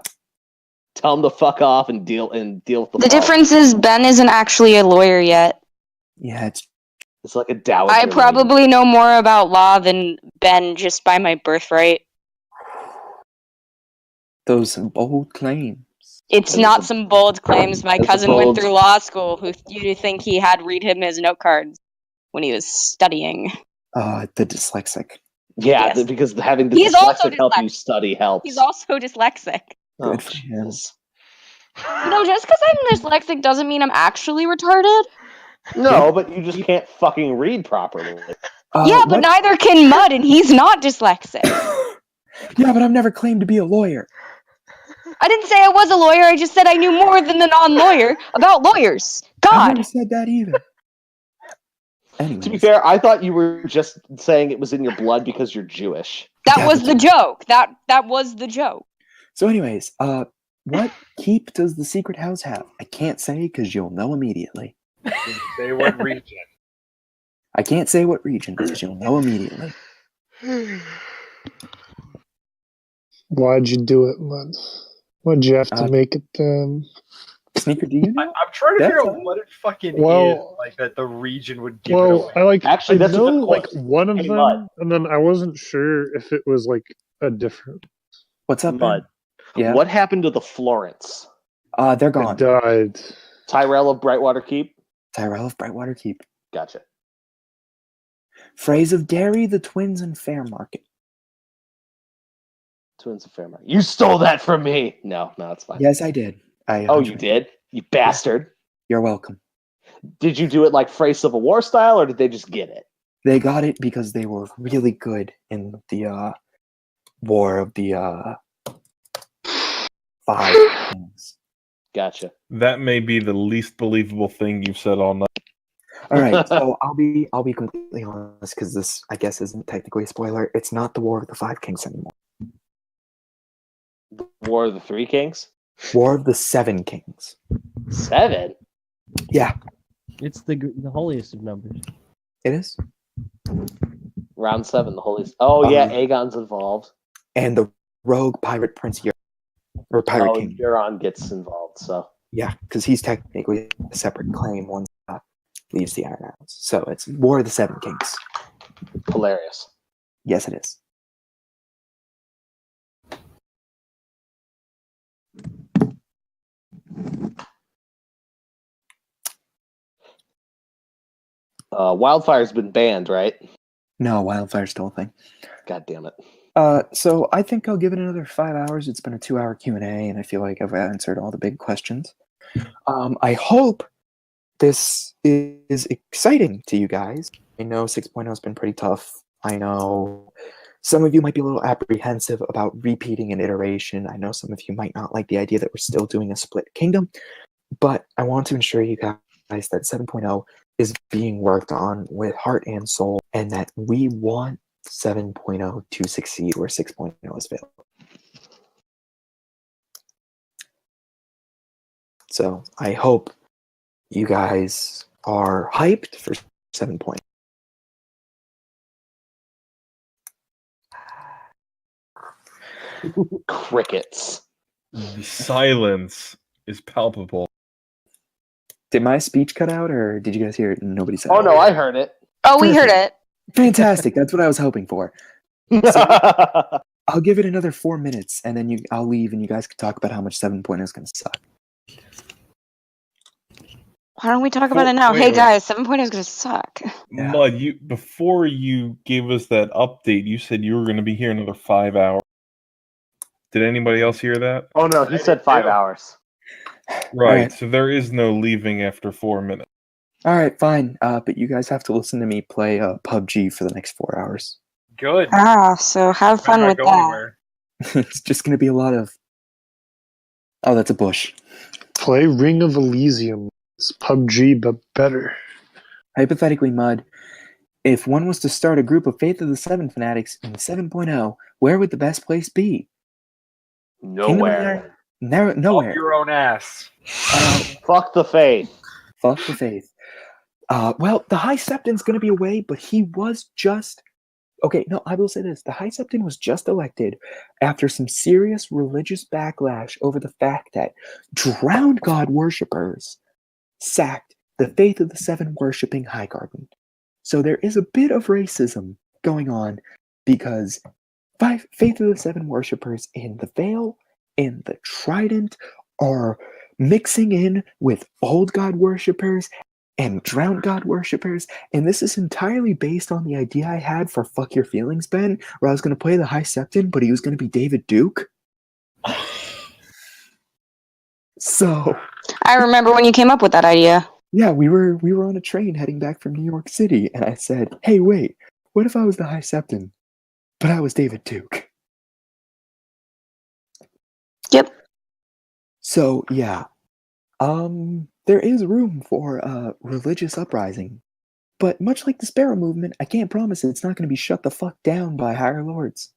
Tell them to fuck off and deal with the The difference is Ben isn't actually a lawyer yet. Yeah, it's like a dowager. I probably know more about law than Ben just by my birthright. Those bold claims. It's not some bold claims. My cousin went through law school. Who you'd think he had read him his note cards when he was studying? The dyslexic. Yeah, Yes. because having the He's also dyslexic help you study helps. He's also dyslexic. Good for him. You know, just because I'm dyslexic doesn't mean I'm actually retarded. No, but you just can't fucking read properly. Yeah, but neither can Mud, and he's not dyslexic. Yeah, but I've never claimed to be a lawyer. I didn't say I was a lawyer. I just said I knew more than the non-lawyer about lawyers. I God. never said that either. Anyways. To be fair, I thought you were just saying it was in your blood because you're Jewish. That was the joke. That was the joke. So anyways, what keep does the secret house have? I can't say because you'll know immediately. Say what region. I can't say what region because you'll know immediately. Why'd you do it, Mud? Why'd you have to make it? Sneaker, do you know? I'm trying to figure out what it fucking is, like that the region would give it away. I that's a know good like question. one of Hey, them, Mud. and then I wasn't sure if it was like a different. What's up, Mud? Yeah. What happened to the Florence? They're gone. It died. Tyrell of Brightwater Keep? Tyrell of Brightwater Keep. Gotcha. Phrase of Derry, the Twins, and Fairmarket. Twins of Fairmarket. You stole that from me! No, it's fine. Yes, I did. You did? You bastard. You're welcome. Did you do it like Frey Civil War style, or did they just get it? They got it because they were really good in the War of the Five Kings. Gotcha. That may be the least believable thing you've said all night. All right, so I'll be completely honest because this, I guess, isn't technically a spoiler. It's not the War of the Five Kings anymore. War of the Three Kings? War of the Seven Kings. 7? Yeah. It's the holiest of numbers. It is. Round 7, the holiest. Oh, yeah, Aegon's involved. And the rogue pirate Prince Euron. Or Pirate King. Euron gets involved, so. Yeah, because he's technically a separate claim once leaves the Iron Islands. So it's War of the Seven Kings. Hilarious. Yes, it is. Wildfire's been banned, right? No, Wildfire's still a thing. God damn it. So I think I'll give it another 5 hours. It's been a 2-hour Q&A, and I feel like I've answered all the big questions. I hope this is exciting to you guys. I know 6.0 has been pretty tough. I know some of you might be a little apprehensive about repeating an iteration. I know some of you might not like the idea that we're still doing a split kingdom, but I want to assure you guys that 7.0 is being worked on with heart and soul, and that we want 7.0 to succeed where 6.0 is failed. So I hope you guys are hyped for 7.0. Crickets. The silence is palpable. Did my speech cut out, or did you guys hear it and nobody said it? Oh, no, I heard it. Oh, we heard it. Fantastic. That's what I was hoping for. So, I'll give it another 4 minutes, and then I'll leave, and you guys can talk about how much 7.0 is going to suck. Why don't we talk about it now? Hey, guys, 7.0 is going to suck. Yeah. Mud, before you gave us that update, you said you were going to be here another 5 hours. Did anybody else hear that? Oh no, he said 5 hours. Right, Alright. so there is no leaving after 4 minutes. All right, fine. But you guys have to listen to me play PUBG for the next 4 hours. Good. So have fun Better not with go that. anywhere. It's just going to be a lot of... Oh, that's a bush. Play Ring of Elysium. It's PUBG, but better. Hypothetically, Mud, if one was to start a group of Faith of the Seven fanatics in 7.0, where would the best place be? Nowhere. Nowhere. Up your own ass. Fuck the faith. Fuck the faith. Well, the High Septon's going to be away, but he was just... Okay, no, I will say this. The High Septon was just elected after some serious religious backlash over the fact that drowned god worshippers sacked the Faith of the Seven worshipping High Garden. So there is a bit of racism going on because Faith of the Seven worshippers in the Veil and the Trident are mixing in with old god worshippers and drowned god worshippers, and this is entirely based on the idea I had for Fuck Your Feelings, Ben, where I was going to play the High Septon, but he was going to be David Duke. So I remember when you came up with that idea. yeah, we were on a train heading back from New York City, and I said, hey, wait, what if I was the High Septon, but I was David Duke? Yep. So yeah, there is room for religious uprising, but much like the Sparrow movement, I can't promise it's not going to be shut the fuck down by higher lords.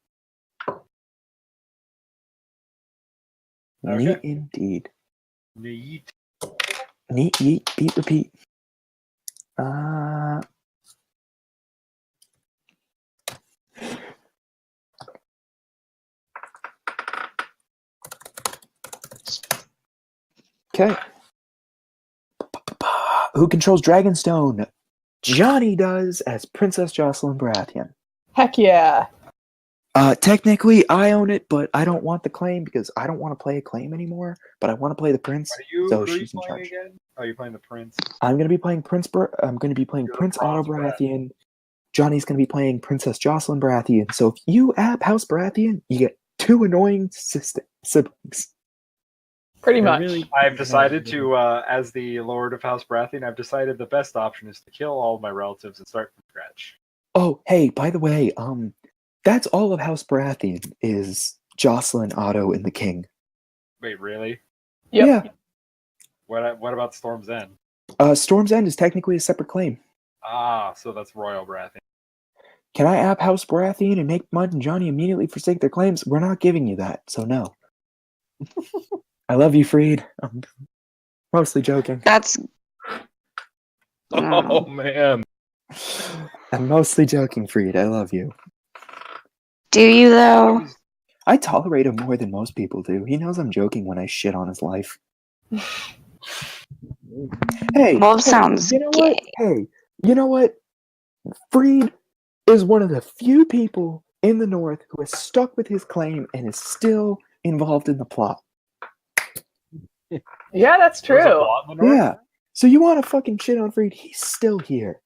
Okay. Neat indeed. Neat. Neat, yeet, beat, repeat. Okay. Who controls Dragonstone? Johnny does, as Princess Jocelyn Baratheon. Heck yeah. Technically, I own it, but I don't want the claim because I don't want to play a claim anymore. But I want to play the prince, so Who are you she's in playing charge. again? Oh, you're playing the prince. I'm gonna be playing Prince. I'm gonna be playing You're the Prince Otto bronze Baratheon. Johnny's gonna be playing Princess Jocelyn Baratheon. So if you app House Baratheon, you get 2 annoying siblings. Pretty much. I've decided to, as the Lord of House Baratheon, I've decided the best option is to kill all of my relatives and start from scratch. Oh, hey, by the way, that's all of House Baratheon is Jocelyn, Otto, and the King. Wait, really? Yep. Yeah. What about Storm's End? Storm's End is technically a separate claim. Ah, so that's Royal Baratheon. Can I app House Baratheon and make Mud and Johnny immediately forsake their claims? We're not giving you that, so no. I love you, Freed. I'm mostly joking. That's... Oh, man. I'm mostly joking, Freed. I love you. Do you, though? I tolerate him more than most people do. He knows I'm joking when I shit on his life. Hey, Well, it sounds you know gay. what? Hey, you know what? Freed is one of the few people in the North who has stuck with his claim and is still involved in the plot. Yeah, that's There's a true. plot in the North? Yeah. So you want to fucking shit on Freed? He's still here.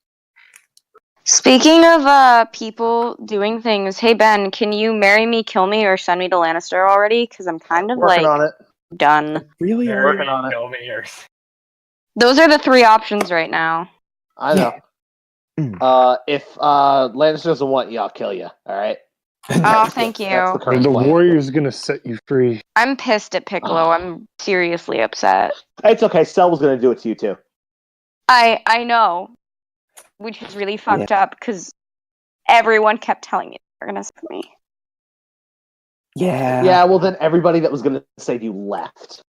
Speaking of people doing things, hey Ben, can you marry me, kill me, or send me to Lannister already? Because I'm kind of Working on like it. done. Really? Marry Working me, on it. kill me, or... Those are the 3 options right now. I know. Yeah. If Lannister doesn't want you, I'll kill you. All right. Oh, thank you. That's the current The plan. warrior's gonna set you free. I'm pissed at Piccolo. I'm seriously upset. It's okay. Sel was gonna do it to you too. I know, which is really fucked up because everyone kept telling me they're gonna save me. Yeah. Yeah. Well, then everybody that was gonna save you left.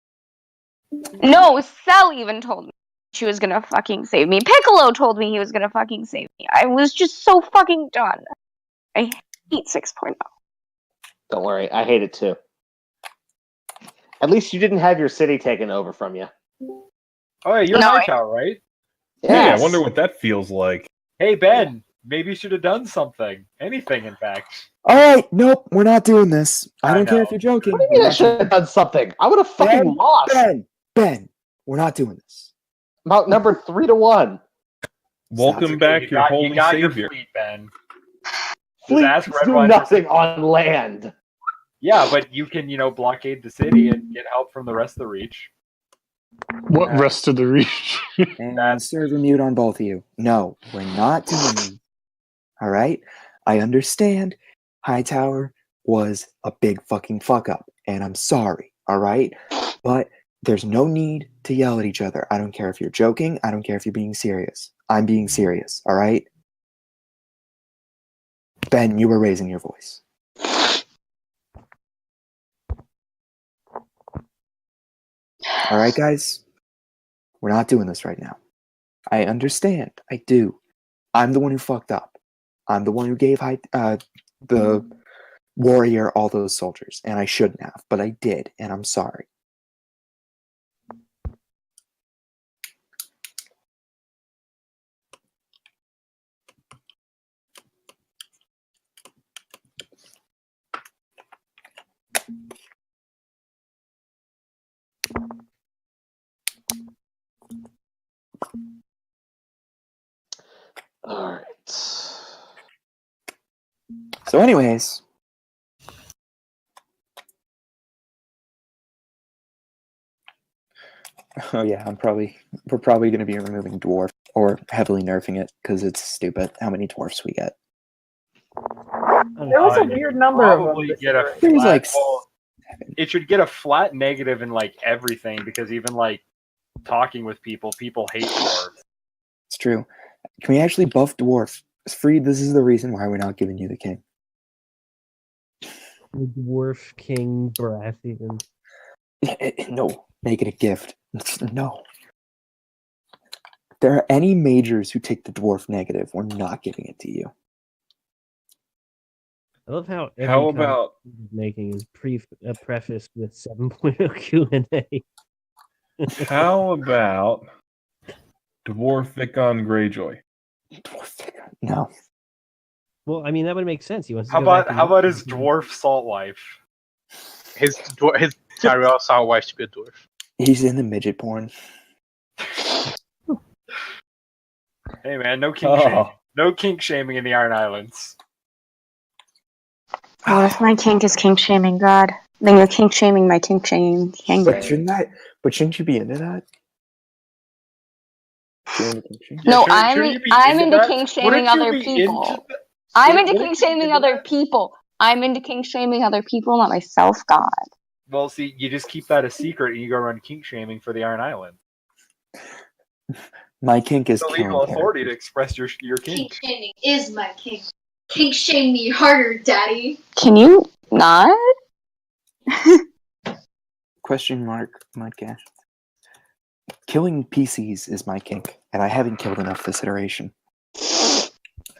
No, Cell even told me she was gonna fucking save me. Piccolo told me he was gonna fucking save me. I was just so fucking done. I hate 6.0. Don't worry, I hate it too. At least you didn't have your city taken over from you. Oh, yeah, you're No, Hightower, right? Yeah, Yes. I wonder what that feels like. Hey, Ben, maybe you should have done something. Anything, in fact. All right. Nope. We're not doing this. I I don't care know. if you're joking. What do you mean I should have done something? I would have fucking lost. Ben, we're not doing this. About number 3-1. Welcome back, You your got, holy you got savior. your fleet, Ben. Just Fleets ask Red do Wedding for nothing on land. Yeah, but you can, blockade the city and get help from the rest of the Reach. What rest of the Reach? And server mute on both of you. No, we're not doing it. All right? I understand Hightower was a big fucking fuck up, and I'm sorry, all right? But there's no need to yell at each other. I don't care if you're joking. I don't care if you're being serious. I'm being serious, all right? Ben, you were raising your voice. All right, guys? We're not doing this right now. I understand. I do. I'm the one who fucked up. I'm the one who gave the warrior all those soldiers, and I shouldn't have, but I did, and I'm sorry. All right. So anyways, oh yeah, we're probably going to be removing dwarf or heavily nerfing it because it's stupid how many dwarfs we get. There was a weird number of them. Probably get a There was flat, like it should get a flat negative in like everything because even like talking with people hate dwarves. It's true. Can we actually buff dwarf? Freed, this is the reason why we're not giving you the king. The Dwarf King Baratheon. No, make it a gift. No. If there are any majors who take the dwarf negative, we're not giving it to you. I love how every How comment about he's making is prefaced with 7.0 Q&A. how about Dwarf Vicon Greyjoy? No. Well, I mean that would make sense. He wants to How go back about to his dwarf salt wife? His Tyrell saw wife to be a dwarf. He's in the midget porn. Hey man, no kink shaming. No kink shaming in the Iron Islands. What if my kink is kink shaming? God, then you're kink shaming my kink shaming. But shouldn't you be into that? You're into kink shaming? No, Yeah, shouldn't you be I'm into that? kink shaming Wouldn't you other be people. into I'm into wouldn't kink you be shaming into other that? people. I'm into kink shaming other people, not myself. God. Well, see, you just keep that a secret and you go run kink shaming for the Iron Island. My kink is It's a killing legal authority characters. to express your kink. Kink shaming is my kink. Kink shame me harder, daddy. Can you not? Question mark, Mudcash. Killing PCs is my kink, and I haven't killed enough this iteration.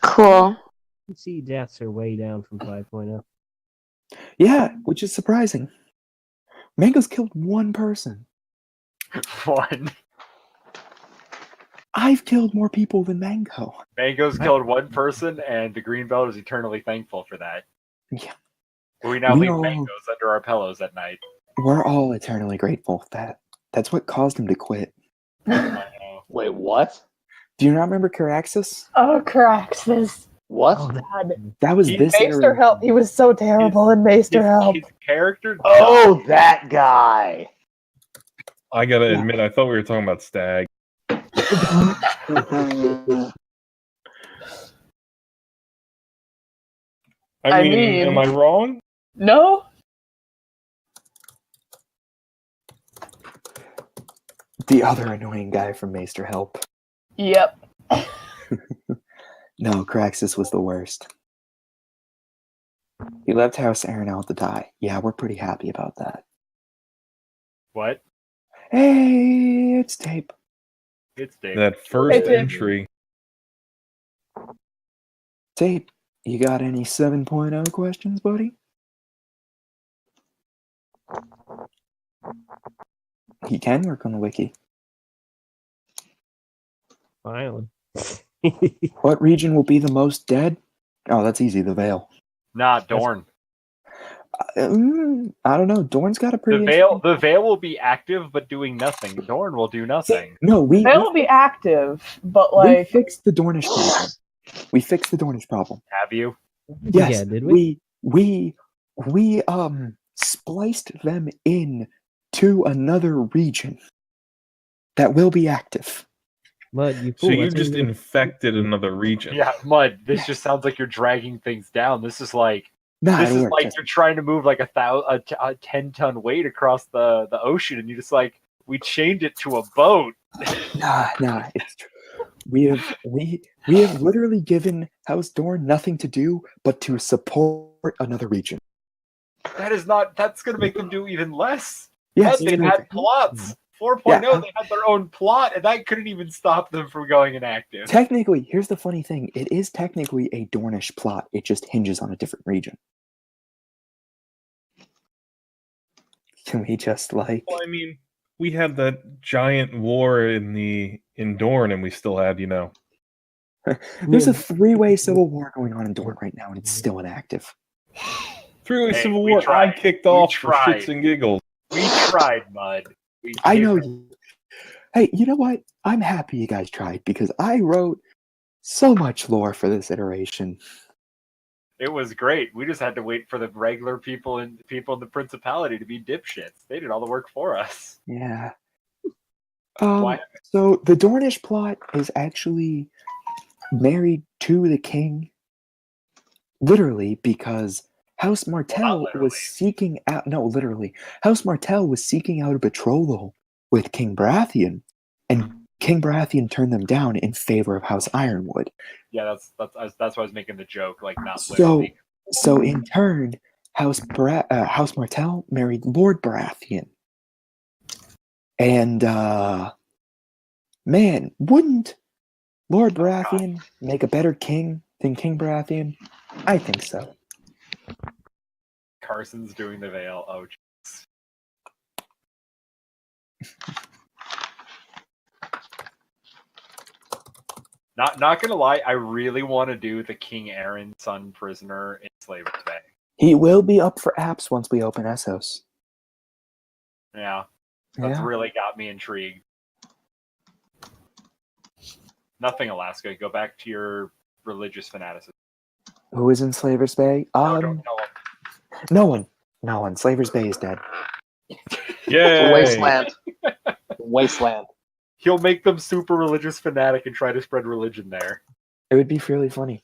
Cool. PC deaths are way down from 5.0. Yeah, which is surprising. Mango's killed one person. One. I've killed more people than Mango. Mango's killed one person, and the Greenbelt is eternally thankful for that. Yeah. We now We leave all- mangoes under our pillows at night. We're all eternally grateful for that. That's what caused him to quit. I know. Wait, what? Do you not remember Caraxes? Oh, Caraxes. What? Oh, God. That was He- this Maester iteration. Help. He was so terrible in Maester Help. His character. Oh, that guy. I gotta Yeah. admit, I thought we were talking about Stag. I mean, am I wrong? No? The other annoying guy from Maester Help. Yep. No, Caraxes was the worst. He left House Arenal to die. Yeah, we're pretty happy about that. What? Hey, it's tape. It's Dave. That first Hey, Tim. entry. Tape, you got any 7.0 questions, buddy? He can work on the wiki. finally. What region will be the most dead? Oh, that's easy, the Vale. Nah, Dorne. I don't know. Dorne's got a pretty... The Veil will be active but doing nothing. Dorne will do nothing. No, They'll be active, but we like fixed the Dornish problem. We fixed the Dornish problem. Have you? Yes, Yeah, did we? we we spliced them in to another region that will be active. Mud, you So fool. you That's how just you- infected another region. Yeah, Mud. This just sounds like you're dragging things down. This is like Nah, this it'll is work, like trust you're trying to move like a 10-ton weight across the ocean, and you just like we chained it to a boat. Nah, it's true. We have literally given House Dorn nothing to do but to support another region. That is not. That's going to make them do even less. Yes, But they've had plots. 4.0, Yeah. they had their own plot, and that couldn't even stop them from going inactive. Technically, here's the funny thing: it is technically a Dornish plot. It just hinges on a different region. Can we just like? Well, I mean, we had that giant war in Dorne, and we still had, There's a three-way civil war going on in Dorne right now, and it's still inactive. three-way Hey, civil we war. tried. I kicked We off for tried. shits and giggles. We tried, Mud. I know you. Hey, you know what? I'm happy you guys tried because I wrote so much lore for this iteration. It was great. We just had to wait for the regular people in the Principality to be dipshits. They did all the work for us. Yeah. Why? So the Dornish plot is actually married to the king, literally, because House Martell was seeking out. No, literally, House Martell was seeking out a betrothal with King Baratheon, and King Baratheon turned them down in favor of House Ironwood. Yeah, that's why I was making the joke, like not So, literally. so in turn, House Martell married Lord Baratheon, and man, wouldn't Lord Baratheon make a better king than King Baratheon? I think so. Carson's doing the veil. Oh, jeez. Not gonna lie, I really want to do the King Aaron son prisoner in Slaver's Bay. He will be up for apps once we open Essos. Yeah, that's Yeah. really got me intrigued. Nothing, Alaska. Go back to your religious fanaticism. Who is in Slaver's Bay? No No one. Slaver's Bay is dead. Yay! Wasteland. Wasteland. He'll make them super religious fanatic and try to spread religion there. It would be really funny.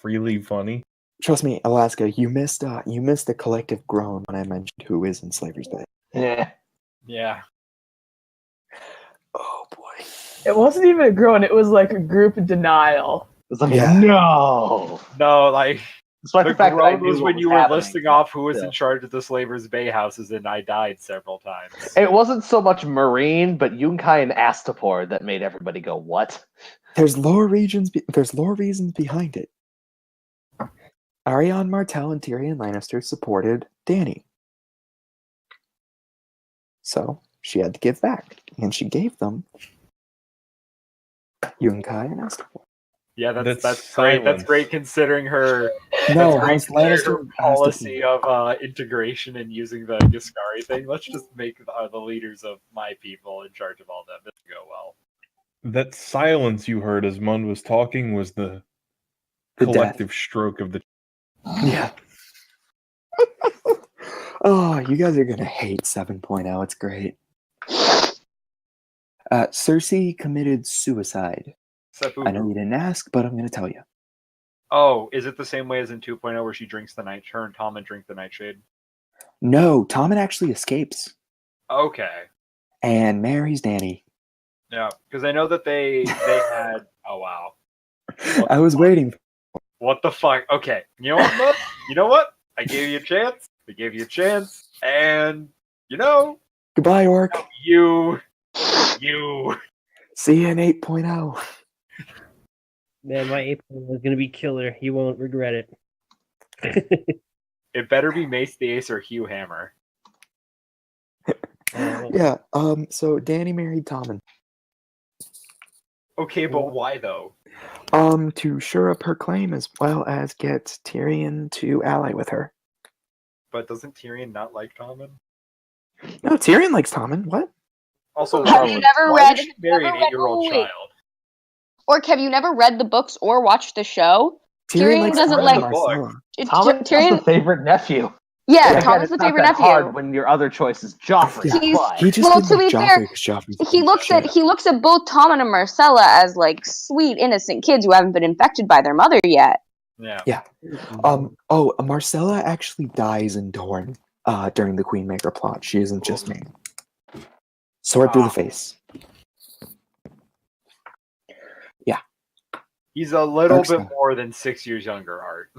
Freely funny. Trust me, Alaska, you missed the collective groan when I mentioned who is in Slaver's Bay. Yeah. Yeah. Oh boy. It wasn't even a groan, it was like a group denial. It's like, Yeah. no. No, like Despite the the fact that I groan knew was what when you were happening. listing off who was Yeah. in charge of the Slaver's Bay houses, and I died several times. It wasn't so much Marine, but Yunkai and Astapor that made everybody go, what? There's lore reasons behind it. Arianne Martell and Tyrion Lannister supported Dany. So she had to give back. And she gave them Yunkai and Astapor. Yeah, that's great. silence. That's great considering her. No, that's House great considering her Lannister policy of integration and using the Giscari thing. Let's just make the leaders of my people in charge of all that. This will go well. That silence you heard as Mund was talking was the The collective stroke of the. Yeah. Oh, you guys are gonna hate 7.0. It's great. Cersei committed suicide. I know you didn't ask, but I'm gonna tell you. Oh, is it the same way as in 2.0 where she drinks the night? Her and Tommen drink the nightshade. No, Tommen actually escapes Okay. and marries Dany. Yeah, because I know that they had. Oh wow. I was waiting. What the fuck? Okay, you know what, Mud? You know what? I gave you a chance. I gave you a chance, and Goodbye, Orc. you. See you in 8.0. Man, my 8 was gonna be killer. You won't regret it. It better be Mace the Ace or Hugh Hammer. Yeah. So Dany married Tommen. Okay, but why though? To shore up her claim as well as get Tyrion to ally with her. But doesn't Tyrion not like Tommen? No, Tyrion likes Tommen. What? Also, Have you never why read? would she marry an 8-year-old wait. child? Or have you never read the books or watched the show? Tyrion likes doesn't Tom like and Marcella. Thomas is the Tyrion. favorite nephew. Yeah, Again, Tom is it's the not favorite that nephew. hard when your other choice is Joffrey. Yeah. He's but He just well. didn't To like be Joffrey fair, because Joffrey's a he piece of looks at shit. both Tom and Marcella as like sweet, innocent kids who haven't been infected by their mother yet. Yeah. Marcella actually dies in Dorne during the Queenmaker plot. She isn't just made. Sword through the face. Yeah. He's a little Dark bit Star. more than 6 years younger, Art.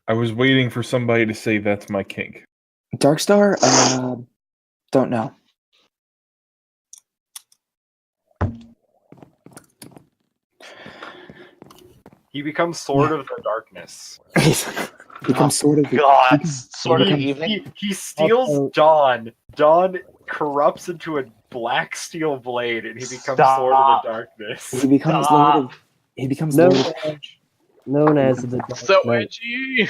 I was waiting for somebody to say that's my kink. Darkstar, don't know. He becomes Sword of the Darkness. He becomes Sword of the God, Sword of the Evening. He steals Dawn. Dawn corrupts into a black steel blade, and he becomes Sword of the Darkness. He becomes Lord of. He becomes Lord of. Known as the Dark So Knight. edgy.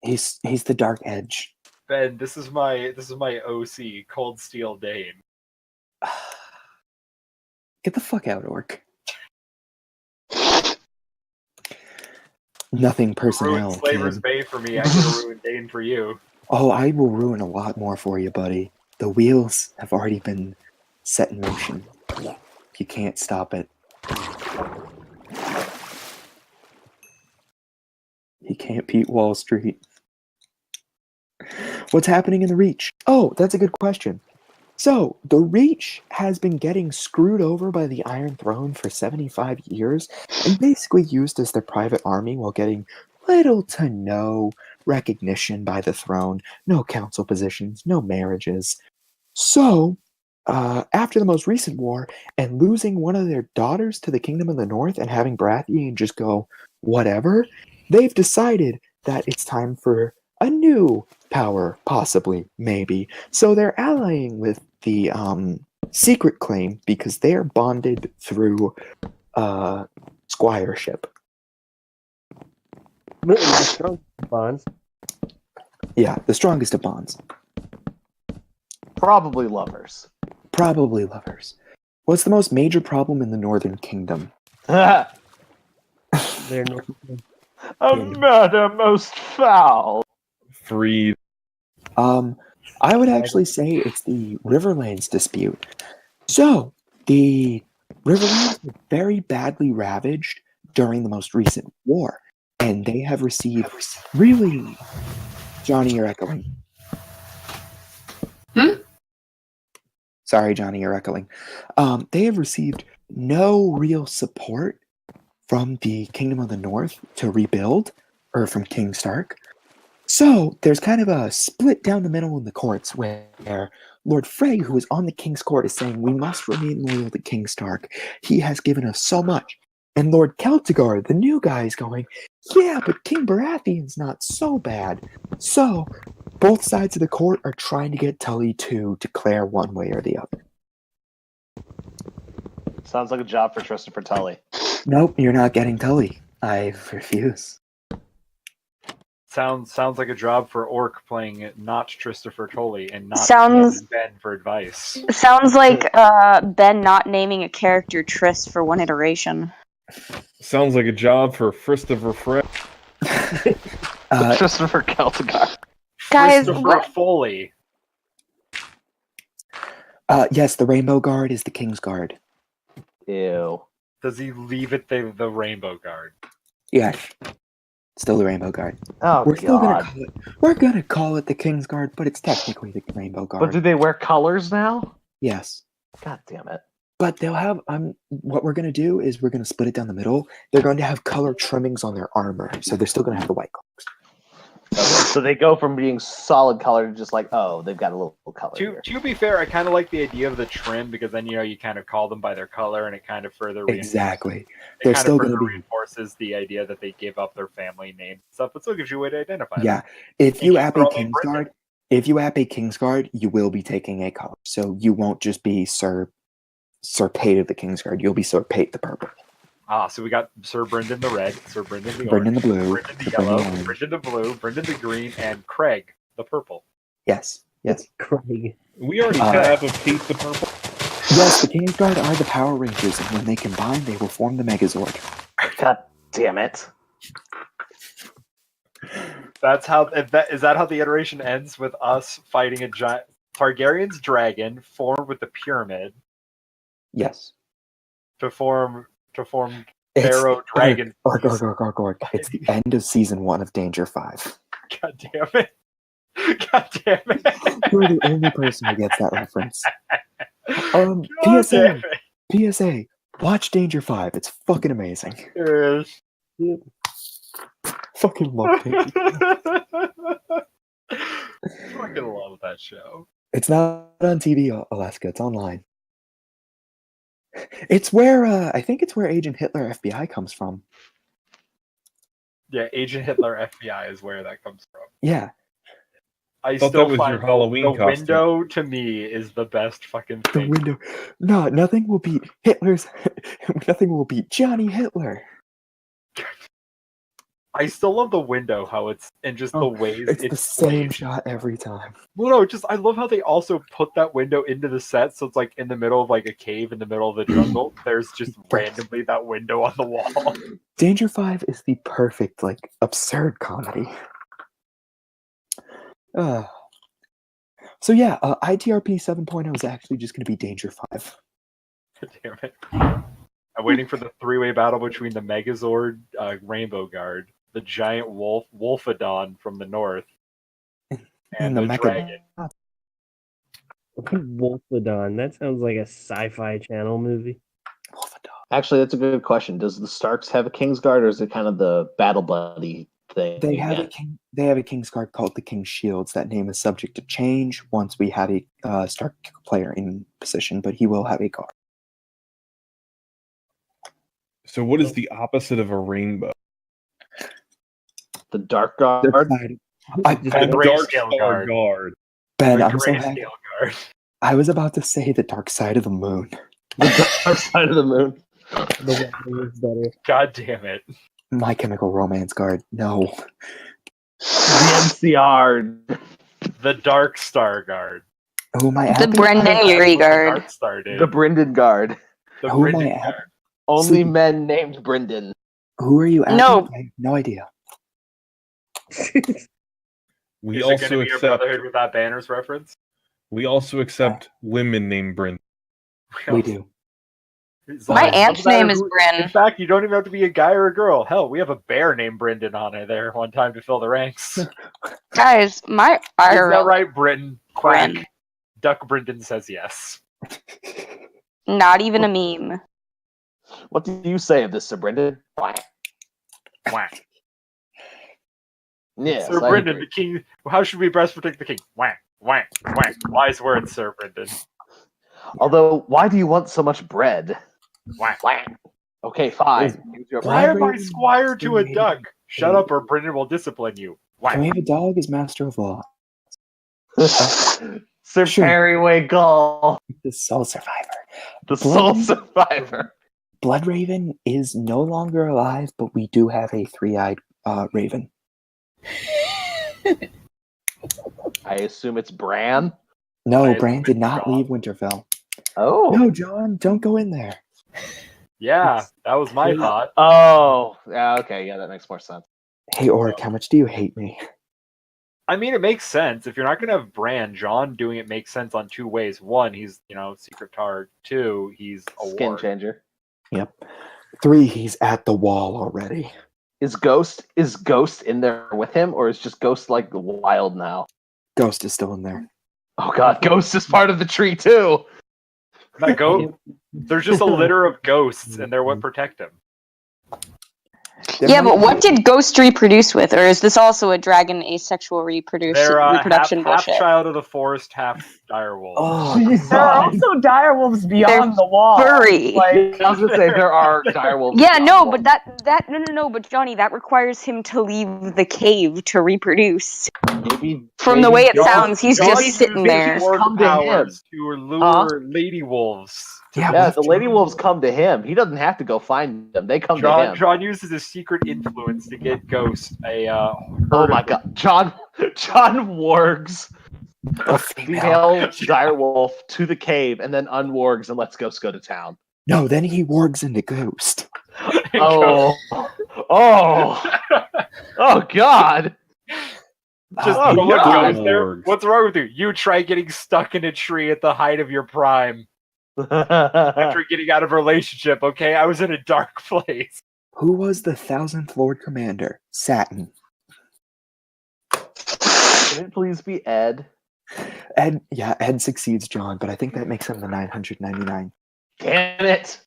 He's the Dark Edge. Ben, this is my OC, Cold Steel Dane. Get the fuck out, Orc. Nothing personnel. Ruined Slaver's kid. Bay for me. I can ruin Dane for you. Oh, I will ruin a lot more for you, buddy. The wheels have already been set in motion. You can't stop it. He can't beat Wall Street. What's happening in the Reach? Oh, that's a good question. So, the Reach has been getting screwed over by the Iron Throne for 75 years and basically used as their private army while getting little to no recognition by the throne, no council positions, no marriages. So, after the most recent war and losing one of their daughters to the Kingdom of the North and having Baratheon just go, whatever, they've decided that it's time for a new power, possibly, maybe. So they're allying with the Secret Claim because they're bonded through squireship. Bonds. Yeah, the strongest of bonds. Probably lovers. Probably lovers. What's the most major problem in the Northern Kingdom? They're A murder most foul. Freed. I would actually say it's the Riverlands dispute. So, the Riverlands were very badly ravaged during the most recent war, and they have received really... Johnny, you're echoing. Sorry, Johnny, you're echoing. They have received no real support from the Kingdom of the North to rebuild, or from King Stark. So there's kind of a split down the middle in the courts where Lord Frey, who is on the King's court, is saying we must remain loyal to King Stark. He has given us so much. And Lord Celtigar, the new guy, is going, yeah, but King Baratheon's not so bad. So both sides of the court are trying to get Tully to declare one way or the other. Sounds like a job for Christopher Tully. Nope, you're not getting Tully. I refuse. Sounds like a job for Orc playing not Christopher Tully and not Sounds- Ben for advice. Sounds like Ben not naming a character Trist for one iteration. Sounds like a job for Christopher Fred. Christopher Celtigar. Guys, Christopher what? Foley. Yes, the Rainbow Guard is the King's Guard. Ew. Does he leave it the Rainbow Guard? Yeah. Still the Rainbow Guard. Oh, We're still God. gonna call it the King's Guard, but it's technically the Rainbow Guard. But do they wear colors now? Yes. God damn it. But they'll have what we're gonna do is we're gonna split it down the middle. They're going to have color trimmings on their armor, so they're still gonna have the white colors. Okay, so they go from being solid color to just like, oh, they've got a little color here. To be fair, I kind of like the idea of the trim because then you kind of call them by their color and it kind of further Exactly. They're kind still of gonna further be reinforces the idea that they give up their family name and stuff, but still gives you a way to identify them. Yeah. If you app a Throwing King's Brendan. Guard, you will be taking a color. So you won't just be Sir Pate of the King's Guard. You'll be Sir Pate the purple. So we got Sir Brendan the red, Sir Brendan the Brendan orange, the blue, Brendan the Sir Brendan yellow, the orange. Brendan the blue, Brendan the green, and Craig the purple. Yes. Yes. Craig. We already have a Pete the Purple. Yes, the Kingsguard are the Power Rangers, and when they combine, they will form the Megazord. God damn it. That's how. Is that how the iteration ends, with us fighting a giant Targaryen's dragon formed with the pyramid Yes. to form Pharaoh dragon? Org. It's the end of season 1 of Danger 5. God damn it! God damn it! You're the only person who gets that reference. God PSA. damn PSA. Watch Danger 5. It's fucking amazing. it. Fucking love Danger 5. Fucking love that show. It's not on TV, Alaska. It's online. It's where I think it's where Agent Hitler FBI comes from. Yeah, Agent Hitler FBI is where that comes from. Yeah. I thought still that was find your Halloween the costume. window to me is the best fucking The thing. window. No, nothing will beat Hitler's. Nothing will beat Johnny Hitler. I still love the window, how it's and just the ways It's the it's same placed. shot every time. Well, no, just I love how they also put that window into the set, so it's like in the middle of like a cave in the middle of the jungle. There's just randomly that window on the wall. Danger 5 is the perfect, like, absurd comedy. So yeah, ITRP 7.0 is actually just going to be Danger 5. Damn it. I'm waiting for the three-way battle between the Megazord Rainbow Guard, the giant Wolfodon from the north, and the Mecha- dragon. Wolfodon. That sounds like a sci-fi channel movie. Actually, that's a good question. Does the Starks have a Kingsguard, or is it kind of the battle buddy thing? They have again? They have a Kingsguard called the King's Shields. That name is subject to change once we have a Stark player in position, but he will have a guard. So what is the opposite of a rainbow? The Dark Guard? The Dark Star Guard. Ben, The I'm so happy. Grayscale Guard. I was about to say the dark side of the moon. The Dark Side of the Moon. The one is better. God damn it. My Chemical Romance Guard. No. The MCR. The Dark Star Guard. Who am I The at? Brendan Urie Guard. Dark Star, dude. The Brendan Guard. The Who am Brendan I at? Guard. Only Sleepy. men named Brendan. Who are you at? No. I have no idea. We Is it going to also be your accept. Brotherhood with that banners reference? We also accept women named Bryn. We do. My aunt's name is In Bryn. fact, you don't even have to be a guy or a girl. Hell, we have a bear named Brendan on it there one time to fill the ranks. Is Guys, my that IRL, right, Britain? Quack. Bryn. Duck Brendan says yes. Not even a meme. What do you say of this, Sir Brendan? Quack. Yes, Sir I Brendan, agree. the king. How should we best protect the king? Whack, whack, whack. Wise words, Sir Brendan. Although, why do you want so much bread? Whack. Okay, fine. Use your Why am I Raven squire to a created duck? Shut up, or Brendan will discipline you. Can we Whack. have a dog as master of law? Sir Sure. Perryway Gull, The Soul Survivor. the Soul Survivor. Blood Raven is no longer alive, but we do have a three-eyed raven. I assume it's Bran. No, I Bran did assume not John. leave Winterfell. Oh. No, John, don't go in there. Yeah, that was my thought. Oh. Yeah, okay, yeah, that makes more sense. Hey, Oric, how much do you hate me? I mean, it makes sense. If you're not going to have Bran, John doing it makes sense on two ways. One, he's, secret Targ. Two, he's a Skin ward. changer. Yep. 3, he's at the wall already. Is Ghost in there with him, or is just Ghost like wild now? Ghost is still in there. Oh god, Ghost is part of the tree too. Not There's just a litter of ghosts, and they're what protect him. Yeah, but what did Ghost reproduce with? Or is this also a dragon asexual reproduction Half bullshit? child of the forest, half direwolf. Oh, There are also direwolves beyond the wall. Furry. Like, I was gonna say there are direwolves. Yeah, no, but no, but Johnny, that requires him to leave the cave to reproduce. From the way it sounds, he's John just uses sitting his there. ward Come to him. powers to lure lady wolves. Yeah, the lady wolves come to him. He doesn't have to go find them. They come to him. John uses his secret influence to get Ghost a Oh my god, John Wargs A female dire wolf to the cave, and then unwargs and let's go to town. No, then he wargs into ghost. Oh, oh God! Just Oh, go look, God. guys, there. What's wrong with you? You try getting stuck in a tree at the height of your prime after getting out of a relationship. Okay, I was in a dark place. Who was the 1000th Lord Commander? Saturn. Can it please be Ed? Ed succeeds John, but I think that makes him the 999. Damn it!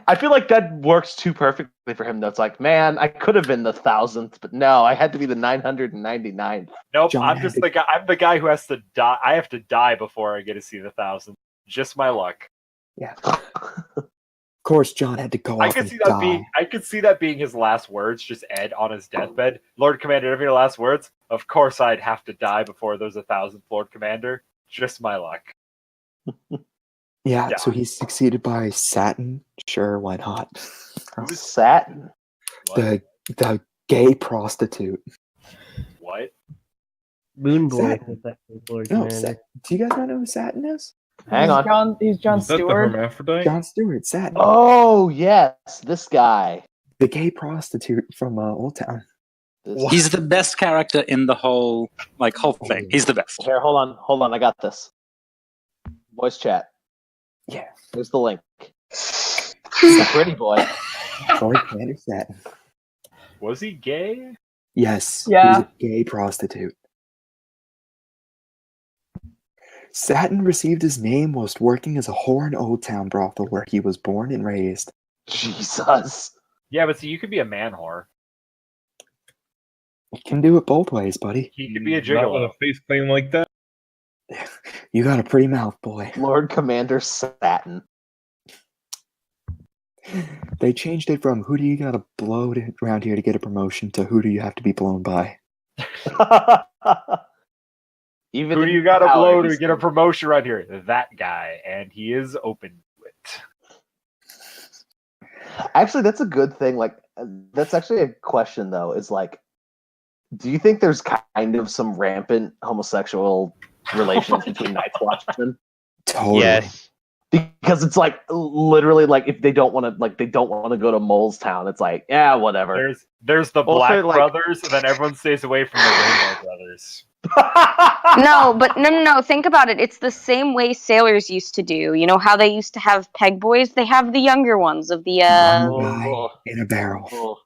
I feel like that works too perfectly for him. That's like, man, I could have been the 1000th, but no, I had to be the 999th. Nope, John I'm had just to- the guy. I'm the guy who has to die. I have to die before I get to see the 1000th. Just my luck. Yeah. Of course, John had to go I off could and see that die. being. I could see that being his last words. Just Ed on his deathbed. Lord Commander, have your last words? Of course, I'd have to die before there's a 1000th Lord Commander. Just my luck. Yeah, so he's succeeded by Saturn. Sure, why not? Who's Saturn? The gay prostitute. What? Moonboy. Saturn. Is that Lord No, Commander. do you guys not know who Saturn is? Hang on. He's John Is that the Stewart. hermaphrodite? John Stewart, Saturn. Oh yes, this guy. The gay prostitute from Old Town. He's the best character in the whole thing. He's the best. Here, hold on. I got this. Voice chat. Yeah. Here's the link. He's a pretty boy. Lord Commander Saturn. Was he gay? Yes. Yeah. He was a gay prostitute. Saturn received his name whilst working as a whore in Old Town brothel where he was born and raised. Jesus. Yeah, but see, you could be a man whore. You can do it both ways, buddy. He could be a Not with gigolo. a face claim like that. You got a pretty mouth, boy. Lord Commander Saturn. They changed it from who do you gotta blow around here to get a promotion to who do you have to be blown by. Even Who do in you got to power, blow to he's- get a promotion right here? That guy, and he is open to it. Actually, that's a good thing. Like, that's actually a question, though. Is like, do you think there's kind of some rampant homosexual relations between Night's Watchmen? Totally. Yes. Because it's like literally like if they don't want to go to Mole's Town, it's like yeah, whatever. There's the Also, Black like- Brothers, and then everyone stays away from the Rainbow Brothers. No, but no. Think about it. It's the same way sailors used to do. You know how they used to have peg boys? They have the younger ones of the. One guy in a barrel.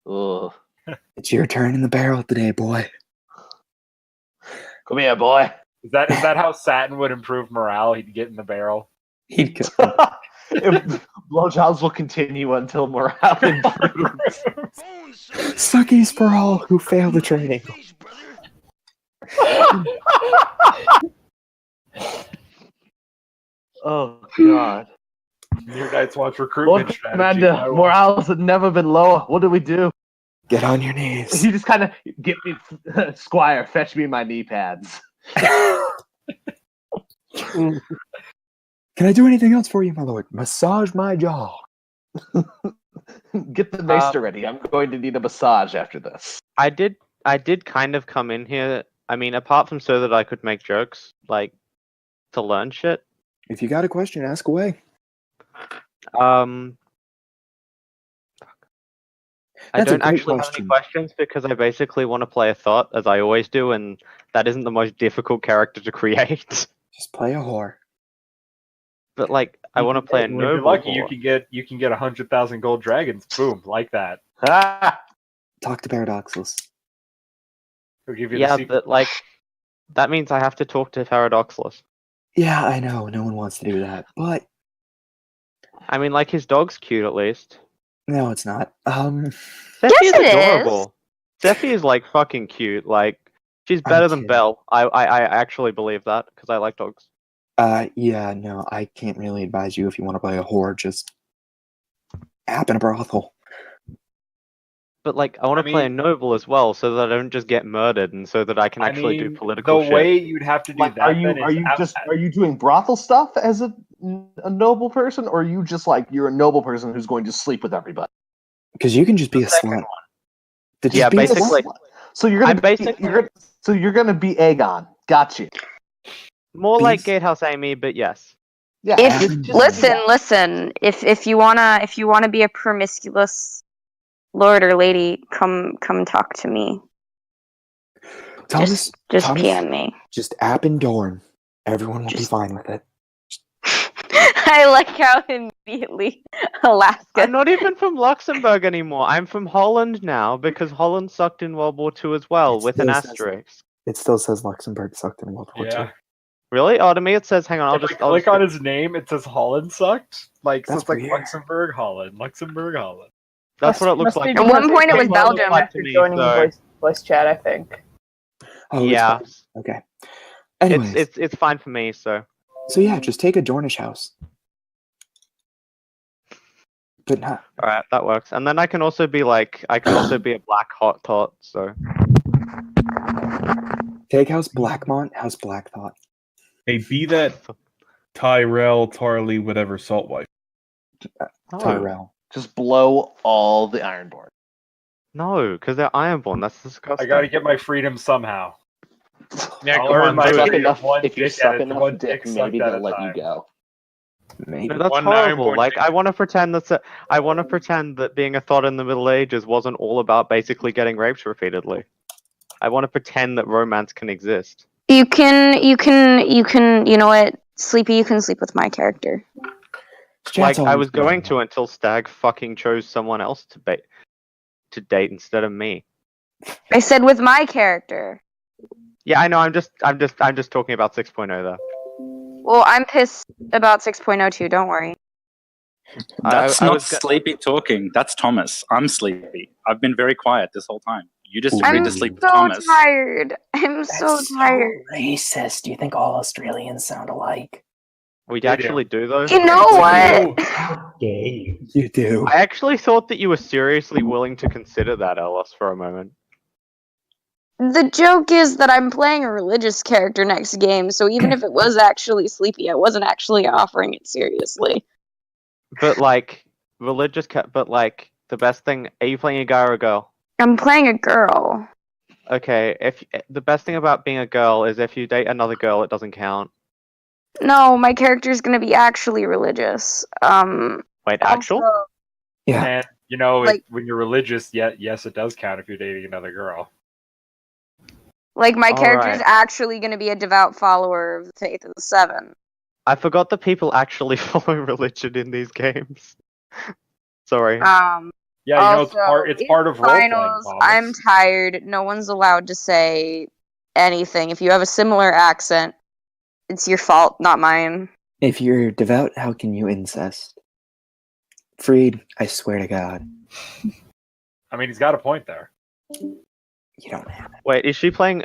Oh. It's your turn in the barrel today, boy. Come here, boy. Is that how Saturn would improve morale? He'd get in the barrel. He'd go. Blowjobs will continue until morale improves. Suckies for all who fail the training. Oh God. Your Night's Watch recruitment Lord strategy. Commander, morale's had never been lower. What do we do? Get on your knees. He just kind of get me, Squire. Fetch me my knee pads. Can I do anything else for you, my lord? Massage my jaw. Get the maester ready. I'm going to need a massage after this. I did kind of come in here. I mean, apart from so that I could make jokes, like to learn shit. If you got a question, ask away. I That's a don't great actually have any questions because I basically want to play a thought, as I always do, and that isn't the most difficult character to create. Just play a whore. But like, I want to play a If you're noble. lucky, whore. you can get 100,000 gold dragons. Boom, like that. Talk to Paradoxless. He'll give you Yeah, the secret. but like, that means I have to talk to Paradoxless. Yeah, I know. No one wants to do that. But I mean, like, his dog's cute at least. no, it's not. Steffi Yes, is it is. adorable. Steffi is like fucking cute. Like, she's better than kidding. Belle. I actually believe that because I like dogs. Yeah, no, I can't really advise you if you want to play a whore. Just app in a brothel. But like, I want to play a noble as well, so that I don't just get murdered, and so that I can actually do political The shit. way you'd have to do Like, that. are you then is are you doing brothel stuff as a noble person, or are you just like you're a noble person who's going to sleep with everybody? Because you can just be a slut. Yeah, basically. So you're gonna be Aegon. Got you. More like Gatehouse Amy, but yes. Yeah. Listen. If you wanna be a promiscuous lord or lady, come talk to me. Thomas, Just Thomas, PM me. Just app and Dorn. Everyone will be fine with it. I like how immediately Alaska. I'm not even from Luxembourg anymore. I'm from Holland now because Holland sucked in World War II as well, with an asterisk. It still says Luxembourg sucked in World War II. Really? Oh, to me it says. Hang on, If I click on his name, it says Holland sucked. Like, so That's it's like weird. Luxembourg, Holland, Luxembourg, Holland. That's what it looks like. At one point it was Belgium. After joining voice chat, I think. Oh, yeah. It's fine. Okay. Anyways, it's fine for me. So yeah, just take a Dornish house. But not. All right, that works. And then I can also be like, I can also be a black hot tot. So Take House Blackmont, House Black Thought. Hey, be that Tyrell, Tarly, whatever, Salt Wife. Tyrell. Just blow all the Ironborn. no, because they're Ironborn. That's disgusting. I gotta get my freedom somehow. Yeah, I'll come earn on, my do it. freedom one If you dick suck at a- enough one dick, sucked maybe at they'll a let time. you go. Maybe. No, that's One horrible. Ironborn Like, thing. I want to pretend I want to pretend that being a thought in the Middle Ages wasn't all about basically getting raped repeatedly. I want to pretend that romance can exist. You know what, Sleepy, you can sleep with my character. Like, I was going to until Stag fucking chose someone else to date instead of me. I said with my character. Yeah, I know. I'm just talking about 6.0 though. Well, I'm pissed about 6.0 too, don't worry. That's I not was Sleepy talking. That's Thomas. I'm Sleepy. I've been very quiet this whole time. You just agreed I'm to sleep with so Thomas. tired. I'm so tired. Racist. Do you think all Australians sound alike? We actually do though. You know what? Gay. You do. I actually thought that you were seriously willing to consider that, Ellis, for a moment. The joke is that I'm playing a religious character next game, so even if it was actually Sleepy, I wasn't actually offering it seriously. But like but like the best thing. Are you playing a guy or a girl? I'm playing a girl. Okay, if the best thing about being a girl is if you date another girl, it doesn't count. No, my character's gonna be actually religious. Wait, actual? Also, Yeah. And you know, Like- when you're religious, yes, it does count if you're dating another girl. like my character's Alright. actually gonna be a devout follower of the Faith of the Seven. I forgot that people actually follow religion in these games. Sorry. Yeah, you know, it's Also, part of role playing. finals, I'm tired. No one's allowed to say anything. If you have a similar accent, it's your fault, not mine. If you're devout, how can you incest? Freed, I swear to God. I mean, he's got a point there. You don't have it. Wait, is she playing?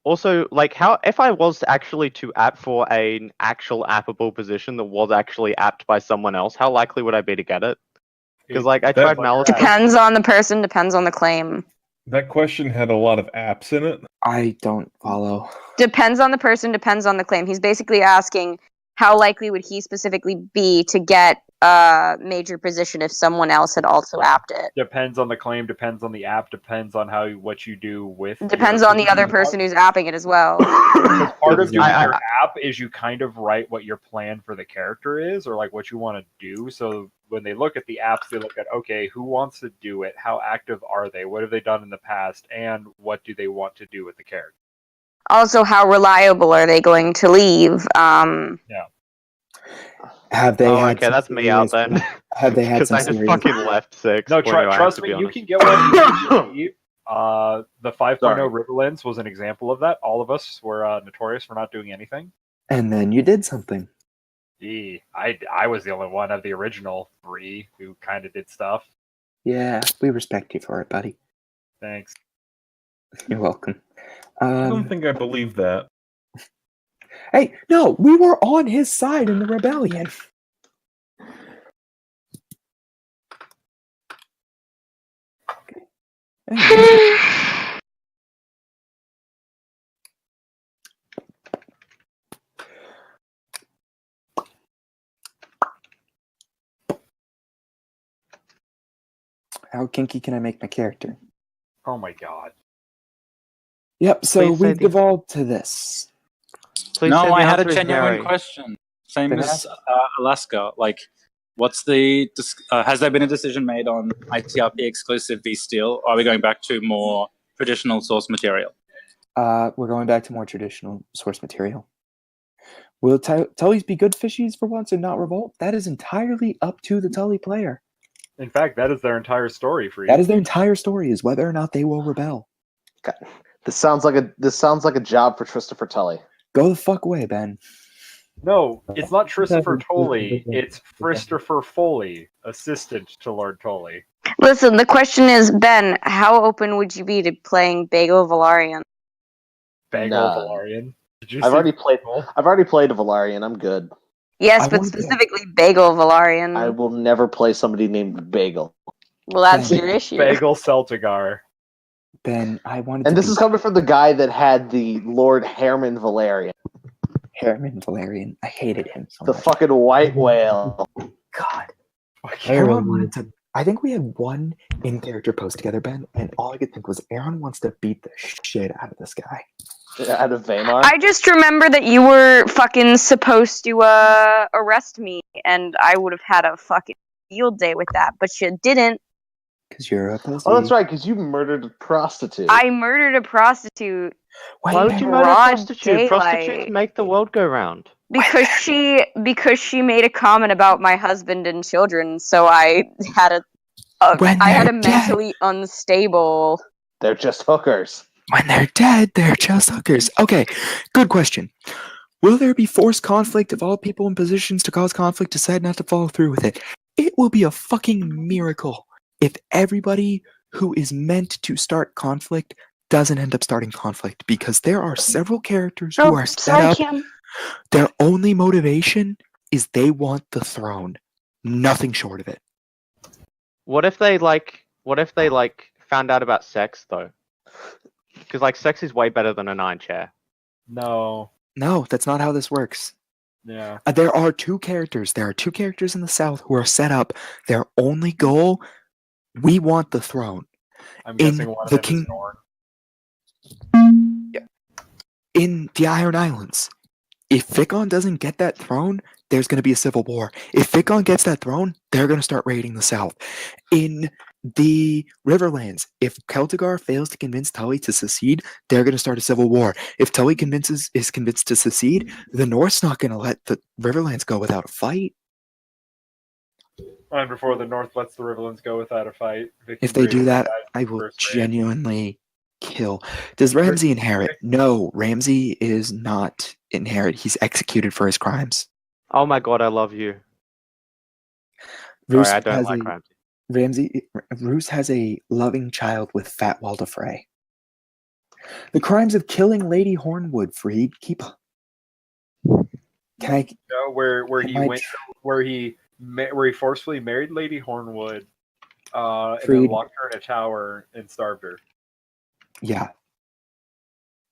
Also, like, how if I was actually to app for an actual appable position that was actually apped by someone else, how likely would I be to get it? Because like I tried Malice. Depends on the person, depends on the claim. That question had a lot of apps in it. I don't follow. Depends on the person, depends on the claim. He's basically asking how likely would he specifically be to get a major position if someone else had also apped it. Depends on the claim, depends on the app, depends on what you do with. Depends on the other person who's apping it as well. Because part of doing your app is you kind of write what your plan for the character is, or like what you want to do. So when they look at the apps, they look at, okay, who wants to do it? How active are they? What have they done in the past? And what do they want to do with the character? Also, how reliable are they going to leave? Yeah. Have they had okay, some that's me out serious- then. Have they had Because some I just serious- fucking left 6. No, What do I have trust to me, be you honest? can get one. The 5.0 Riverlands was an example of that. All of us were notorious for not doing anything. And then you did something. I was the only one of the original 3 who kind of did stuff. Yeah, we respect you for it, buddy. Thanks. You're welcome. I don't think I believe that. Hey, no, we were on his side in the rebellion. How kinky can I make my character? Oh my god. Yep, so Please say we've the- devolved to this. Please no, say the I had a answer is genuine Mary. question. Same Then as Alaska. Like, what's the has there been a decision made on ITRP exclusive v Steel? Or are we going back to more traditional source material? We're going back to more traditional source material. Will Tullies be good fishies for once and not revolt? That is entirely up to the Tully player. In fact, that is their entire story for you. That is their entire story, is whether or not they will rebel. God. This sounds like a job for Christopher Tully. Go the fuck away, Ben. No, it's not Christopher Tully. It's Christopher Foley, assistant to Lord Tully. Listen, the question is, Ben, how open would you be to playing Bagel Valarian? Bagel Valarian. Did you I've see already played a Valarian. I'm good. Yes, but specifically Bagel Valarian. I will never play somebody named Bagel. Well, that's your issue. Bagel Celtigar. Ben, I wanted And to this is coming from the guy that had the Lord Herman Valarian. Herman Valarian. I hated him so The much. fucking white whale. God. Aaron wanted to... I think we had one in-character post together, Ben, and all I could think was Aaron wants to beat the shit out of this guy. Out of Vaymar? I just remember that you were fucking supposed to arrest me, and I would have had a fucking field day with that, but you didn't. Because you're a pussy. Oh, that's right, because you murdered a prostitute. I murdered a prostitute. Why would you murder a Broad prostitute? daylight. Prostitutes make the world go round. Because she made a comment about my husband and children, so I had a mentally unstable. They're just hookers. When they're dead, they're just hookers. Okay, good question. Will there be forced conflict if all people in positions to cause conflict decide not to follow through with it? It will be a fucking miracle if everybody who is meant to start conflict doesn't end up starting conflict, because there are several characters who are set up. Their only motivation is they want the throne. Nothing short of it. What if they found out about sex though? Because sex is way better than a 9 chair. No. No, that's not how this works. Yeah. There are two characters. There are two characters in the South who are set up. Their only goal, we want the throne. I'm guessing one of them is Norn. Yeah. In the Iron Islands, if Fikon doesn't get that throne, there's going to be a civil war. If Fikon gets that throne, they're going to start raiding the South. In the Riverlands, if Celtigar fails to convince Tully to secede, they're going to start a civil war. If Tully is convinced to secede, the North's not going to let the Riverlands go without a fight. And before the North lets the Riverlands go without a fight. If they do that, I will genuinely kill. Does Ramsay inherit? No, Ramsay is not inherit. He's executed for his crimes. Oh my god, I love you. Roose Sorry, I don't has like Ramsay. Roose has a loving child with Fat Walder Frey. The crimes of killing Lady Hornwood, Freed. Keep. Can I? Where he forcefully married Lady Hornwood, and then Freed. locked her in a tower and starved her. Yeah.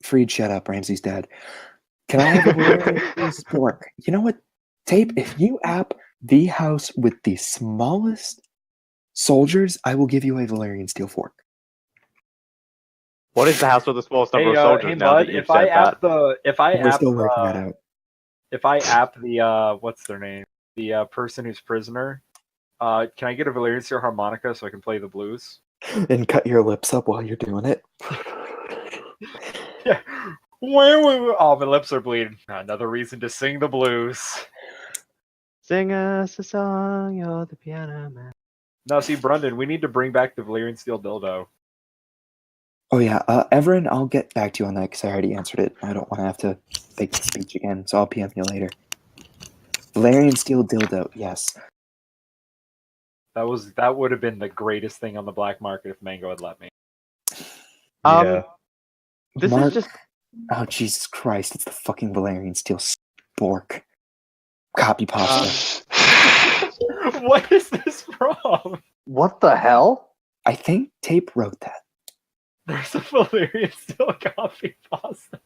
Freed, shut up. Ramsay's dead. Can I have a sport? You know what? Tape, if you app the house with the smallest soldiers, I will give you a Valerian steel fork. What is the house with the smallest number of soldiers? Hey, now bud, that you've if I said app that? We're still working that out. If I app the what's their name? The person who's prisoner, can I get a Valerian steel harmonica so I can play the blues? And cut your lips up while you're doing it. Yeah. Oh, my lips are bleeding. Another reason to sing the blues. Sing us a song, you're the piano man. Now, see, Brendan, we need to bring back the Valerian steel dildo. Oh yeah, Everin, I'll get back to you on that because I already answered it. I don't want to have to make the speech again, so I'll PM you later. Valerian steel dildo, yes. That would have been the greatest thing on the black market if Mango had let me. Yeah. This Mark, is just. Oh Jesus Christ! It's the fucking Valerian steel spork. Copy pasta. What is this from? What the hell? I think Tape wrote that. There's a Valerian steel copy pasta.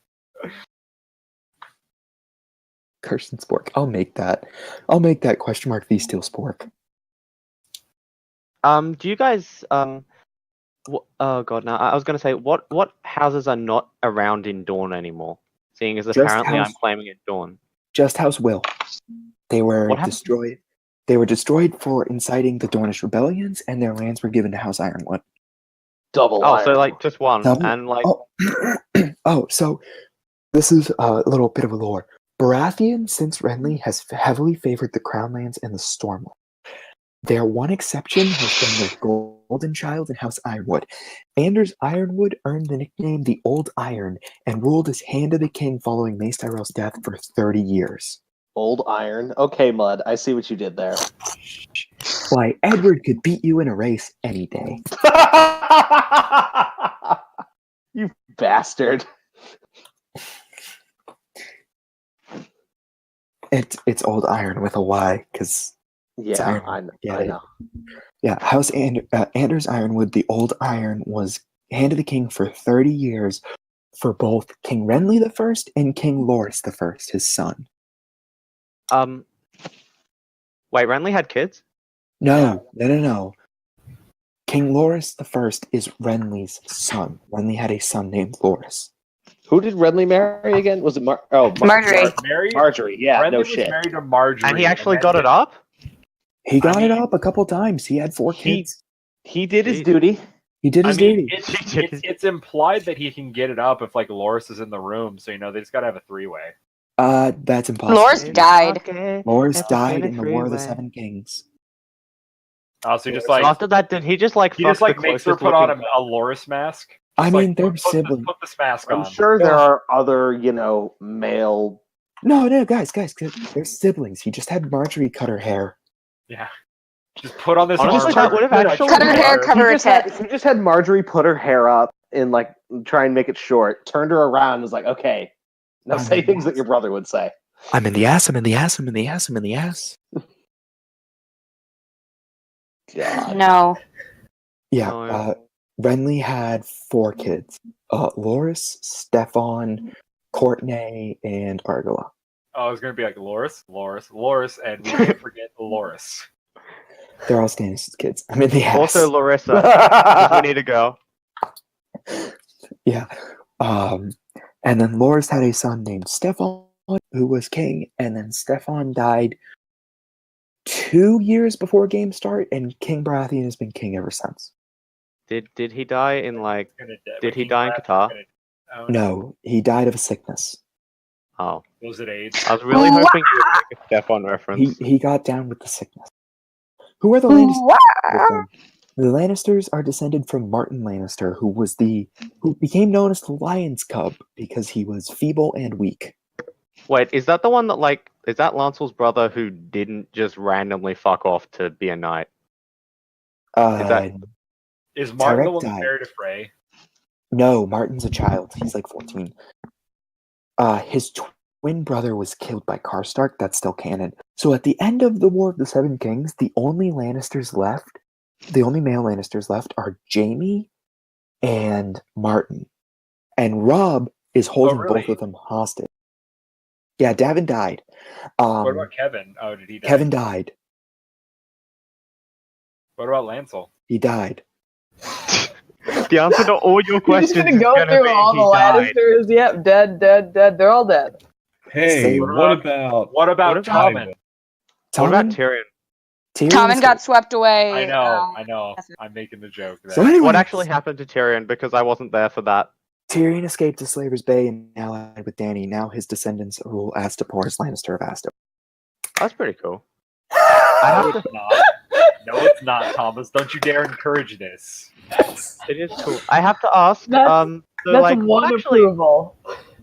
Kirsten spork. I'll make that. I'll make that question mark the steel spork. Do you guys oh god, no. I was gonna say what houses are not around in Dawn anymore? seeing as Just apparently House- I'm claiming it Dawn. Just House Will. They were What happened? destroyed. They were destroyed for inciting the Dornish rebellions, and their lands were given to House Ironwood. Double Oh, iron. so like just one, Double- and like Oh, so this is a little bit of a lore. Baratheon, since Renly, has heavily favored the Crown Lands and the Stormlands. Their one exception has been their golden child in House Ironwood. Anders Ironwood earned the nickname the Old Iron and ruled as Hand of the King following Mace Tyrell's death for 30 years. Old Iron. Okay, Mud. I see what you did there. Why, Edward could beat you in a race any day. You bastard. It's Old Iron with a Y, because Yeah, I know. Yeah, House Anders Ironwood, the Old Iron, was Hand of the King for 30 years for both King Renly I and King Loras I, his son. Wait, Renly had kids? No. King Loras I is Renly's son. Renly had a son named Loras. Who did Renly marry again? Was it Marjorie? Marjorie, yeah, Renly no was shit. married to Marjorie. And he actually then got it up? He got it up a couple times. He had 4 kids. He did his duty. He did his duty. It's implied that he can get it up if like Loras is in the room, so they just gotta have a 3-way. That's impossible. Loras died. Loras died in the War of the Seven Kings. Oh, so he just So like after that, did he just like he just fuck like the makes her closest put on looking- a Loras mask. I Just, mean, like, they're put siblings. Put this mask I'm on. sure there are other, male. No, guys, they're siblings. He just had Marjorie cut her hair. Yeah. Just put on this Honestly, armor. that would have actually Cut her hair, cover her tits. He just had Marjorie put her hair up and like try and make it short. Turned her around and was like, okay, now say things that your brother would say. I'm in the ass, I'm in the ass, I'm in the ass, I'm in the ass. God. No. Yeah, Renly had 4 kids. Loras, Stefan, Courtney, and Argala. Oh, I was gonna be like Loras, and we can't forget Loras. They're all Stannis' kids. I'm in the ass. Also Larissa, because we need a girl. Yeah. And then Loras had a son named Stefan, who was king, and then Stefan died 2 years before game start, and King Baratheon has been king ever since. Did he die in like? Did he die in Qatar? No, he died of a sickness. Oh, Was it AIDS? I was really hoping you would make a Stefan reference. He got down with the sickness. Who are the Lannisters? The Lannisters are descended from Martin Lannister, who became known as the Lion's Cub because he was feeble and weak. Wait, is that the one that like? Is that Lancel's brother who didn't just randomly fuck off to be a knight? Is Martin the Tarek one that died. married a Frey? No, Martin's a child. He's like 14. His twin brother was killed by Karstark. That's still canon. So at the end of the War of the Seven Kings, the only male Lannisters left are Jaime and Martin. And Robb is holding both of them hostage. Yeah, Davin died. What about Kevin? Oh, did he die? Kevin died. What about Lancel? He died. The answer to all your questions You're just gonna go through all the Lannisters. Yep, dead. They're all dead. Hey, what about Tommen? What about Tyrion? Tommen got swept away. I know. I'm making the joke. There. So anyway, What actually happened to Tyrion? Because I wasn't there for that. Tyrion escaped to Slaver's Bay and allied with Dany. Now his descendants rule Astapor as Lannister of Astapor. That's pretty cool. No, it's not. No, it's not, Thomas. Don't you dare encourage this. It is cool. I have to ask. That's like, one what actually? approval.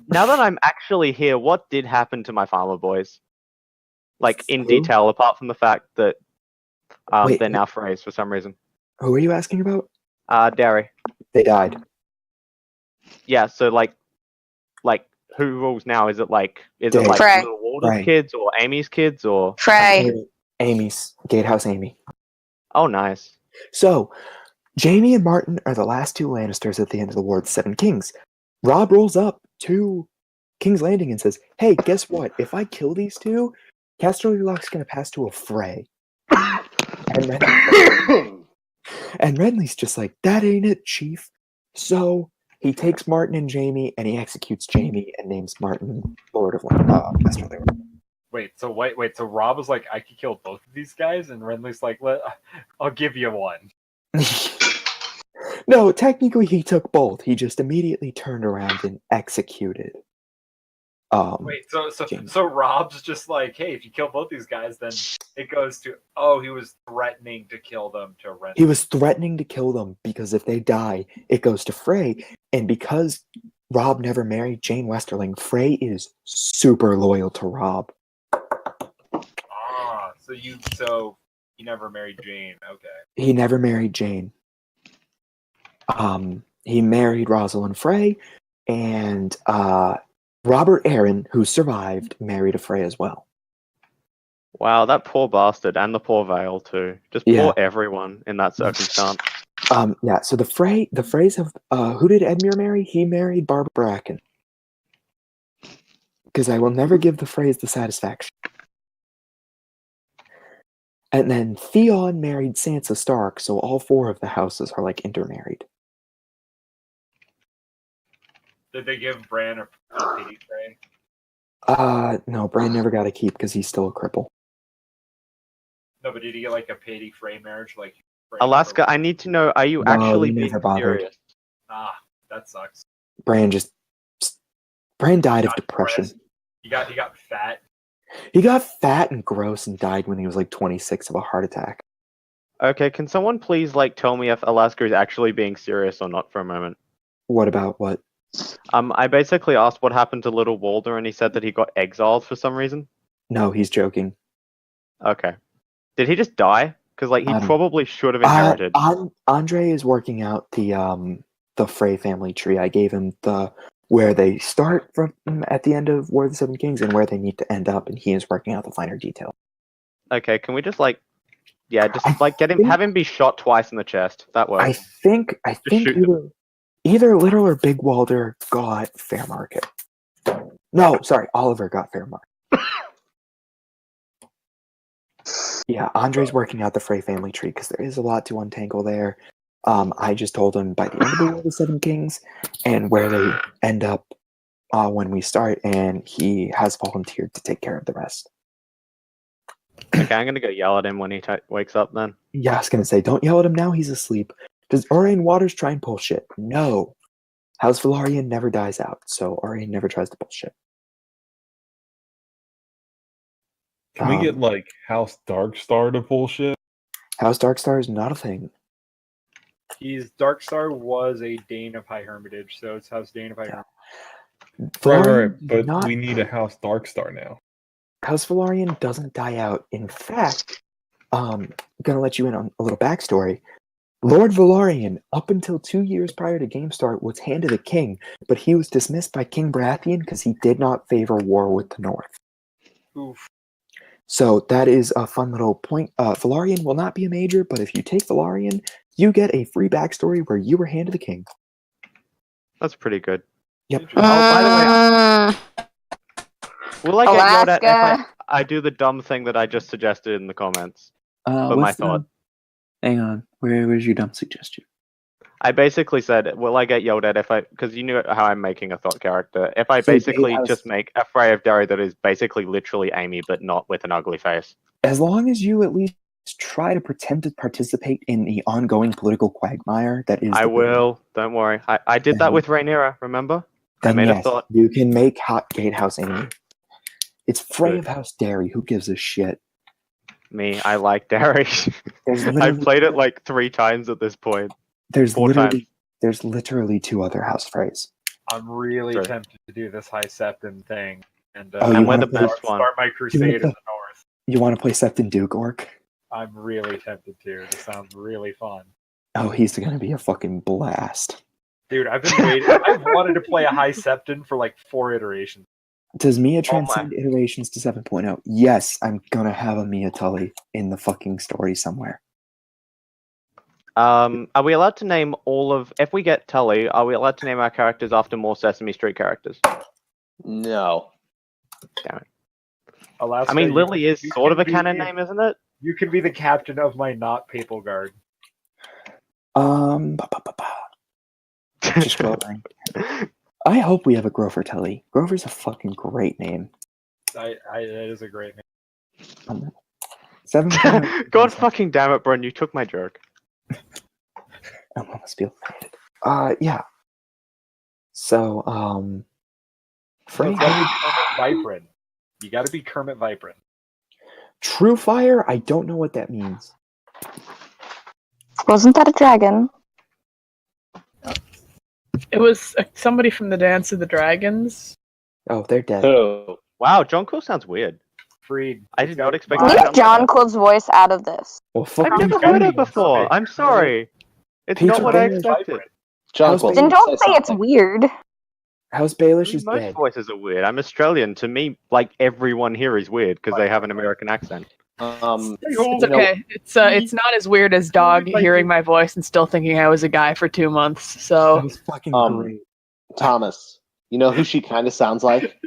Now that I'm actually here, what did happen to my farmer boys? Like in detail, apart from the fact that Wait, they're now Freys for some reason. Who are you asking about? Dairy. They died. Yeah. So like who rules now? Is it like Frey. Little Walter's Frey. kids or Amy's kids or Frey. Amy's Gatehouse Amy. Oh, nice. So, Jaime and Martin are the last 2 Lannisters at the end of the War of the Seven Kings. Robb rolls up to King's Landing and says, "Hey, guess what? If I kill these 2, Casterly Locke's going to pass to a Frey." And Renly's just like, "That ain't it, Chief." So He takes Martin and Jamie, and he executes Jamie and names Martin Lord of Westerly. Wait, so Rob was like, I could kill both of these guys, and Renly's like, I'll give you one. No, technically he took both. He just immediately turned around and executed. Wait, so Rob's just like, hey, if you kill both these guys, then it goes to he was threatening to kill them to Renly. He was threatening to kill them because if they die, it goes to Frey, and because Rob never married Jane Westerling, Frey is super loyal to Rob. So he never married Jane. Okay. He never married Jane. He married Rosalind Frey, and Robert Aaron, who survived, married a Frey as well. Wow, that poor bastard, and the poor Vale too. Just poor everyone in that circumstance. Yeah. So the Freys have. Who did Edmure marry? He married Barbara Bracken. Because I will never give the Freys the satisfaction. And then Theon married Sansa Stark, so all 4 of the houses are like intermarried. Did they give Bran a pity Frey? No, Bran never got a keep because he's still a cripple. No, but did he get like a pity Frey marriage? Like Frey Alaska, I need to know, are you actually being serious? That sucks. Bran died of depression. Depressed. He got fat. He got fat and gross and died when he was like 26 of a heart attack. Okay, can someone please tell me if Alaska is actually being serious or not for a moment? What about what? I basically asked what happened to Little Walder, and he said that he got exiled for some reason. No, he's joking. Okay. Did he just die? Because he probably should have inherited. Andre is working out the Frey family tree. I gave him where they start from at the end of War of the Seven Kings and where they need to end up, and he is working out the finer detail. Okay, can we just get him, have him be shot twice in the chest? That works. I think either Little or Big Walder got Fair Market. No, sorry, Oliver got Fair Market. Yeah, Andre's working out the Frey family tree because there is a lot to untangle there. I just told him by the end of the War of the Seven Kings and where they end up when we start, and he has volunteered to take care of the rest. Okay, I'm gonna go yell at him when he wakes up then. Yeah, I was gonna say, don't yell at him now, he's asleep. Does Aurian Waters try and pull shit? No. House Velaryon never dies out, so Aurian never tries to pull shit. Can we get House Darkstar to pull shit? House Darkstar is not a thing. Darkstar was a Dane of High Hermitage, so it's House Dane of High Hermitage. Right, but we need a House Darkstar now. House Velaryon doesn't die out. In fact, I'm gonna let you in on a little backstory. Lord Velaryon, up until 2 years prior to game start, was handed a king, but he was dismissed by King Baratheon because he did not favor war with the North. Oof. So that is a fun little point. Velaryon will not be a major, but if you take Velaryon, you get a free backstory where you were handed a king. That's pretty good. Yep. Oh, by the way, will I get yelled at if I do the dumb thing that I just suggested in the comments? But my thought. Hang on. Where's your dumb suggestion? I basically said, will I get yelled at if because you knew how I'm making a thought character. If I basically just make a Frey of Derry that is basically literally Amy, but not with an ugly face. As long as you at least try to pretend to participate in the ongoing political quagmire that is. I will. Don't worry. I did that with Rhaenyra, remember? Then I made yes, a thought. You can make Gatehouse Amy. It's Frey of House Derry. Who gives a shit? Me, I like Derry. I've played it 3 times at this point. There's literally 2 other House Freys. I'm really tempted to do this High Septon thing, and we're the best one. Start my crusade in the north. You want to play Septon Duke Orc? I'm really tempted to. This sounds really fun. Oh, he's gonna be a fucking blast. Dude, I've been waiting. I've wanted to play a High Septon for 4 iterations. Does Mia transcend iterations to 7.0? Yes, I'm gonna have a Mia Tully in the fucking story somewhere. Are we allowed to name if we get Tully, are we allowed to name our characters after more Sesame Street characters? No. Damn it. Alaska, I mean, Lily is sort of a canon name, isn't it? You can be the captain of my not papal guard. Just Grover. I hope we have a Grover Telly. Grover's a fucking great name. That is a great name. 7. God fucking damn it, Brun, you took my joke. I must be yeah. So, So it's gotta be Kermit Vibrant. You gotta be Kermit Vibrant. True Fire? I don't know what that means. Wasn't that a dragon? It was somebody from the Dance of the Dragons. Oh, they're dead. Oh, wow, John Cool sounds weird. Freed. I did not expect Leave John Cole's voice out of this. Well, fuck I've never heard it before. I'm sorry. It's not what I expected. John Cole, Then don't say it's weird. How's Baelish is Most dead? voices are weird. I'm Australian. To me, like everyone here is weird because they have an American accent. It's okay. It's not as weird as Dog hearing my voice and still thinking I was a guy for 2 months. So was fucking great. Thomas, you know who she kind of sounds like?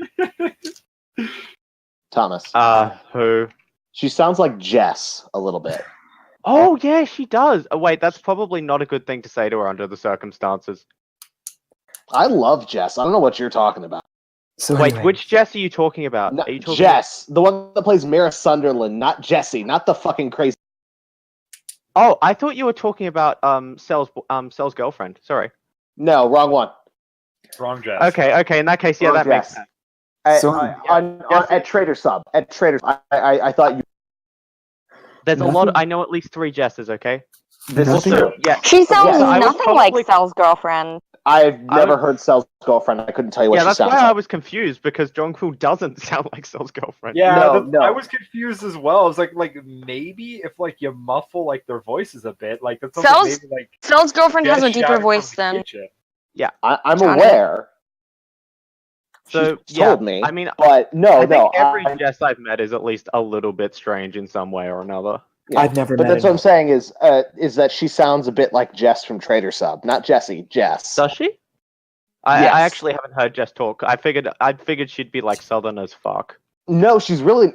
Thomas. Who? She sounds like Jess a little bit. Oh yeah, she does. Oh wait, that's probably not a good thing to say to her under the circumstances. I love Jess. I don't know what you're talking about. So wait, anyway. which Jess are you talking about? No, Are you talking Jess, the one that plays Mira Sunderland, not Jessie, not the fucking crazy. Oh, I thought you were talking about Cell's girlfriend. Sorry. No, wrong one. Wrong Jess. Okay. In that case, yeah, Wrong that makes Jess. sense. At Trader Sub. At Trader, I thought you. There's a lot. I know at least 3 Jesses. Okay. This is Also, true. yeah. She sounds Yeah, I was nothing like probably- Cell's girlfriend. I've never heard Cell's girlfriend. I couldn't tell you what Yeah, she that's sounds why like. I was confused because John Cool doesn't sound like Cell's girlfriend. Yeah, No. I was confused as well. I was like maybe if like you muffle like their voices a bit, like that's something Cell's maybe like Cell's girlfriend has a Jess deeper shouted voice from the than. kitchen. Yeah, I'm Johnny. aware. So She's yeah, told me. I mean, but no, I think every I- Jess I've met is at least a little bit strange in some way or another. yeah. I've never But met that's what I'm anyone. saying is that she sounds a bit like Jess from Trader Sub, not Jessie. Jess. Does she? I Yes. actually haven't heard Jess talk. I figured she'd be like Southern as fuck. No, she's really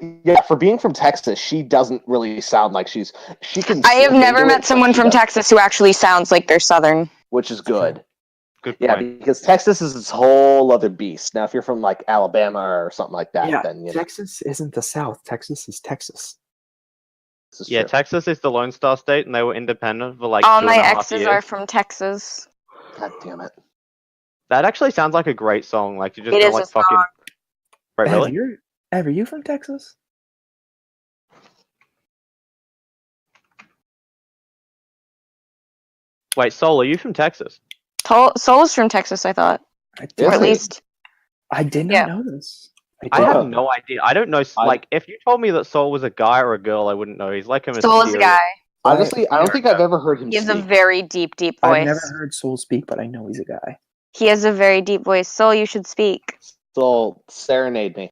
for being from Texas. She doesn't really sound like she can. I have slip never into met it, but someone she from doesn't, Texas who actually sounds like they're Southern. which is good. Good Yeah, point. because Texas is its whole other beast. Now, if you're from like Alabama or something like that, Yeah, then you know, Texas isn't the South. Texas is Texas. this is Yeah, true. Texas is the Lone Star State, and they were independent for like All 2.5 my years. exes are from Texas. God damn it! That actually sounds like a great song. Like you just It go is like a fucking. song. Right, really? Are you from Texas? Wait, Soul, are you from Texas? Soul's from Texas, I thought. Or at least. I did not know this. I have no idea. I don't know. Like, if you told me that Soul was a guy or a girl, I wouldn't know. He's like a Soul is a guy. Honestly, I don't think I've ever heard him He has a speak. very deep voice. I've never heard Soul speak, but I know he's a guy. He has a very deep voice. Soul, you should speak. Soul, serenade me.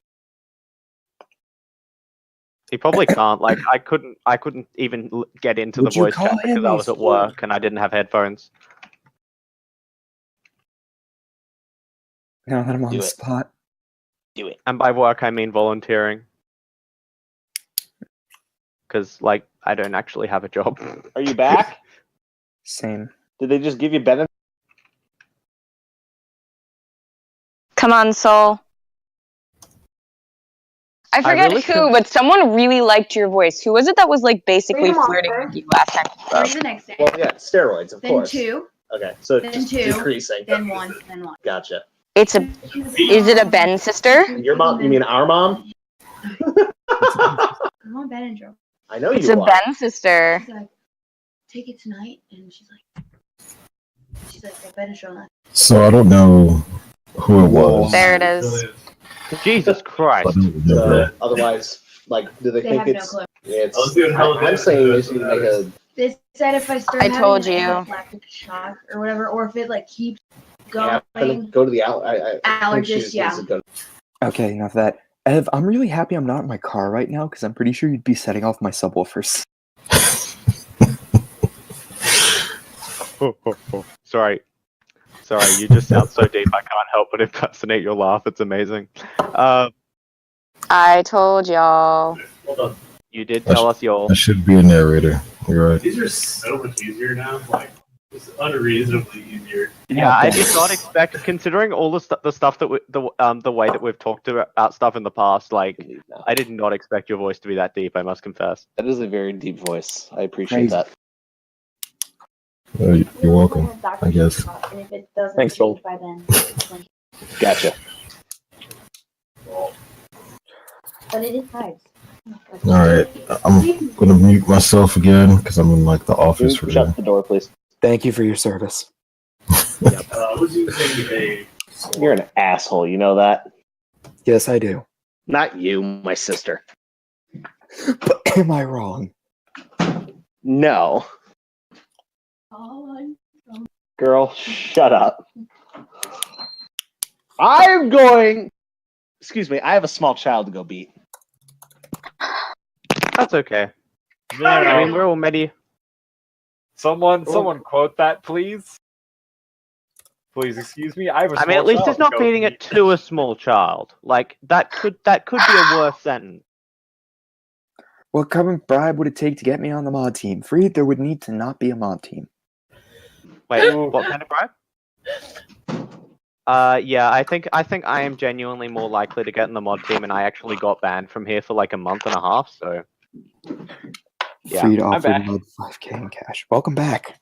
He probably can't. Like, I couldn't even get into Would the you voice chat call him because I a was at Soul? work and I didn't have headphones. Now that I'm on Do the it. spot. Do it. And by work, I mean volunteering. Because, like, I don't actually have a job. Are you back? Same. Did they just give you benefits? Come on, Soul. I forget really who, but someone really liked your voice. Who was it that was like basically Freedom flirting Offer. with you last time? you spoke? 3 the next day. Well, yeah, steroids, of Then course. 2. Okay, so Then just 2. decreasing. Then 1. Then 1. Gotcha. Is it a Ben sister? Your mom? You mean our mom? I'm on Benadryl. I know It's you a are. Ben sister. She's like, take it tonight, and she's like, well, Benadryl not. So I don't know who it was. There it is. Jesus Christ. Otherwise, like, do they They think have no it's? clue. It's. I'm saying they should make a. They said if I start I having told like, you. anaphylactic shock or whatever, or if it like keeps Yeah, going, go to the I think allergist, she yeah. needs to go- Okay, enough of that. Ev, I'm really happy I'm not in my car right now because I'm pretty sure you'd be setting off my subwoofers. Sorry, you just sound so deep. I can't help but impersonate your laugh. It's amazing. I told y'all. You did tell us y'all. I should be a narrator. You're right. These are so much easier now. Like, It's unreasonably easier. Yeah, I did not expect, considering all the stuff that the way that we've talked about stuff in the past. Like, I did not expect your voice to be that deep. I must confess. That is a very deep voice. I appreciate Crazy. that. You're welcome, I guess. And if it doesn't Thanks, change Joel. by then, Gotcha. but it is hard. All right, I'm gonna mute myself again because I'm in like the office for Shut the door, please. Thank you for your service. What's you saying today? You're an asshole. You know that? Yes, I do. Not you, my sister. But am I wrong? No. Girl, shut up. I'm going. Excuse me, I have a small child to go beat. That's okay. No, I mean, we're all many. Someone quote that, please. Please, excuse me. I have a I mean, small at least child it's not to go beating beat. it to a small child. Like that could be a worse sentence. What kind of bribe would it take to get me on the mod team? Freed, there would need to not be a mod team. Wait, what kind of bribe? Yeah, I think I am genuinely more likely to get in the mod team, and I actually got banned from here for like a month and a half. So, yeah, Freed I'm offered back. mod 5k in cash. Welcome back.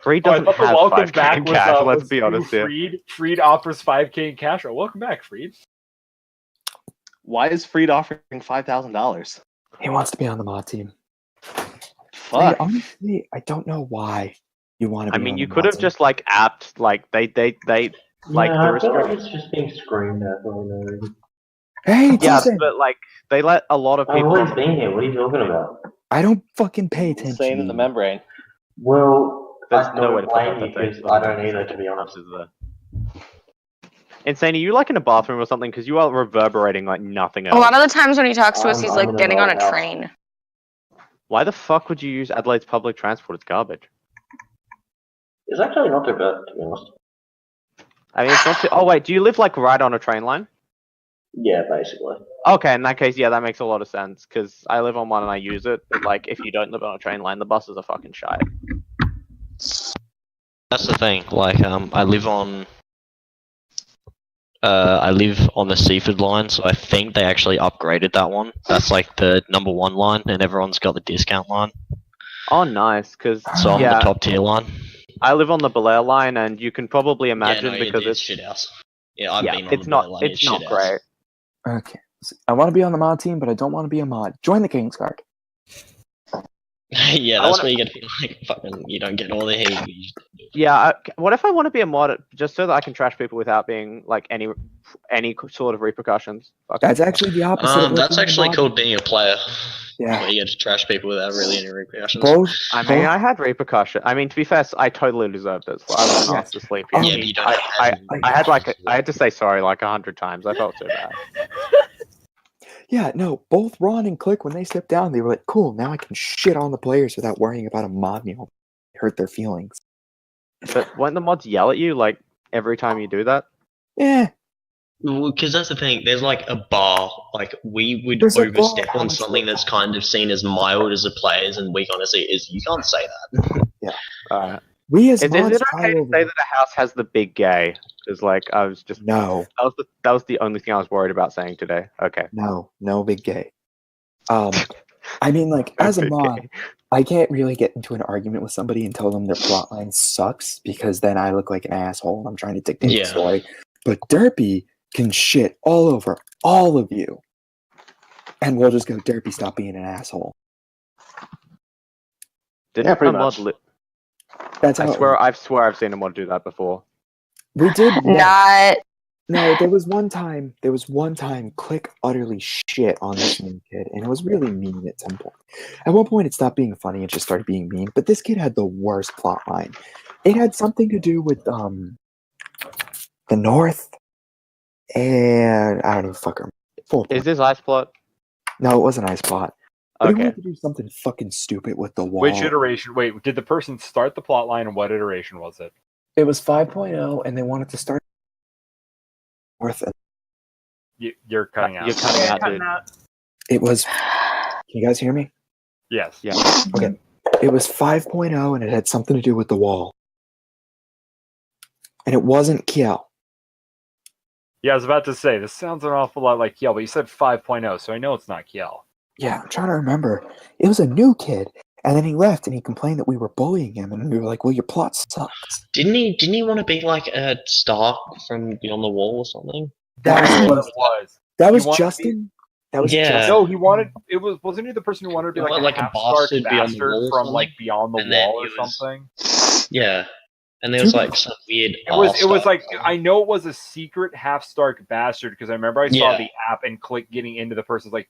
Freed Oh, I doesn't thought the have welcome 5k back in was, cash. was Let's be to honest here. Freed offers 5k in cash. Oh, welcome back, Freed. Why is Freed offering $5,000? He wants to be on the mod team. Fuck. Freed, honestly, I don't know why you want to be I mean, on you the could mod have team. just like apped like they like Yeah, the I feel like restrictions. it's just being screamed at for no reason. Hey, Yeah, Jason! but like they let a lot of I've people. always been here. What are you talking about? I don't fucking pay attention. Saying in the membrane. Well, There's I no way don't to put blame you that thing. because I don't either, to be honest. Insane, are you like in a bathroom or something? Because you are reverberating like nothing A else. lot of the times when he talks to us, he's I'm like in a getting on a doghouse. train. Why the fuck would you use Adelaide's public transport? It's garbage. It's actually not too bad, to be honest. I mean, it's not too. Oh wait, do you live like right on a train line? Yeah, basically. Okay, in that case, yeah, that makes a lot of sense. Because I live on one and I use it. But like, if you don't live on a train line, the buses are fucking shite. That's the thing. Like, I live on the Seaford line, so I think they actually upgraded that one. That's like the #1 line, and everyone's got the discount line. Oh, nice. Because So I'm yeah, the top tier line. I live on the Belair line, and you can probably imagine no, because it's shit house. Yeah, I've been on it's the not Belair line. it's not shit great. house. Okay. I want to be on the mod team, but I don't want to be a mod. Join the Kingsguard. Yeah, that's where you get to be like, fucking, you don't get all the heat. Yeah, what if I want to be a mod just so that I can trash people without being like any sort of repercussions? Fuck That's it. actually the opposite of That's being a actually mod. called being a player. Yeah. Where you get to trash people without really any repercussions. I mean, I had repercussion. I mean, to be fair, I totally deserved it. So I was asked to sleep here. Yeah, but you don't I had to say sorry like 100 times. I felt so bad. Yeah, no, both Ron and Click, when they stepped down, they were like, cool, now I can shit on the players without worrying about a mod meal. Hurt their feelings. But won't the mods yell at you like every time you do that? Yeah. Because that's the thing. There's like a bar. Like we would There's a bar, overstep on something that's kind of seen as mild as a player's, and we honestly is you can't say that. Yeah. We as Is mods it try okay to over. say that a house has the big gay? Because like I was just No. That was the only thing I was worried about saying today. Okay. No big gay. I mean, like, as a mod, I can't really get into an argument with somebody and tell them their plotline sucks, because then I look like an asshole and I'm trying to dictate the story. But Derpy can shit all over all of you. And we'll just go, Derpy, stop being an asshole. Didn't a mod That's how I swear I've seen a mod do that before. we did Not. No, there was one time Click utterly shit on this new kid, and it was really mean at some point. At one point it stopped being funny and just started being mean, but this kid had the worst plot line. It had something to do with the North, and I don't even fucking remember. Is this ice plot? No, it wasn't ice plot. But Okay. it wanted to do something fucking stupid with the wall. Which iteration? Wait, did the person start the plot line, and what iteration was it? It was 5.0, and they wanted to start North. You're cutting out. You're cutting out, dude. It was. Can you guys hear me? Yes. Yeah. Okay. It was 5.0 and it had something to do with the wall. And it wasn't Kiel. Yeah, I was about to say, this sounds an awful lot like Kiel, but you said 5.0, so I know it's not Kiel. Yeah, I'm trying to remember. It was a new kid, and then he left and he complained that we were bullying him, and we were like, well, your plot sucks. Didn't he want to be like a Stark from Beyond the Wall or something? That's what it was. That was He wanted to Justin? That was Yeah. Justin? No, he wanted. Wasn't he the person who wanted to be like, Like a half-stark bastard beyond the bastard wall or from something? like Beyond the And then Wall or he was- something? Yeah. And there was like some weird. It was like, I know it was a secret half-stark bastard because I remember I saw Yeah. the app and click getting into the person's like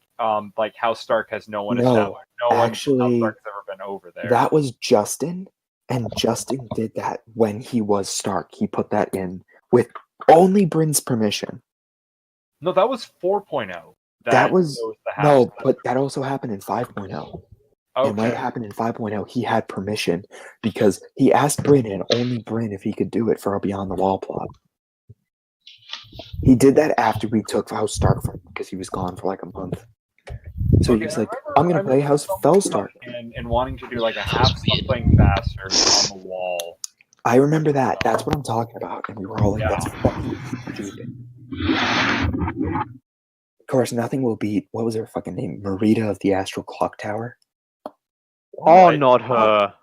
House Stark has no one No, established. No one actually, House Stark has ever been over there. That was Justin, and Justin did that when he was Stark. He put that in with only Bryn's permission. No, that was 4.0. That was the no, half-stark. but that also happened in 5.0. And when it Okay. happened in 5.0, he had permission because he asked Bryn and only Bryn if he could do it for a Beyond the Wall plot. He did that after we took House Stark from him because he was gone for like a month. So he was like, I'm going to play House Fellstark. And wanting to do like a half-something bastard on the wall. I remember that. That's what I'm talking about. And we were all like, that's fucking stupid. Of course, nothing will beat, what was her fucking name? Marita of the Astral Clock Tower. Oh, not her.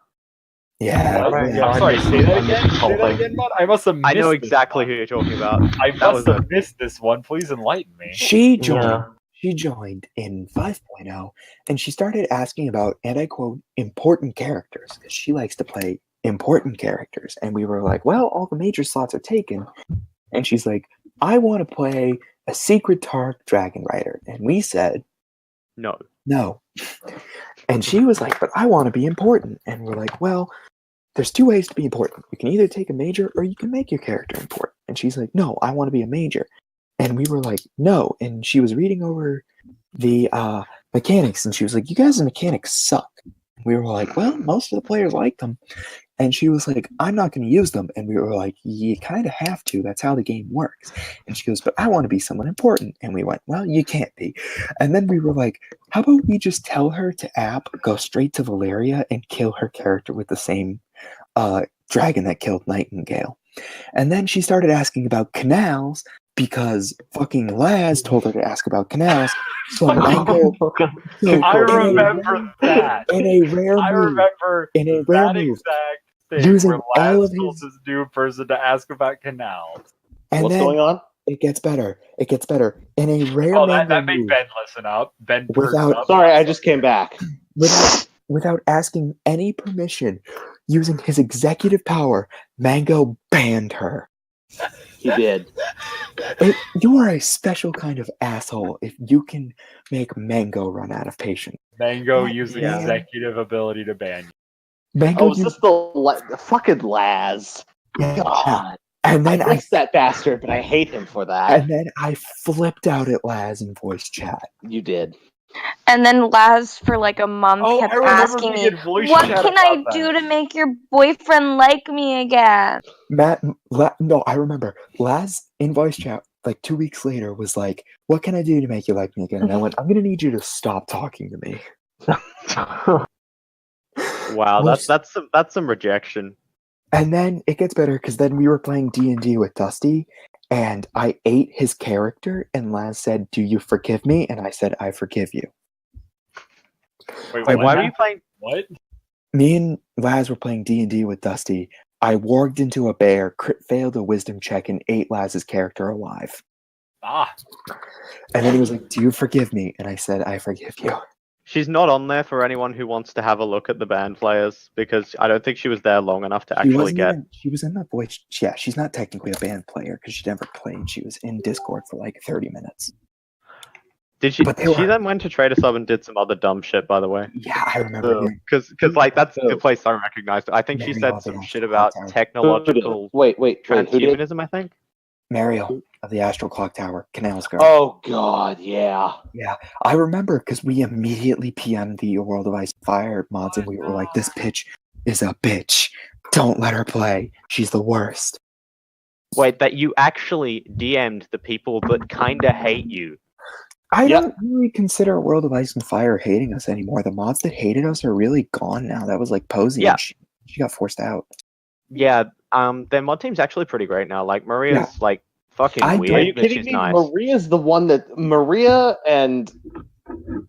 Yeah. I'm sorry, say that again? Say that again, bud? I must have missed I know this exactly one. who you're talking about. I That must was have missed this one. Please enlighten me. She joined. She joined in 5.0, and she started asking about, and I quote, important characters, because she likes to play important characters. And we were like, well, all the major slots are taken. And she's like, I want to play a secret Tark Dragon Rider. And we said, no. No. And she was like, but I want to be important. And we're like, well, there's two ways to be important. You can either take a major or you can make your character important. And she's like, no, I want to be a major. And we were like, no. And she was reading over the mechanics, and she was like, you guys' mechanics suck. We were like, well, most of the players like them. And she was like, I'm not going to use them. And we were like, you kind of have to. That's how the game works. And she goes, but I want to be someone important. And we went, well, you can't be. And then we were like, how about we just tell her to go straight to Valeria and kill her character with the same dragon that killed Nightingale. And then she started asking about canals because fucking Laz told her to ask about canals. So Mango, I remember that. In a rare I move. remember In a rare that move. exact thing Using where all Laz of told his- this new person to ask about canals. And What's then going on? It gets better. It gets better. In a rare Oh, Mango that made move, Ben listen up. Ben perked Without- up. Sorry, I just came back. without asking any permission, using his executive power, Mango banned her. He did. You are a special kind of asshole if you can make Mango run out of patience. Mango using Yeah. executive ability to ban you. Mango Oh, is this the fucking Laz? God. And then I miss that bastard, but I hate him for that. And then I flipped out at Laz in voice chat. You did. And then Laz, for like a month, kept I remember asking being me, in voice what chat can I about do that." to make your boyfriend like me again? No, I remember. Laz in voice chat, like 2 weeks later, was like, what can I do to make you like me again? And I went, I'm going to need you to stop talking to me. Wow, that's some rejection. And then it gets better because then we were playing D&D with Dusty, and I ate his character, and Laz said, do you forgive me? And I said, I forgive you. Wait, Wait, what why were now? you playing? What? Me and Laz were playing D&D with Dusty. I warged into a bear, crit failed a wisdom check, and ate Laz's character alive. Ah. And then he was like, do you forgive me? And I said, I forgive you. She's not on there for anyone who wants to have a look at the band players because I don't think she was there long enough to actually get. She was in the voice. Yeah, she's not technically a band player because she never played. She was in Discord for like 30 minutes. Did she? But they She were- then went to Trader Sub and did some other dumb shit, by the way. Yeah, I remember. hearing- Because like that's the place I recognized. I think she Maybe said I'll be some honest shit with about that. technological Wait, who did? transhumanism. I think. Mariel of the Astral Clock Tower, Canals Girl. Oh God, yeah. Yeah, I remember because we immediately PM'd the World of Ice and Fire mods, and we were like, this bitch is a bitch. Don't let her play. She's the worst. Wait, that you actually DM'd the people that kinda hate you. I don't really consider World of Ice and Fire hating us anymore. The mods that hated us are really gone now. That was like Posey. Yeah. And she got forced out. Yeah, their mod team's actually pretty great now. Like Maria's like fucking Are weird, you but kidding she's me? nice. Maria's the one that Maria and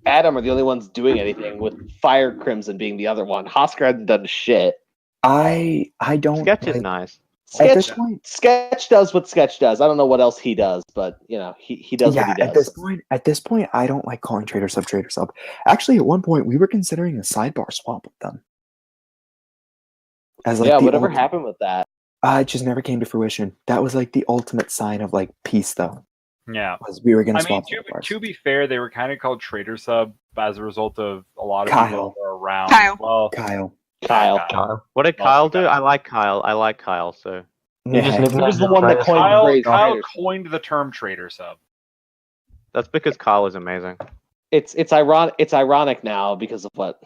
Adam are the only ones doing anything, with Fire Crimson being the other one. Hosker hasn't done shit. I don't. Sketch is nice. At this point, Sketch does what Sketch does. I don't know what else he does, but you know he does what he does. At this point, I don't like calling Trader Sub Trader Sub. Actually, at one point, we were considering a sidebar swap with them. As like whatever happened with that? It just never came to fruition. That was like the ultimate sign of like peace, though. Yeah, Was we were going I to mean, swap. to be fair, they were kind of called Trader Sub as a result of a lot of Kyle. people that were around. Kyle. Well, Kyle. What did Kyle do? I like Kyle, so. He was the one that coined the phrase. Kyle coined the term Trader Sub. That's because Kyle is amazing. It's ironic. It's ironic now because of what?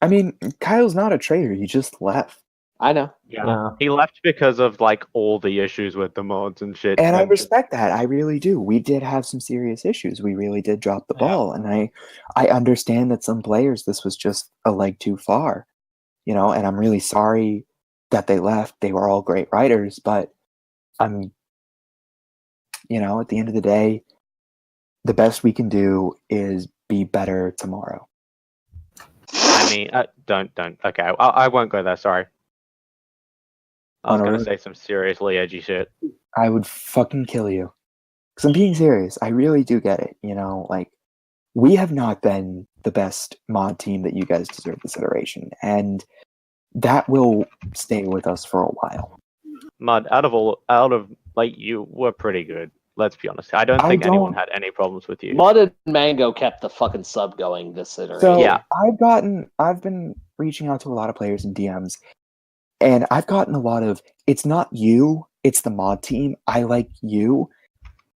I mean, Kyle's not a traitor. He just left. I know. Yeah. He left because of like all the issues with the mods and shit. And I respect that. I really do. We did have some serious issues. We really did drop the ball. And I understand that some players, this was just a leg too far, you know, and I'm really sorry that they left. They were all great writers, but you know, at the end of the day, the best we can do is be better tomorrow. I mean, don't. Okay, I won't go there. Sorry. I was going to say some seriously edgy shit. I would fucking kill you. Because I'm being serious. I really do get it. You know, like, we have not been the best mod team that you guys deserve this iteration. And that will stay with us for a while. Mud, out of like, you were pretty good. Let's be honest. I don't think anyone had any problems with you. Mud and Mango kept the fucking sub going this iteration. So yeah. I've been reaching out to a lot of players in DMs, and I've gotten a lot of, it's not you, it's the mod team. I like you.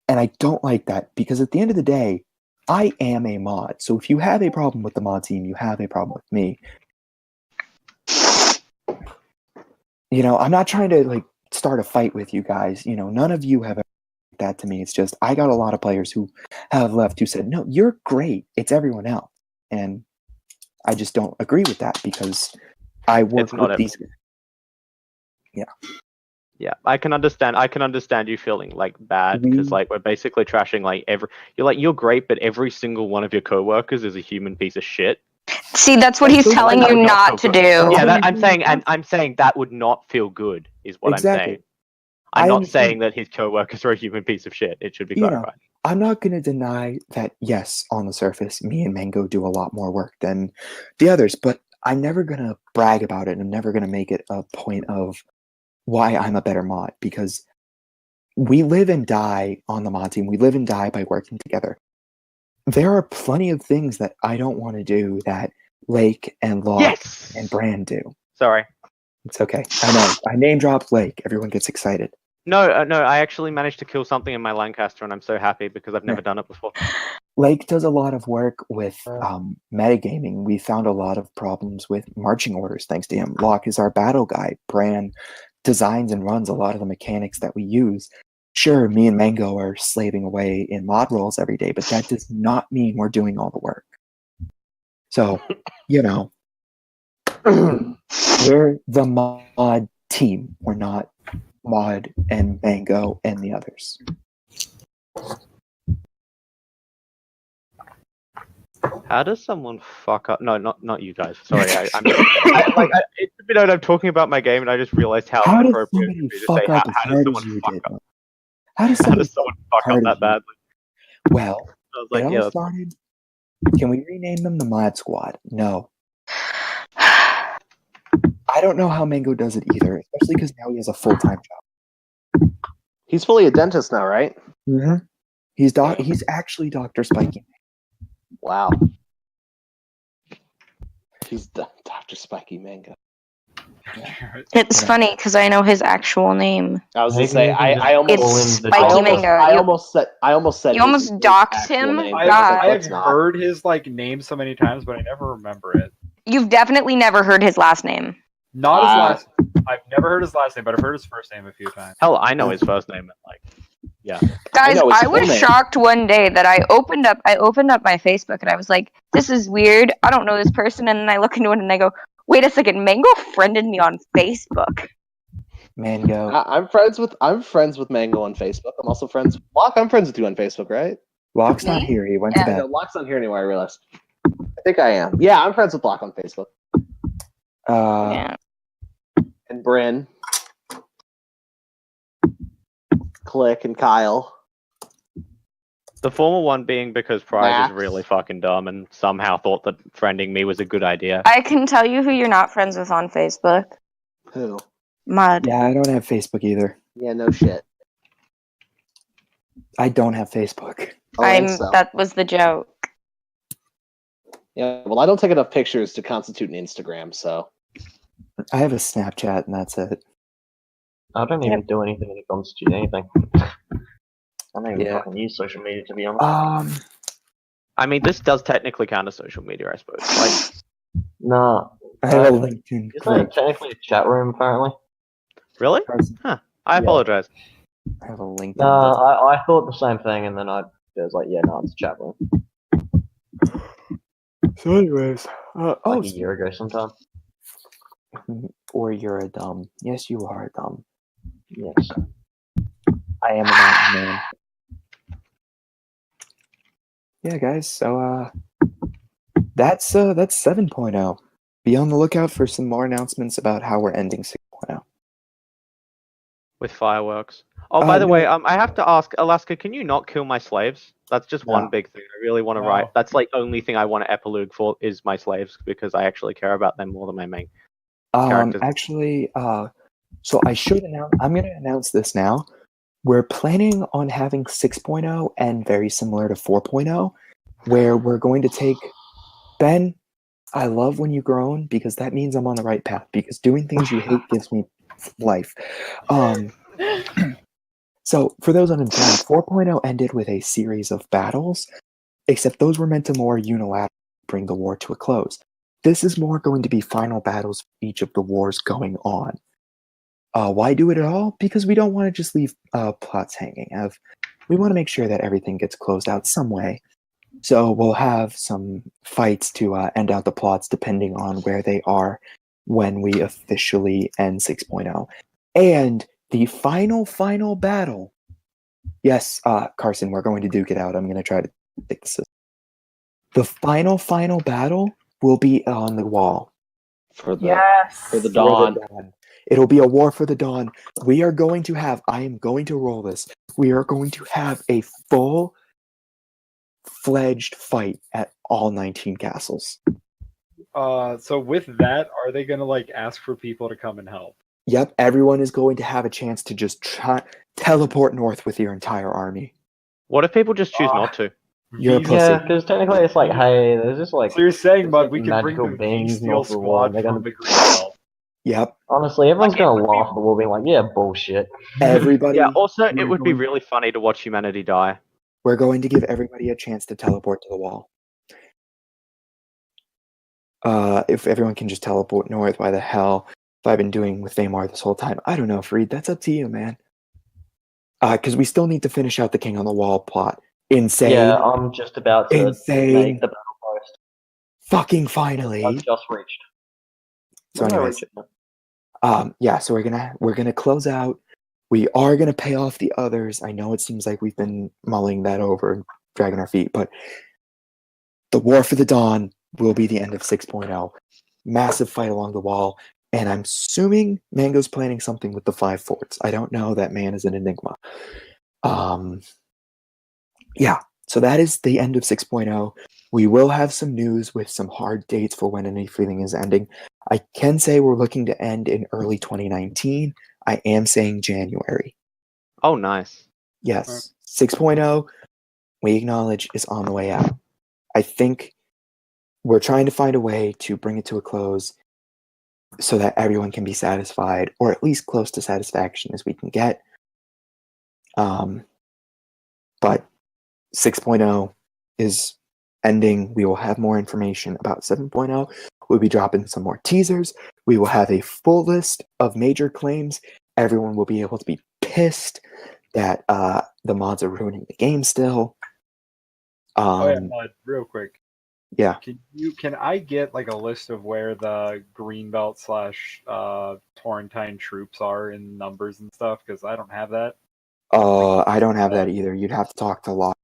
And I don't like that, because at the end of the day, I am a mod. So if you have a problem with the mod team, you have a problem with me. You know, I'm not trying to like start a fight with you guys. You know, none of you have ever said that to me. It's just, I got a lot of players who have left who said, no, you're great. It's everyone else. And I just don't agree with that, because I work with these guys. Yeah, I can understand you feeling like bad, because like we're basically trashing like you're great, but every single one of your coworkers is a human piece of shit. See, that's what he's telling you not to do. Yeah, I'm saying that would not feel good, is what I'm saying. I'm not saying that his coworkers are a human piece of shit. It should be clarified. I'm not going to deny that, yes, on the surface, me and Mango do a lot more work than the others, but I'm never going to brag about it. I'm never going to make it a point of why I'm a better mod, because we live and die on the mod team. We live and die by working together. There are plenty of things that I don't want to do that Lake and Locke and Brand do. Sorry. It's okay. I know. I name dropped Lake. Everyone gets excited. No, I actually managed to kill something in my Lancaster, and I'm so happy because I've never done it before. Lake does a lot of work with metagaming. We found a lot of problems with marching orders thanks to him. Locke is our battle guy. Brand designs and runs a lot of the mechanics that we use. Sure, me and Mango are slaving away in mod roles every day, but that does not mean we're doing all the work. So, you know, we're the mod team. We're not Mod and Mango and the others. How does someone fuck up? No, not you guys. Sorry, I'm talking about my game, and I just realized how inappropriate it is to say, how does someone fuck up? How does someone fuck up that badly? Well, I was like, it all started. Can we rename them the Mod Squad? No. I don't know how Mango does it either, especially because now he has a full-time job. He's fully a dentist now, right? Mm-hmm. He's actually Dr. Spiky. Wow. He's Dr. Spiky Mango. It's funny because I know his actual name. I was gonna say I almost it's Spiky Mango. I almost said you almost doxed him. I've heard his like name so many times, but I never remember it. You've definitely never heard his last name. Not his last. I've never heard his last name, but I've heard his first name a few times. Hell, I know his first name. Yeah. Guys, know, it's I was full name. shocked one day that I opened up my Facebook and I was like, this is weird. I don't know this person. And then I look into it and I go, wait a second, Mango friended me on Facebook. Mango. I'm friends with Mango on Facebook. I'm also friends with Locke. I'm friends with you on Facebook, right? Locke's not here. He went to bed. No, Locke's not here anymore. I realized. I think I am. Yeah, I'm friends with Locke on Facebook. Yeah. And Bryn, Click, and Kyle. The former one being because Pride Max. was really fucking dumb and somehow thought that friending me was a good idea. I can tell you who you're not friends with on Facebook. Who? Mud. Yeah, I don't have Facebook either. Yeah, no shit. I don't have Facebook. That was the joke. Yeah, well, I don't take enough pictures to constitute an Instagram, so. I have a Snapchat and that's it. I don't even do anything when it comes to anything. I don't even fucking use social media, to be honest. I mean, this does technically count as social media, I suppose. Like, no. I have a LinkedIn. Isn't it technically a chat room, apparently? Really? Huh. I apologize. I have a LinkedIn. No, I thought the same thing, and then I was like, yeah, no, it's a chat room. So anyways, like a year ago sometime. Or you're a dumb. Yes, you are a dumb. Yes. I am a mountain man. Yeah, guys. So that's 7.0. Be on the lookout for some more announcements about how we're ending 6.0. With fireworks. Oh, by the way, I have to ask, Alaska, can you not kill my slaves? That's just one big thing. I really want to write. That's like only thing I want to epilogue for is my slaves because I actually care about them more than my main characters. Actually, so I should announce. I'm going to announce this now. We're planning on having 6.0 and very similar to 4.0, where we're going to take Ben. I love when you groan because that means I'm on the right path. Because doing things you hate gives me life. So for those uninformed, 4.0 ended with a series of battles, except those were meant to more unilaterally bring the war to a close. This is more going to be final battles for each of the wars going on. Why do it at all? Because we don't want to just leave plots hanging. We want to make sure that everything gets closed out some way. So we'll have some fights to end out the plots depending on where they are when we officially end 6.0. And the final battle. Yes, Carson, we're going to duke it out. I'm going to try to take this. The final battle will be on the wall. For the dawn. It'll be a war for the dawn. We are going to have, I am going to roll this. We are going to have a full-fledged fight at all 19 castles. So with that, are they gonna like ask for people to come and help? Yep, everyone is going to have a chance to just teleport north with your entire army. What if people just choose not to? You're a pussy. Yeah, because technically it's like, hey, there's just like. So you're saying, bud, we can can bring magical the beings Steel north of the wall. Squad They're from gonna. the Green Belt. Yep. Honestly, everyone's gonna laugh at the wall, being like, "Yeah, bullshit." Everybody. Yeah. Also, it would be really funny to watch humanity die. We're going to give everybody a chance to teleport to the wall. If everyone can just teleport north, why the hell have I been doing with Vaymar this whole time? I don't know, Freed. That's up to you, man. Because we still need to finish out the King on the Wall plot. Insane. Yeah, I'm just about to make the battle post. Fucking finally. I've just reached. So anyways, yeah, so we're gonna close out. We are gonna pay off the others. I know it seems like we've been mulling that over and dragging our feet, but the War for the Dawn will be the end of 6.0. Massive fight along the wall, and I'm assuming Mango's planning something with the 5 forts. I don't know. That man is an enigma. Yeah, so that is the end of 6.0. We will have some news with some hard dates for when anything is ending. I can say we're looking to end in early 2019. I am saying January. Oh, nice. Yes, 6.0, we acknowledge, is on the way out. I think we're trying to find a way to bring it to a close so that everyone can be satisfied, or at least close to satisfaction as we can get. But 6.0 is ending. We will have more information about 7.0. We'll be dropping some more teasers. We will have a full list of major claims. Everyone will be able to be pissed. that the mods are ruining the game still. Oh yeah, Mud, real quick. Yeah. Can I get like a list of where the Greenbelt / Torrentine troops are in numbers and stuff? Because I don't have that. I don't have that either. You'd have to talk to Locke.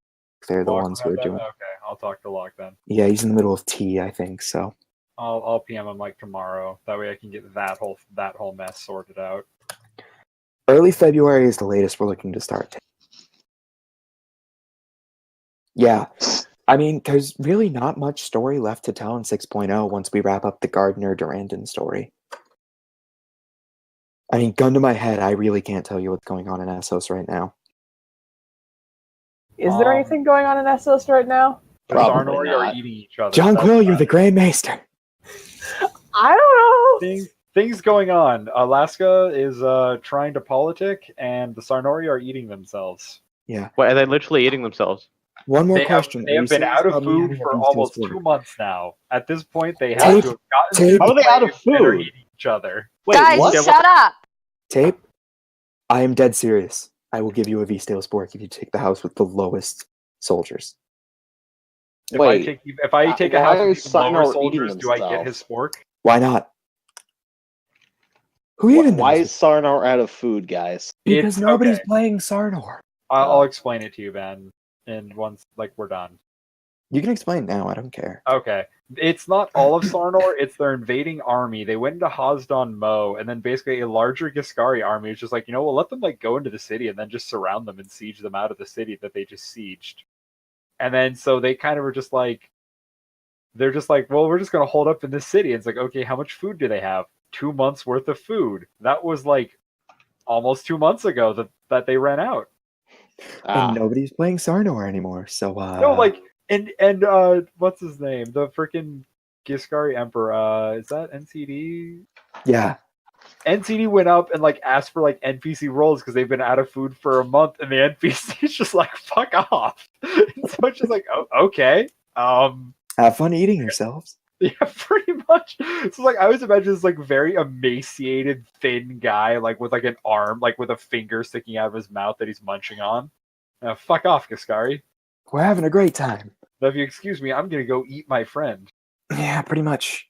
They're the Locke ones will who have are that? doing. Okay, I'll talk to Locke then. Yeah, he's in the middle of T, I think. So I'll PM him like tomorrow. That way I can get that whole mess sorted out. early February is the latest we're looking to start. Yeah. I mean, there's really not much story left to tell in 6.0 once we wrap up the Gardner-Durandon story. I mean, gun to my head, I really can't tell you what's going on in Essos right now. Is there anything going on in Essos right now? The Sarnori are eating each other. John That's Quill, you're about the it. Grand Maester. I don't know. Things going on. Alaska is trying to politic, and the Sarnori are eating themselves. Yeah. Wait, are they literally eating themselves? One more They question. They Are you have been serious out of about me food having a for beef almost sport? 2 months now. At this point, they have Tape, to have gotten tape. to How are they out of and are food? eating each other. Guys, shut up! Tape, I am dead serious. I will give you a V-Stale Spork if you take the house with the lowest soldiers. If I take a why house are with even lower Sarnor eating soldiers, do I get his themselves? spork? Why not? Who even Why knows? is Sarnor out of food, guys? Because It's nobody's okay. playing Sarnor. I'll explain it to you, Ben, and once we're done. You can explain now. I don't care. Okay. It's not all of Sarnor, it's their invading army. They went into Hasdon Mo, and then basically a larger Giscari army is just like, we'll let them go into the city and then just surround them and siege them out of the city that they just sieged. And then so they kind of were just like, they're just like, well, we're just going to hold up in this city. And it's like, okay, how much food do they have? 2 months worth of food. That was like almost 2 months ago that they ran out. And nobody's playing Sarnor anymore. So No, and what's his name? The freaking Giscari Emperor. Is that NCD? yeah. NCD went up and asked for NPC roles because they've been out of food for a month, and the NPC's just like, fuck off. And so it's just like, oh, okay. Have fun eating yourselves. Yeah, pretty much. So I always imagine this very emaciated, thin guy, with an arm, with a finger sticking out of his mouth that he's munching on. Fuck off, Giscari. We're having a great time. Now, if you excuse me, I'm gonna go eat my friend. Yeah, pretty much.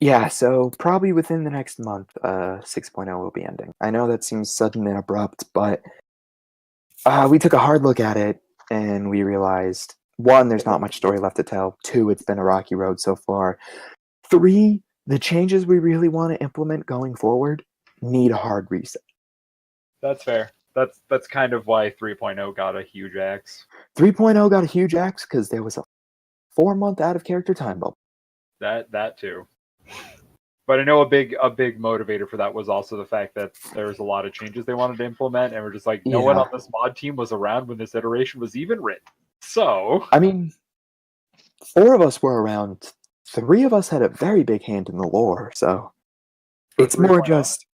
Yeah, so probably within the next month, 6.0 will be ending. I know that seems sudden and abrupt, but we took a hard look at it, and we realized, 1, there's not much story left to tell. 2, it's been a rocky road so far. 3, the changes we really want to implement going forward need a hard reset. That's fair. That's kind of why 3.0 got a huge axe. 3.0 got a huge axe because there was a 4-month out of character time bubble. That too. But I know a big motivator for that was also the fact that there was a lot of changes they wanted to implement, and we're just like, no one on this mod team was around when this iteration was even written. So I mean, 4 of us were around. 3 of us had a very big hand in the lore, so it's more just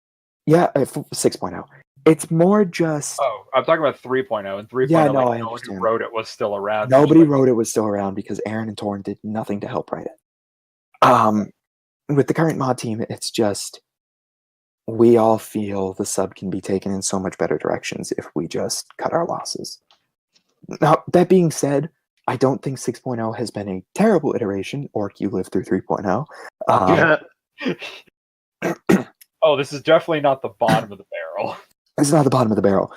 6.0. It's more just. Oh, I'm talking about 3.0, and 3.0. Yeah, no, I no one who understand. wrote it was still around. Nobody wrote it was still around because Aaron and Torn did nothing to help write it. With the current mod team, it's just we all feel the sub can be taken in so much better directions if we just cut our losses. Now, that being said, I don't think 6.0 has been a terrible iteration. Orc, you lived through 3.0. Oh, this is definitely not the bottom of the barrel. It's not the bottom of the barrel.